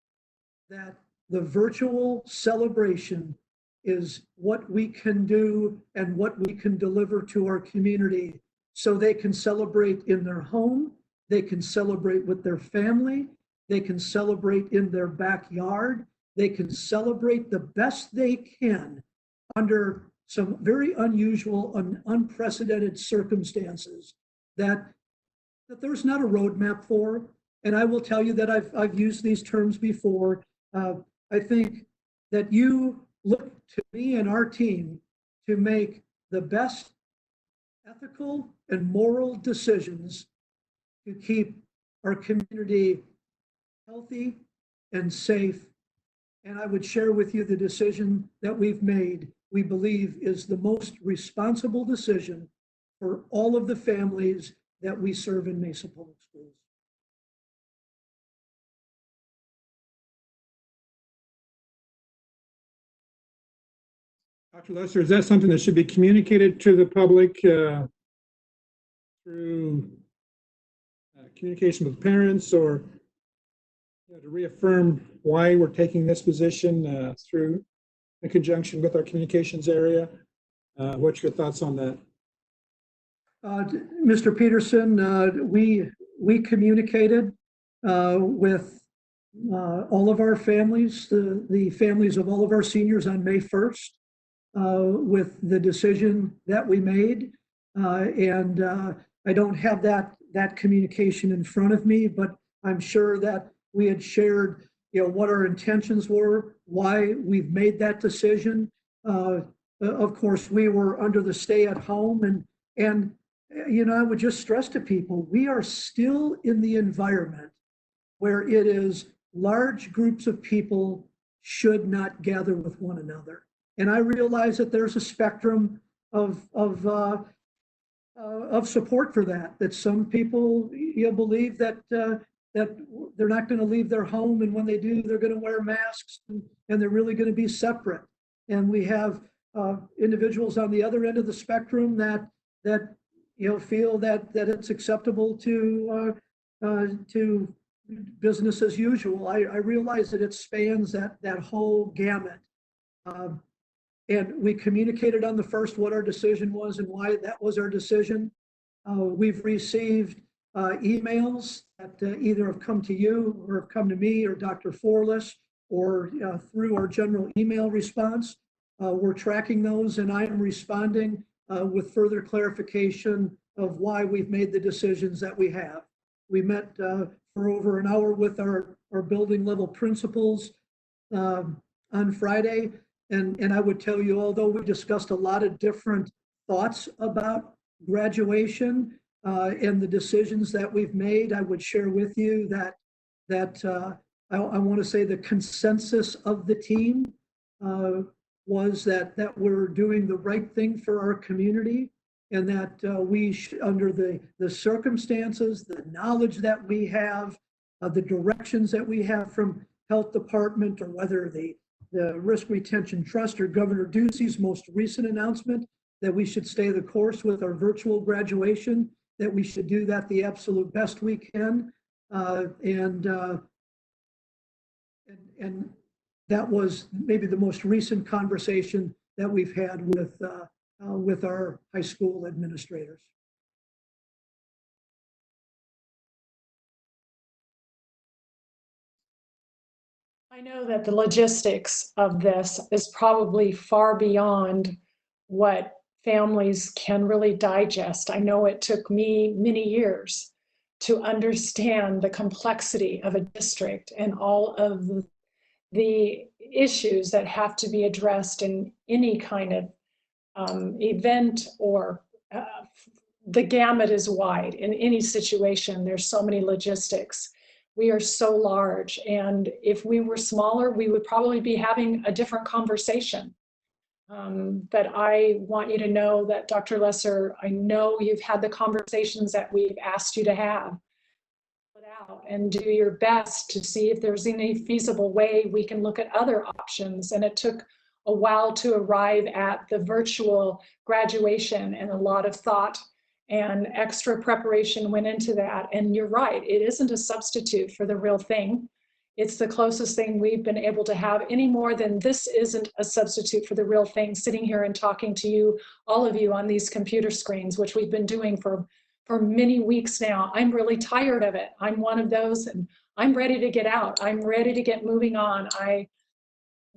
that the virtual celebration is what we can do and what we can deliver to our community so they can celebrate in their home, they can celebrate with their family, they can celebrate in their backyard, they can celebrate the best they can under some very unusual and unprecedented circumstances that there's not a roadmap for. And I will tell you that I've used these terms before. I think that you look to me and our team to make the best ethical and moral decisions to keep our community healthy and safe. And I would share with you the decision that we've made, we believe is the most responsible decision for all of the families that we serve in Mesa Public Schools. Dr. Lesser, is that something that should be communicated to the public through communication with parents, or to reaffirm why we're taking this position through in conjunction with our communications area? What's your thoughts on that? Mr. Peterson, we communicated with all of our families, the families of all of our seniors on May 1st with the decision that we made. And I don't have that communication in front of me, but I'm sure that we had shared, what our intentions were, why we've made that decision. Of course, we were under the stay at home, and I would just stress to people, we are still in the environment where it is large groups of people should not gather with one another. And I realize that there's a spectrum of support for that some people believe that they're not going to leave their home, and when they do, they're going to wear masks, and they're really going to be separate. And we have individuals on the other end of the spectrum that feel that it's acceptable to business as usual. I realize that it spans that whole gamut. And we communicated on the 1st what our decision was and why that was our decision. We've received emails that either have come to you or have come to me or Dr. Forless or through our general email response. We're tracking those, and I am responding with further clarification of why we've made the decisions that we have. We met for over an hour with our building level principals on Friday. And I would tell you, although we discussed a lot of different thoughts about graduation and the decisions that we've made, I would share with you that I want to say the consensus of the team was that we're doing the right thing for our community, and that we, under the circumstances, the knowledge that we have, the directions that we have from health department, or whether the Risk Retention Trust or Governor Ducey's most recent announcement that we should stay the course with our virtual graduation, that we should do that the absolute best we can. And that was maybe the most recent conversation that we've had with our high school administrators. I know that the logistics of this is probably far beyond what families can really digest. I know it took me many years to understand the complexity of a district and all of the issues that have to be addressed in any kind of event, or the gamut is wide in any situation. There's so many logistics. We are so large, and if we were smaller, we would probably be having a different conversation. But I want you to know that, Dr. Lesser, I know you've had the conversations that we've asked you to have. And do your best to see if there's any feasible way we can look at other options. And it took a while to arrive at the virtual graduation, and a lot of thought and extra preparation went into that. And you're right, it isn't a substitute for the real thing. It's the closest thing we've been able to have, any more than this isn't a substitute for the real thing, sitting here and talking to you, all of you, on these computer screens, which we've been doing for many weeks now. I'm really tired of it. I'm one of those, and I'm ready to get out. I'm ready to get moving on.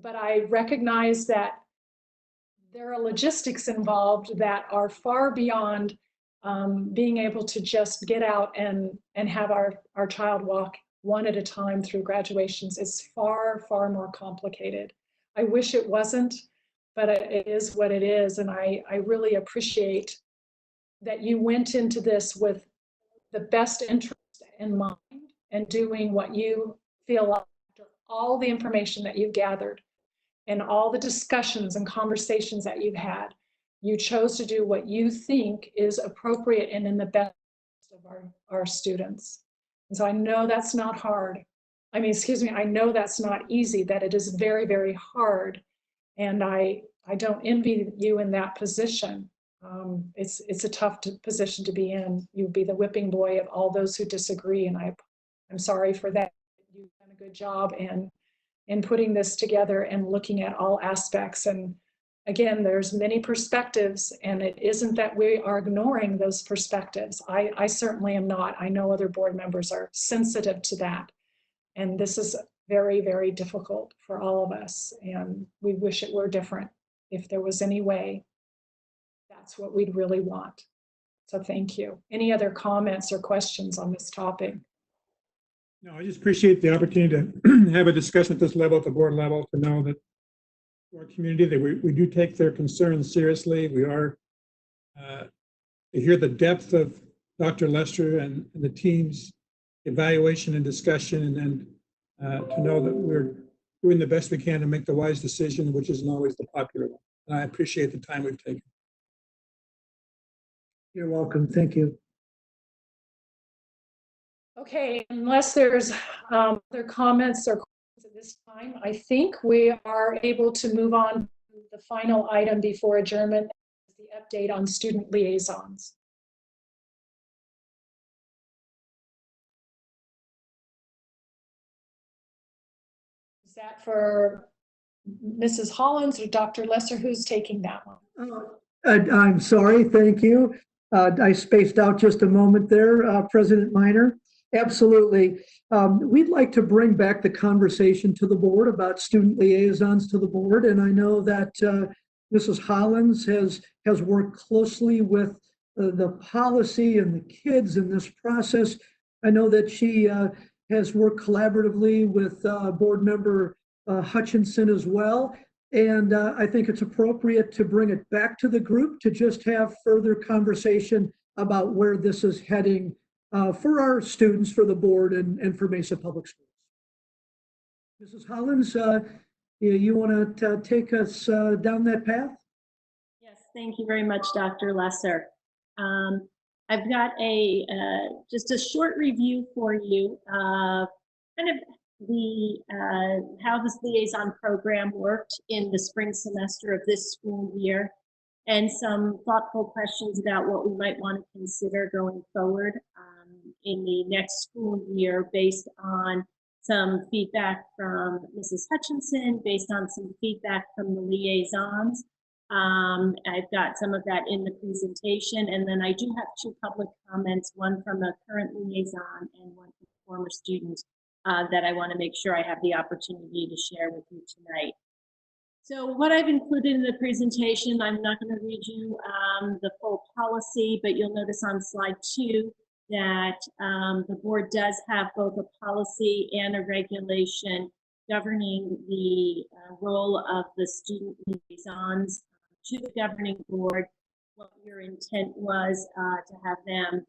But I recognize that there are logistics involved that are far beyond being able to just get out and have our child walk one at a time through graduations. Is far, far more complicated. I wish it wasn't, but it is what it is. And I really appreciate that you went into this with the best interest in mind and doing what you feel like, after all the information that you've gathered and all the discussions and conversations that you've had, you chose to do what you think is appropriate and in the best of our students. And so I know that's not hard. I mean, excuse me, I know that's not easy, that it is very, very hard. And I don't envy you in that position. It's a tough position to be in. You'd be the whipping boy of all those who disagree. And I'm sorry for that. You've done a good job in putting this together and looking at all aspects. And again, there's many perspectives, and it isn't that we are ignoring those perspectives. I certainly am not. I know other board members are sensitive to that. And this is very, very difficult for all of us. And we wish it were different. If there was any way, that's what we'd really want. So thank you. Any other comments or questions on this topic? No, I just appreciate the opportunity to have a discussion at this level, at the board level, to know that our community, that we do take their concerns seriously. We are to hear the depth of Dr. Lester and the team's evaluation and discussion, and to know that we're doing the best we can to make the wise decision, which isn't always the popular one. And I appreciate the time we've taken. You're welcome. Thank you. Okay, unless there's other comments or questions at this time, I think we are able to move on to the final item before adjournment, the update on student liaisons. Is that for Mrs. Hollins or Dr. Lesser? Who's taking that one? I'm sorry. Thank you. I spaced out just a moment there, President Minor. Absolutely. We'd like to bring back the conversation to the board about student liaisons to the board. And I know that Mrs. Hollins has worked closely with the policy and the kids in this process. I know that she has worked collaboratively with board member Hutchinson as well. And I think it's appropriate to bring it back to the group to just have further conversation about where this is heading for our students, for the board, and for Mesa Public Schools. Mrs. Hollins, you want to take us down that path? Yes, thank you very much, Dr. Lesser. I've got just a short review for you, kind of how this liaison program worked in the spring semester of this school year, and some thoughtful questions about what we might want to consider going forward in the next school year, based on some feedback from Mrs. Hutchinson, based on some feedback from the liaisons. I've got some of that in the presentation, and then I do have two public comments, one from a current liaison and one from a former student that I want to make sure I have the opportunity to share with you tonight. So what I've included in the presentation, I'm not going to read you the full policy, but you'll notice on slide 2 that the board does have both a policy and a regulation governing the role of the student liaisons to the governing board. What your intent was to have them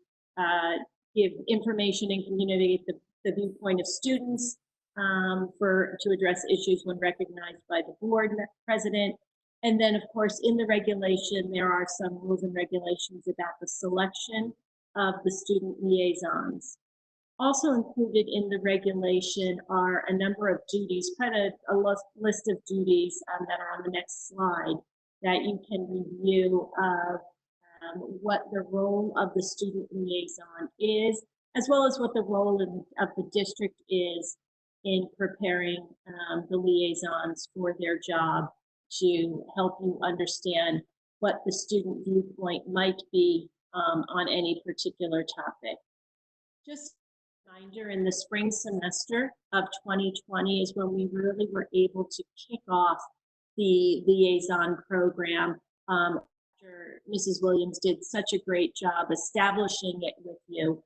give information and communicate the viewpoint of students to address issues when recognized by the board president. And then, of course, in the regulation, there are some rules and regulations about the selection of the student liaisons. Also included in the regulation are a number of duties, quite a list of duties that are on the next slide that you can review of what the role of the student liaison is, as well as what the role of the district is in preparing the liaisons for their job to help you understand what the student viewpoint might be on any particular topic. Just a reminder, in the spring semester of 2020 is when we really were able to kick off the liaison program. After Mrs. Williams did such a great job establishing it with you,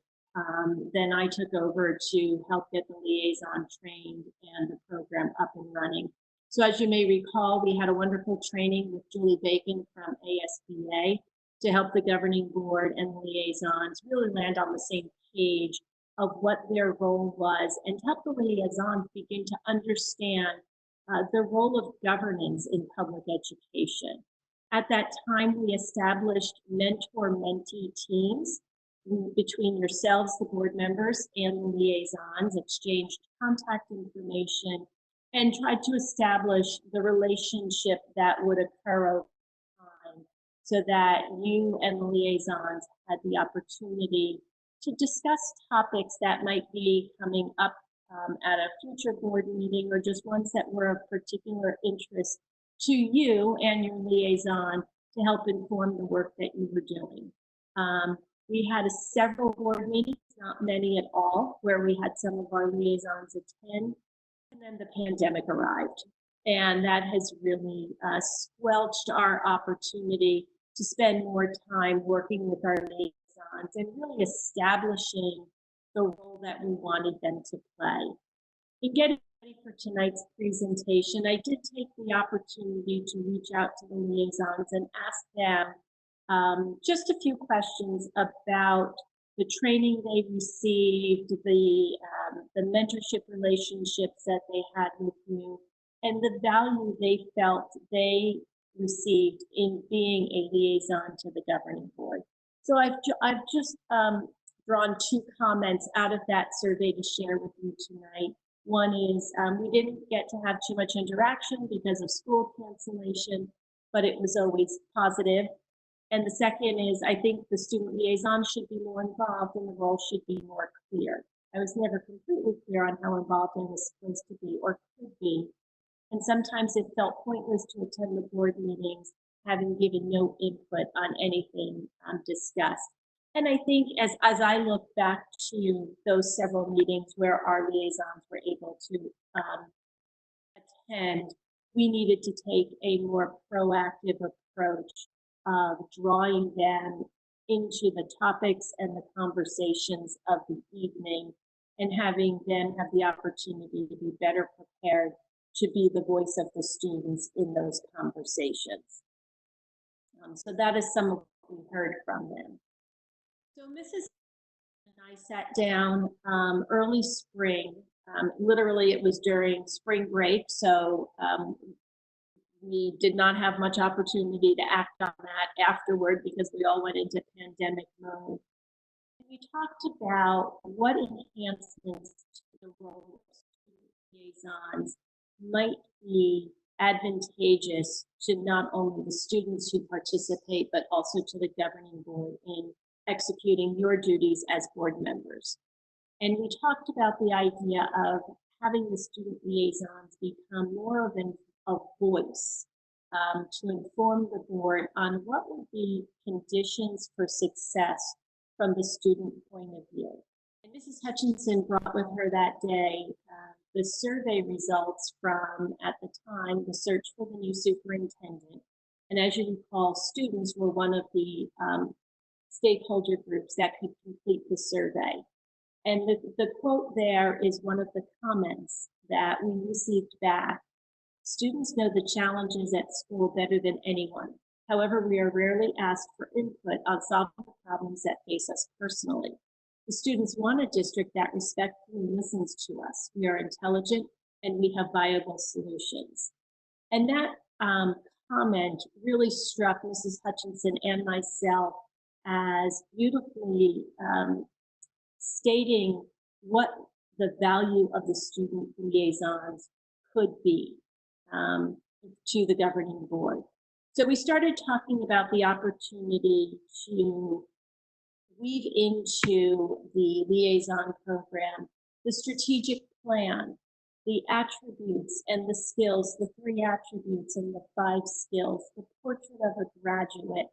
then I took over to help get the liaison trained and the program up and running. So as you may recall, we had a wonderful training with Julie Bacon from ASBA to help the governing board and the liaisons really land on the same page of what their role was and to help the liaisons begin to understand the role of governance in public education. At that time, we established mentor-mentee teams between yourselves, the board members, and the liaisons, exchanged contact information, and tried to establish the relationship that would occur over time so that you and the liaisons had the opportunity to discuss topics that might be coming up at a future board meeting or just ones that were of particular interest to you and your liaison to help inform the work that you were doing. We had several board meetings, not many at all, where we had some of our liaisons attend, and then the pandemic arrived. And that has really squelched our opportunity to spend more time working with our liaisons and really establishing the role that we wanted them to play. In getting ready for tonight's presentation, I did take the opportunity to reach out to the liaisons and ask them just a few questions about the training they received, the mentorship relationships that they had with you, and the value they felt they received in being a liaison to the governing board. So I've just drawn two comments out of that survey to share with you tonight. One is we didn't get to have too much interaction because of school cancellation, but it was always positive. And the second is I think the student liaison should be more involved and the role should be more clear. I was never completely clear on how involved I was supposed to be or could be. And sometimes it felt pointless to attend the board meetings having given no input on anything discussed. And I think as I look back to those several meetings where our liaisons were able to attend, we needed to take a more proactive approach of drawing them into the topics and the conversations of the evening and having them have the opportunity to be better prepared to be the voice of the students in those conversations. So that is some of what we heard from them. So Mrs. and I sat down early spring. Literally, it was during spring break, so we did not have much opportunity to act on that afterward because we all went into pandemic mode. We talked about what enhancements to the role of student liaisons might be advantageous to not only the students who participate, but also to the governing board in executing your duties as board members. And we talked about the idea of having the student liaisons become more of a voice to inform the board on what would be conditions for success from the student point of view. And Mrs. Hutchinson brought with her that day the survey results from, at the time, the search for the new superintendent. And as you recall, students were one of the stakeholder groups that could complete the survey. And the quote there is one of the comments that we received back. Students know the challenges at school better than anyone. However, we are rarely asked for input on solving the problems that face us personally. The students want a district that respectfully listens to us. We are intelligent and we have viable solutions. And that comment really struck Mrs. Hutchinson and myself as beautifully stating what the value of the student liaisons could be to the governing board. So we started talking about the opportunity to weave into the liaison program the strategic plan, the attributes and the skills, the 3 attributes and the 5 skills, the portrait of a graduate.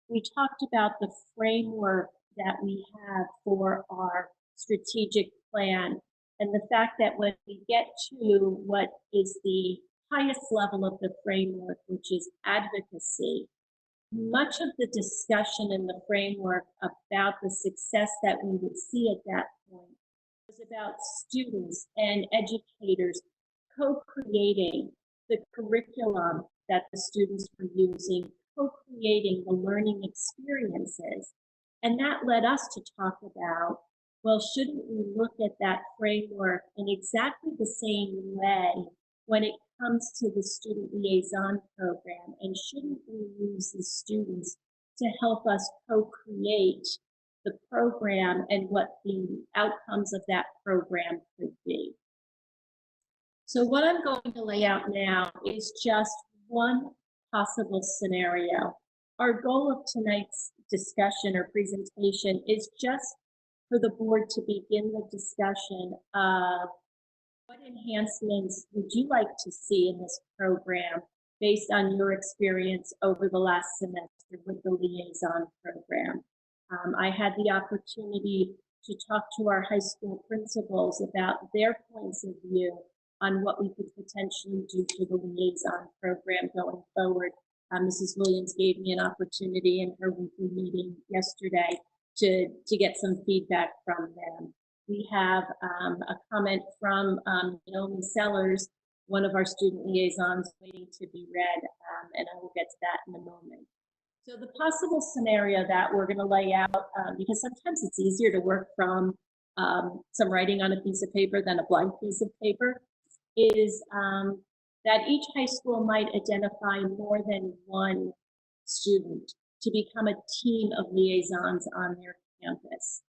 We talked about the framework that we have for our strategic plan and the fact that when we get to what is the highest level of the framework, which is advocacy, much of the discussion in the framework about the success that we would see at that point was about students and educators co-creating the curriculum that the students were using, co-creating the learning experiences. And that led us to talk about, well, shouldn't we look at that framework in exactly the same way when it comes to the student liaison program? And shouldn't we use the students to help us co-create the program and what the outcomes of that program could be? So what I'm going to lay out now is just one possible scenario. Our goal of tonight's discussion or presentation is just for the board to begin the discussion of what enhancements would you like to see in this program based on your experience over the last semester with the liaison program. I had the opportunity to talk to our high school principals about their points of view on what we could potentially do for the liaison program going forward. Mrs. Williams gave me an opportunity in her weekly meeting yesterday to get some feedback from them. We have a comment from Naomi Sellers, one of our student liaisons, waiting to be read, and I will get to that in a moment. So the possible scenario that we're going to lay out, because sometimes it's easier to work from some writing on a piece of paper than a blank piece of paper, is that each high school might identify more than one student to become a team of liaisons on their campus.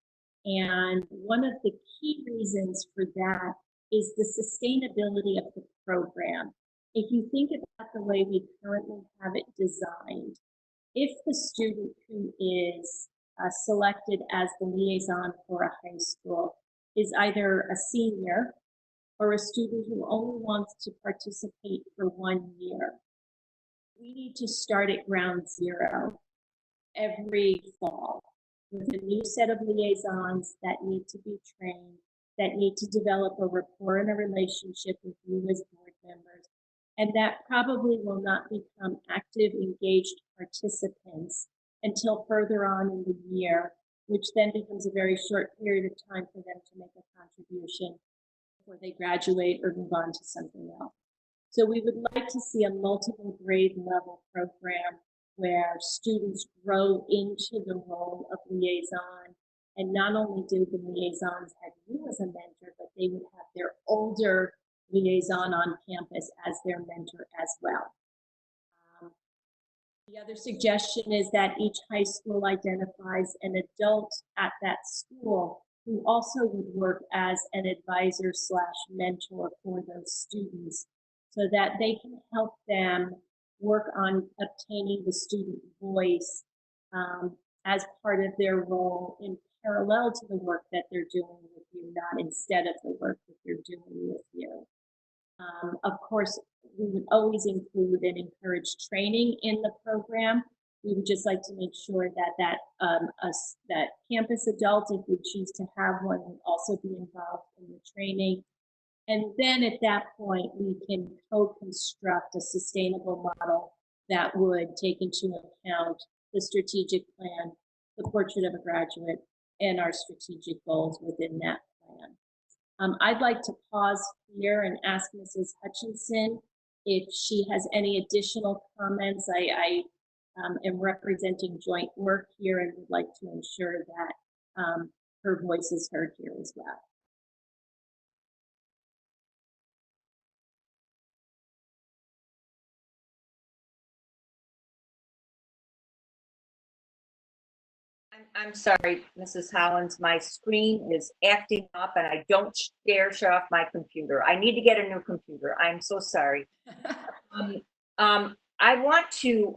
And one of the key reasons for that is the sustainability of the program. If you think about the way we currently have it designed, if the student who is selected as the liaison for a high school is either a senior or a student who only wants to participate for 1 year, we need to start at ground zero every fall with a new set of liaisons that need to be trained, that need to develop a rapport and a relationship with you as board members, and that probably will not become active, engaged participants until further on in the year, which then becomes a very short period of time for them to make a contribution before they graduate or move on to something else. So we would like to see a multiple grade level program where students grow into the role of liaison, and not only do the liaisons have you as a mentor, but they would have their older liaison on campus as their mentor as well. The other suggestion is that each high school identifies an adult at that school who also would work as an advisor / mentor for those students, so that they can help them work on obtaining the student voice as part of their role in parallel to the work that they're doing with you, not instead of the work that they're doing with you. Of course, we would always include and encourage training in the program. We would just like to make sure that that campus adult, if we choose to have one, would also be involved in the training. And then at that point, we can co-construct a sustainable model that would take into account the strategic plan, the portrait of a graduate, and our strategic goals within that plan. I'd like to pause here and ask Mrs. Hutchinson if she has any additional comments. I am representing joint work here and would like to ensure that her voice is heard here as well. I'm sorry, Mrs. Hollins, my screen is acting up and I don't dare shut off my computer. I need to get a new computer. I'm so sorry. I want to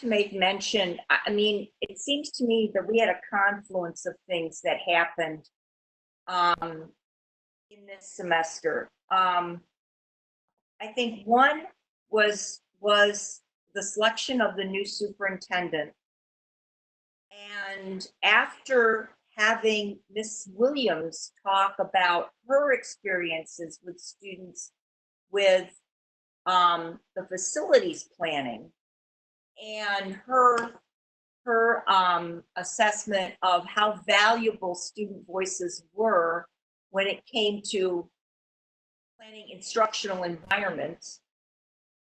make mention, I mean, it seems to me that we had a confluence of things that happened in this semester. I think one was the selection of the new superintendent. And after having Miss Williams talk about her experiences with students with the facilities planning and her assessment of how valuable student voices were when it came to planning instructional environments,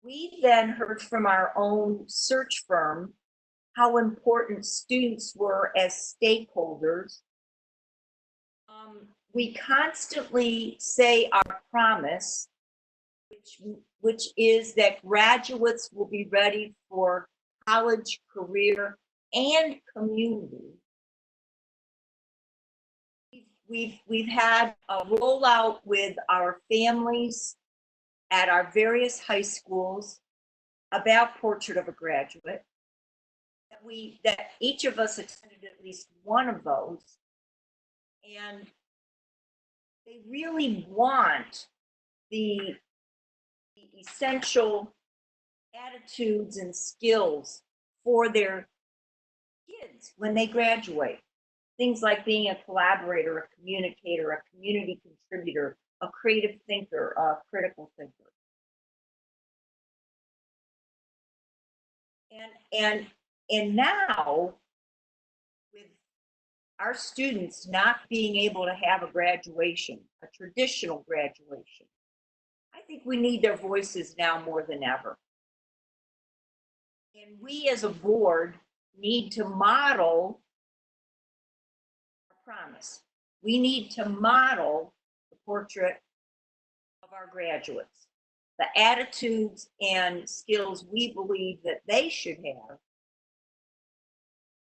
we then heard from our own search firm how important students were as stakeholders. We constantly say our promise, which is that graduates will be ready for college, career, and community. We've had a rollout with our families at our various high schools about Portrait of a Graduate. That each of us attended at least one of those, and they really want the essential attitudes and skills for their kids when they graduate. Things like being a collaborator, a communicator, a community contributor, a creative thinker, a critical thinker. And now, with our students not being able to have a graduation, a traditional graduation, I think we need their voices now more than ever. And we as a board need to model our promise. We need to model the portrait of our graduates, the attitudes and skills we believe that they should have.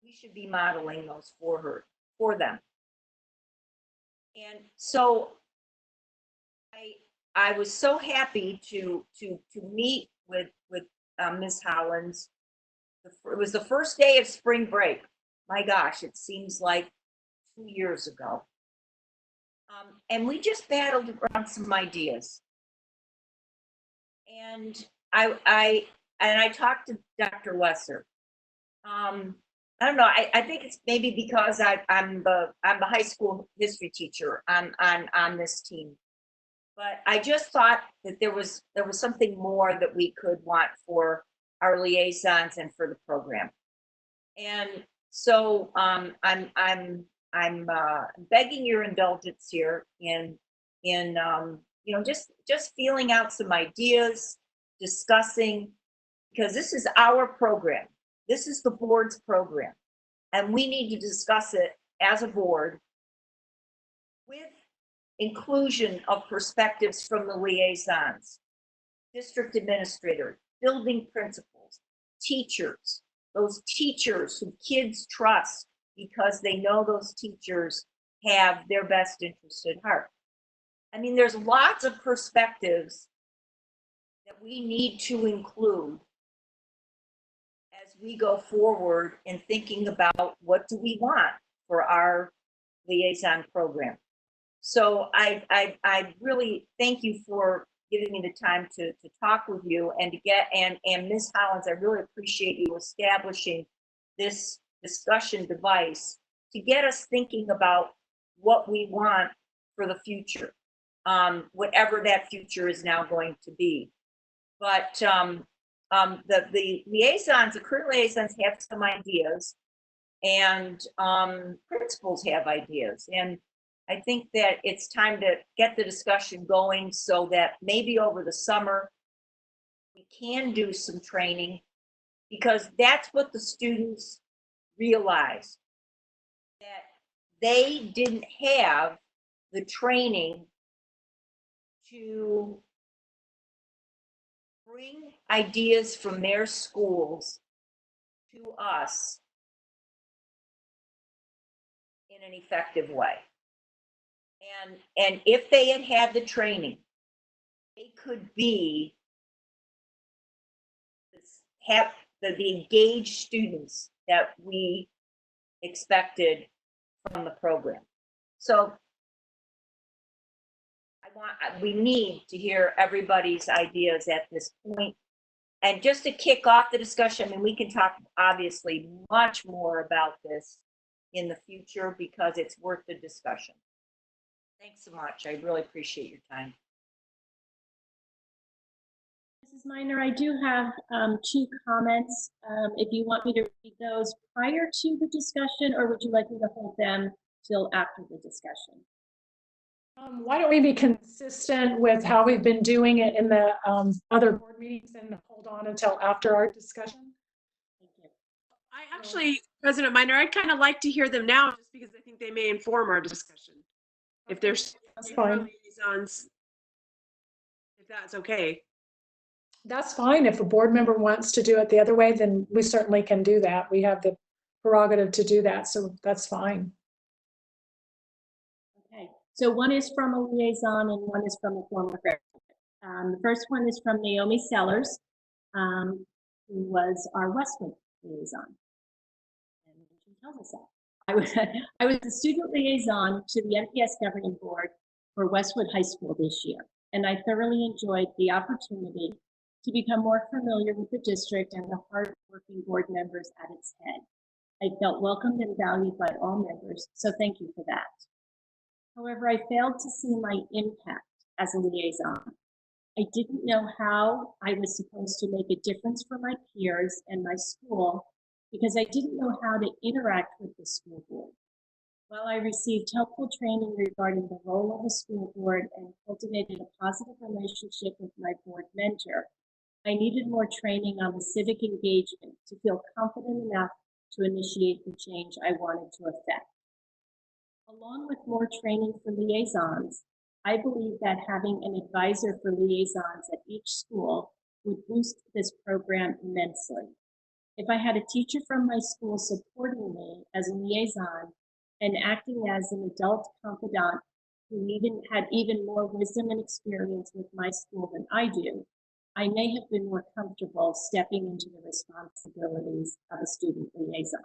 We should be modeling those for them. And so I was so happy to meet with Ms. Hollins. It was the first day of spring break. My gosh, it seems like 2 years ago. And we just battled around some ideas. And I talked to Dr. Lesser. I don't know. I think it's maybe because I'm the high school history teacher on this team. But I just thought that there was something more that we could want for our liaisons and for the program. And so I'm begging your indulgence here in just feeling out some ideas, discussing, because this is our program. This is the board's program, and we need to discuss it as a board with inclusion of perspectives from the liaisons, district administrators, building principals, teachers, those teachers who kids trust because they know those teachers have their best interest at heart. I mean, there's lots of perspectives that we need to include as we go forward in thinking about what do we want for our liaison program. So I really thank you for giving me the time to talk with you and to get, and Ms. Hollins, I really appreciate you establishing this discussion device to get us thinking about what we want for the future, whatever that future is now going to be. But the liaisons, the current liaisons have some ideas, and principals have ideas. And I think that it's time to get the discussion going so that maybe over the summer we can do some training, because that's what the students realize, that they didn't have the training to bring ideas from their schools to us in an effective way. And if they had had the training, they could be have the engaged students that we expected from the program. So we need to hear everybody's ideas at this point. And just to kick off the discussion, and we can talk obviously much more about this in the future because it's worth the discussion. Thanks so much. I really appreciate your time. Mrs. Minor, I do have 2 comments. If you want me to read those prior to the discussion, or would you like me to hold them till after the discussion? Why don't we be consistent with how we've been doing it in the other board meetings and hold on until after our discussion? Thank you. I actually, President Minor, I'd kind of like to hear them now just because I think they may inform our discussion. If there's liaisons, if that's okay. That's fine. If a board member wants to do it the other way, then we certainly can do that. We have the prerogative to do that, so that's fine. Okay, so one is from a liaison and one is from a former graduate. The first one is from Naomi Sellers, who was our Westwood liaison. And she tells us that. I was the student liaison to the MPS governing board for Westwood High School this year, and I thoroughly enjoyed the opportunity to become more familiar with the district and the hard-working board members at its head. I felt welcomed and valued by all members, so thank you for that. However, I failed to see my impact as a liaison. I didn't know how I was supposed to make a difference for my peers and my school because I didn't know how to interact with the school board. While I received helpful training regarding the role of a school board and cultivated a positive relationship with my board mentor, I needed more training on the civic engagement to feel confident enough to initiate the change I wanted to effect. Along with more training for liaisons, I believe that having an advisor for liaisons at each school would boost this program immensely. If I had a teacher from my school supporting me as a liaison and acting as an adult confidant who had even more wisdom and experience with my school than I do, I may have been more comfortable stepping into the responsibilities of a student liaison.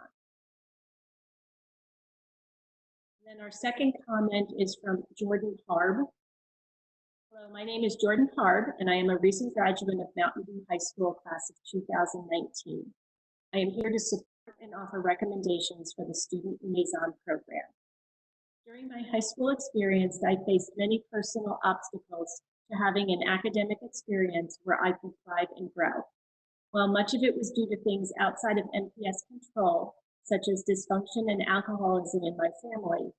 And then our second comment is from Jordan Harb. Hello, my name is Jordan Harb, and I am a recent graduate of Mountain View High School class of 2019. I am here to support and offer recommendations for the student liaison program. During my high school experience, I faced many personal obstacles to having an academic experience where I could thrive and grow. While much of it was due to things outside of MPS control, such as dysfunction and alcoholism in my family,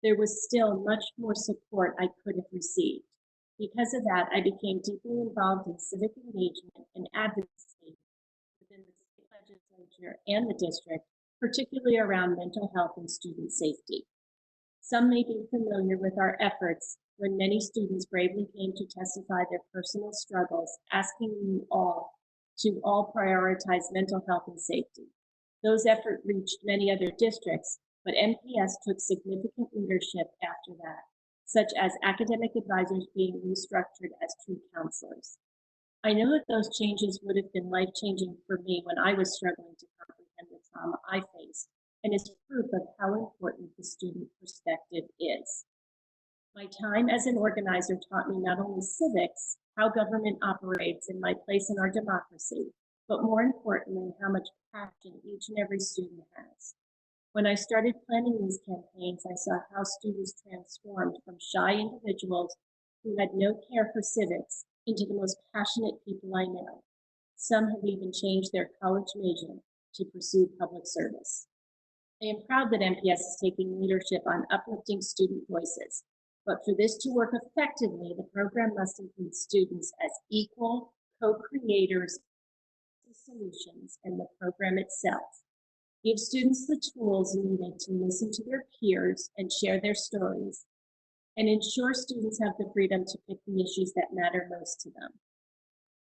there was still much more support I could have received. Because of that, I became deeply involved in civic engagement and advocacy within the state legislature and the district, particularly around mental health and student safety. Some may be familiar with our efforts when many students bravely came to testify their personal struggles, asking you all to prioritize mental health and safety. Those efforts reached many other districts, but MPS took significant leadership after that, such as academic advisors being restructured as true counselors. I know that those changes would have been life-changing for me when I was struggling to comprehend the trauma I faced, and is proof of how important the student perspective is. My time as an organizer taught me not only civics, how government operates, and my place in our democracy, but more importantly, how much passion each and every student has. When I started planning these campaigns, I saw how students transformed from shy individuals who had no care for civics into the most passionate people I know. Some have even changed their college major to pursue public service. I am proud that MPS is taking leadership on uplifting student voices, but for this to work effectively, the program must include students as equal co-creators of solutions and the program itself. Give students the tools needed to listen to their peers and share their stories, and ensure students have the freedom to pick the issues that matter most to them.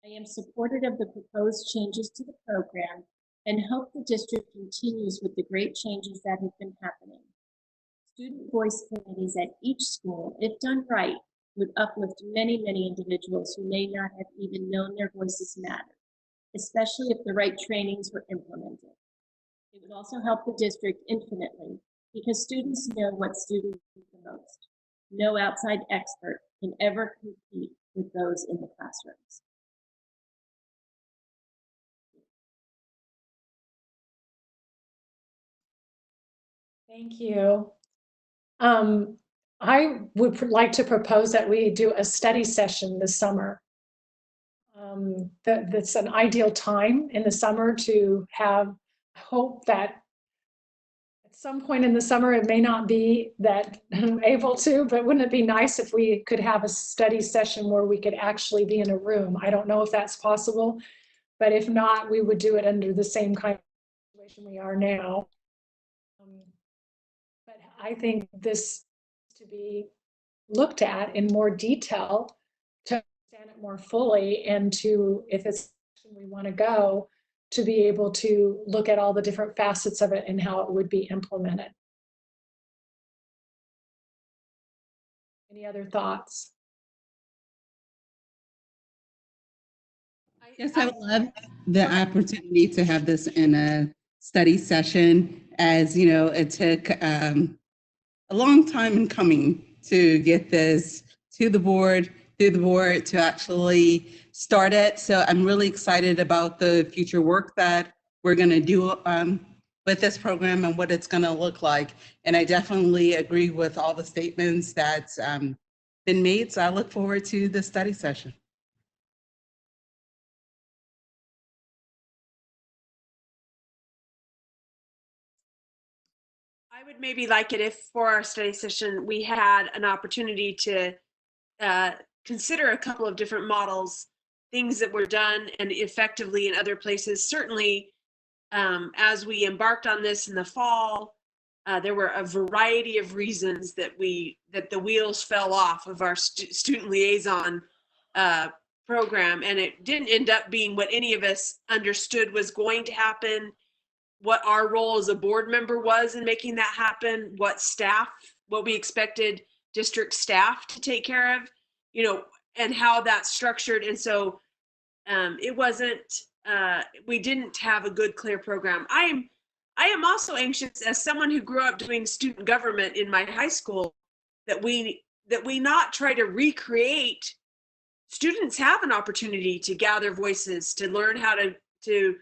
I am supportive of the proposed changes to the program and hope the district continues with the great changes that have been happening. Student voice committees at each school, if done right, would uplift many, many individuals who may not have even known their voices mattered, especially if the right trainings were implemented. It would also help the district infinitely because students know what students need the most. No outside expert can ever compete with those in the classrooms. Thank you. I would like to propose that we do a study session this summer. That's an ideal time in the summer to have hope that at some point in the summer, it may not be that I'm able to, but wouldn't it be nice if we could have a study session where we could actually be in a room? I don't know if that's possible, but if not, we would do it under the same kind of situation we are now. But I think this to be looked at in more detail to understand it more fully and to, if it's we want to go, to be able to look at all the different facets of it and how it would be implemented. Any other thoughts? Yes, I would love the opportunity to have this in a study session. As you know, it took a long time in coming to get this to the board, through the board to actually start it. So I'm really excited about the future work that we're going to do with this program and what it's going to look like. And I definitely agree with all the statements that's been made. So I look forward to the study session. I would maybe like it if for our study session, we had an opportunity to consider a couple of different models, things that were done and effectively in other places. Certainly, as we embarked on this in the fall, there were a variety of reasons that the wheels fell off of our student liaison program, and it didn't end up being what any of us understood was going to happen, what our role as a board member was in making that happen, what we expected district staff to take care of, and how that's structured. And so it wasn't, we didn't have a good, clear program. I am also anxious, as someone who grew up doing student government in my high school, that we not try to recreate. Students have an opportunity to gather voices, to learn how to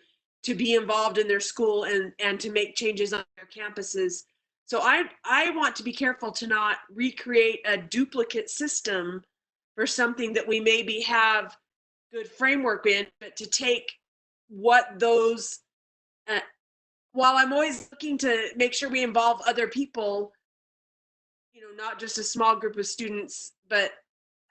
be involved in their school and to make changes on their campuses. So I want to be careful to not recreate a duplicate system for something that we maybe have good framework in, but to take what those, while I'm always looking to make sure we involve other people, not just a small group of students, but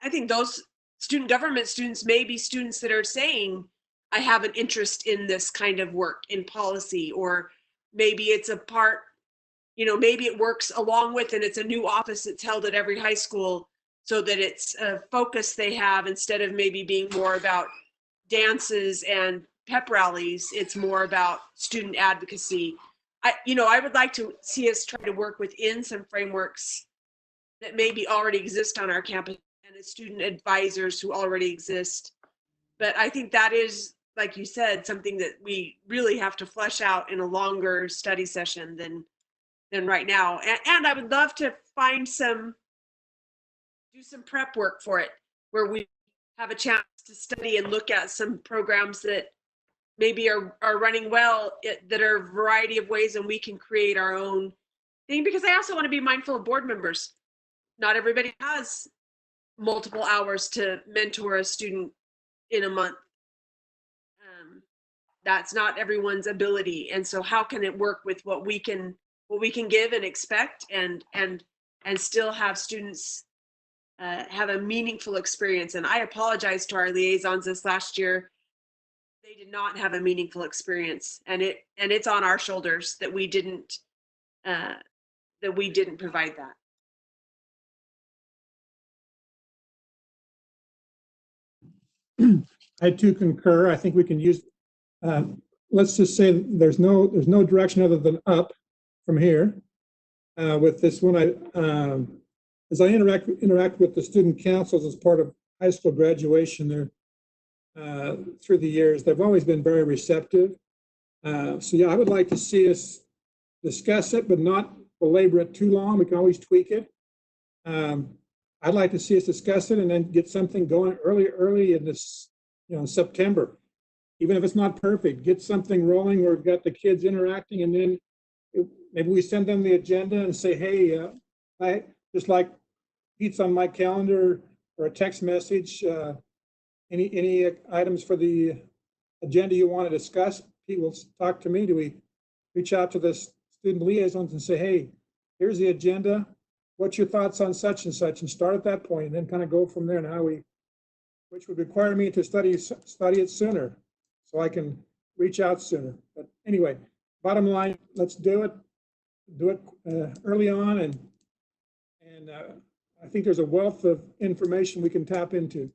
I think those student government students may be students that are saying, I have an interest in this kind of work in policy, or maybe it's a part, maybe it works along with, and it's a new office that's held at every high school so that it's a focus they have instead of maybe being more about dances and pep rallies. It's more about student advocacy. I would like to see us try to work within some frameworks that maybe already exist on our campus and as student advisors who already exist. But I think that is, like you said, something that we really have to flesh out in a longer study session than right now. And I would love to do some prep work for it, where we have a chance to study and look at some programs that maybe are running well, that are a variety of ways, and we can create our own thing. Because I also want to be mindful of board members. Not everybody has multiple hours to mentor a student in a month. That's not everyone's ability. And so how can it work with what we can give and expect and still have students have a meaningful experience? And I apologize to our liaisons this last year. They did not have a meaningful experience, and it's on our shoulders that we didn't provide that. I too concur. I think we can use let's just say there's no direction other than up from here. With this one, as I interact with the student councils as part of high school graduation there through the years, they've always been very receptive. So yeah, I would like to see us discuss it, but not belabor it too long. We can always tweak it. I'd like to see us discuss it and then get something going early in this, September. Even if it's not perfect, get something rolling where we've got the kids interacting, and then maybe we send them the agenda and say, hey, I just like Pete's on my calendar or a text message. Any items for the agenda you want to discuss? Pete will talk to me. Do we reach out to the student liaisons and say, hey, here's the agenda. What's your thoughts on such and such? And start at that point and then kind of go from there. Now which would require me to study it sooner so I can reach out sooner. But anyway, bottom line, let's do it early on. And I think there's a wealth of information we can tap into.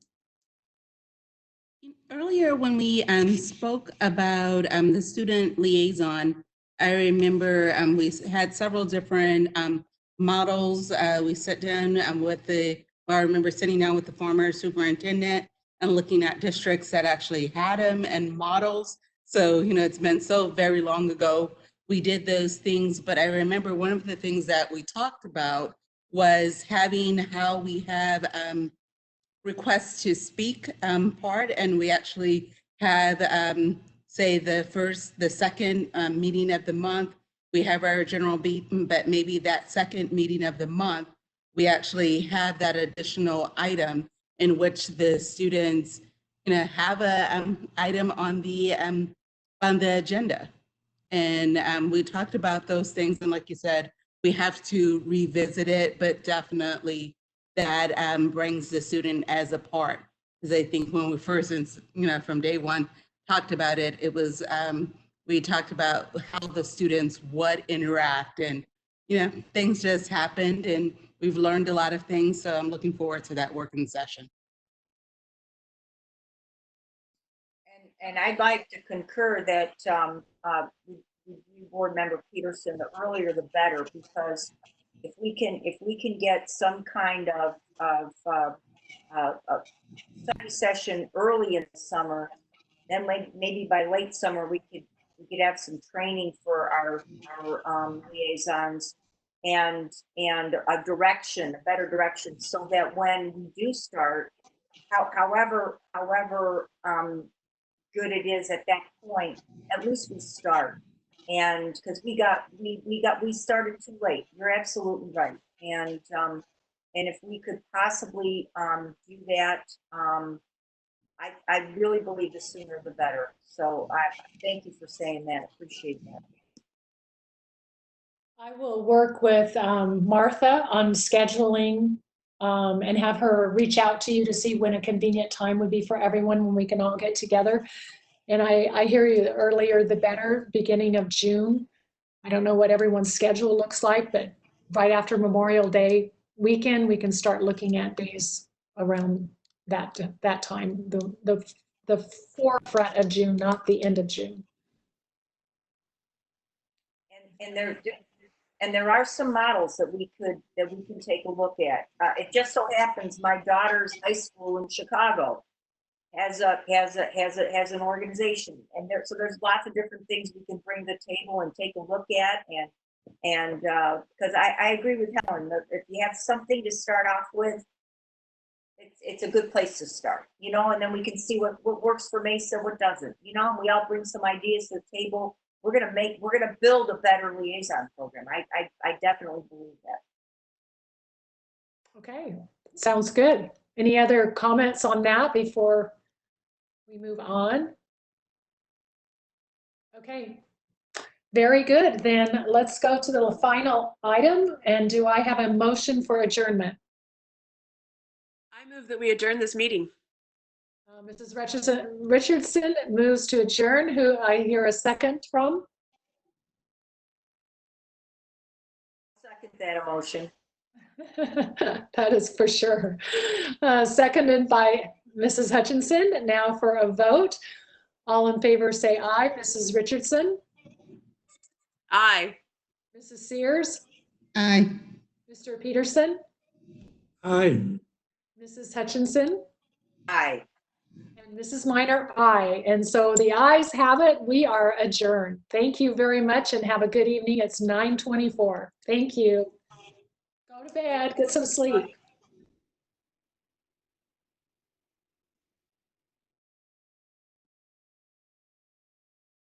Earlier, when we spoke about the student liaison, I remember we had several different models. We sat down I remember sitting down with the former superintendent and looking at districts that actually had them and models. So, it's been so very long ago we did those things. But I remember one of the things that we talked about was having how we have requests to speak part, and we actually have say the second meeting of the month, we have our general meeting, but maybe that second meeting of the month, we actually have that additional item in which the students have a item on the agenda. And we talked about those things, and like you said, we have to revisit it, but definitely that brings the student as a part. Because I think when we first, from day one, talked about it, it was, we talked about how the students would interact, and, things just happened, and we've learned a lot of things. So I'm looking forward to that working session. And I'd like to concur that board member Peterson, the earlier the better, because if we can get some kind of study session early in the summer, then maybe by late summer we could have some training for our liaisons and a better direction, so that when we do start, however good it is at that point, at least we start. And because we started too late. You're absolutely right. And if we could possibly do that, I really believe the sooner the better. So I thank you for saying that. Appreciate that. I will work with Martha on scheduling and have her reach out to you to see when a convenient time would be for everyone when we can all get together. And I hear you, the earlier the better, beginning of June. I don't know what everyone's schedule looks like, but right after Memorial Day weekend, we can start looking at days around that time, the forefront of June, not the end of June. And there are some models that we can take a look at. It just so happens my daughter's high school in Chicago has an organization, and so there's lots of different things we can bring to the table and take a look at, and because I agree with Helen that if you have something to start off with, it's a good place to start, and then we can see what works for Mesa, what doesn't, and we all bring some ideas to the table. We're gonna build a better liaison program. I definitely believe that. Okay, sounds good. Any other comments on that before we move on? Okay, very good. Then let's go to the final item. And do I have a motion for adjournment? I move that we adjourn this meeting. Mrs. Richardson moves to adjourn, who I hear a second from. Second that emotion. That is for sure. Seconded by Mrs. Hutchinson. Now for a vote. All in favor, say aye. Mrs. Richardson, Aye. Mrs. Sears, Aye. Mr. Peterson, Aye. Mrs. Hutchinson, Aye. and Mrs. Minor, aye. And so the ayes have it. We are adjourned. Thank you very much and have a good evening. It's 9:24. Thank you. Go to bed, get some sleep.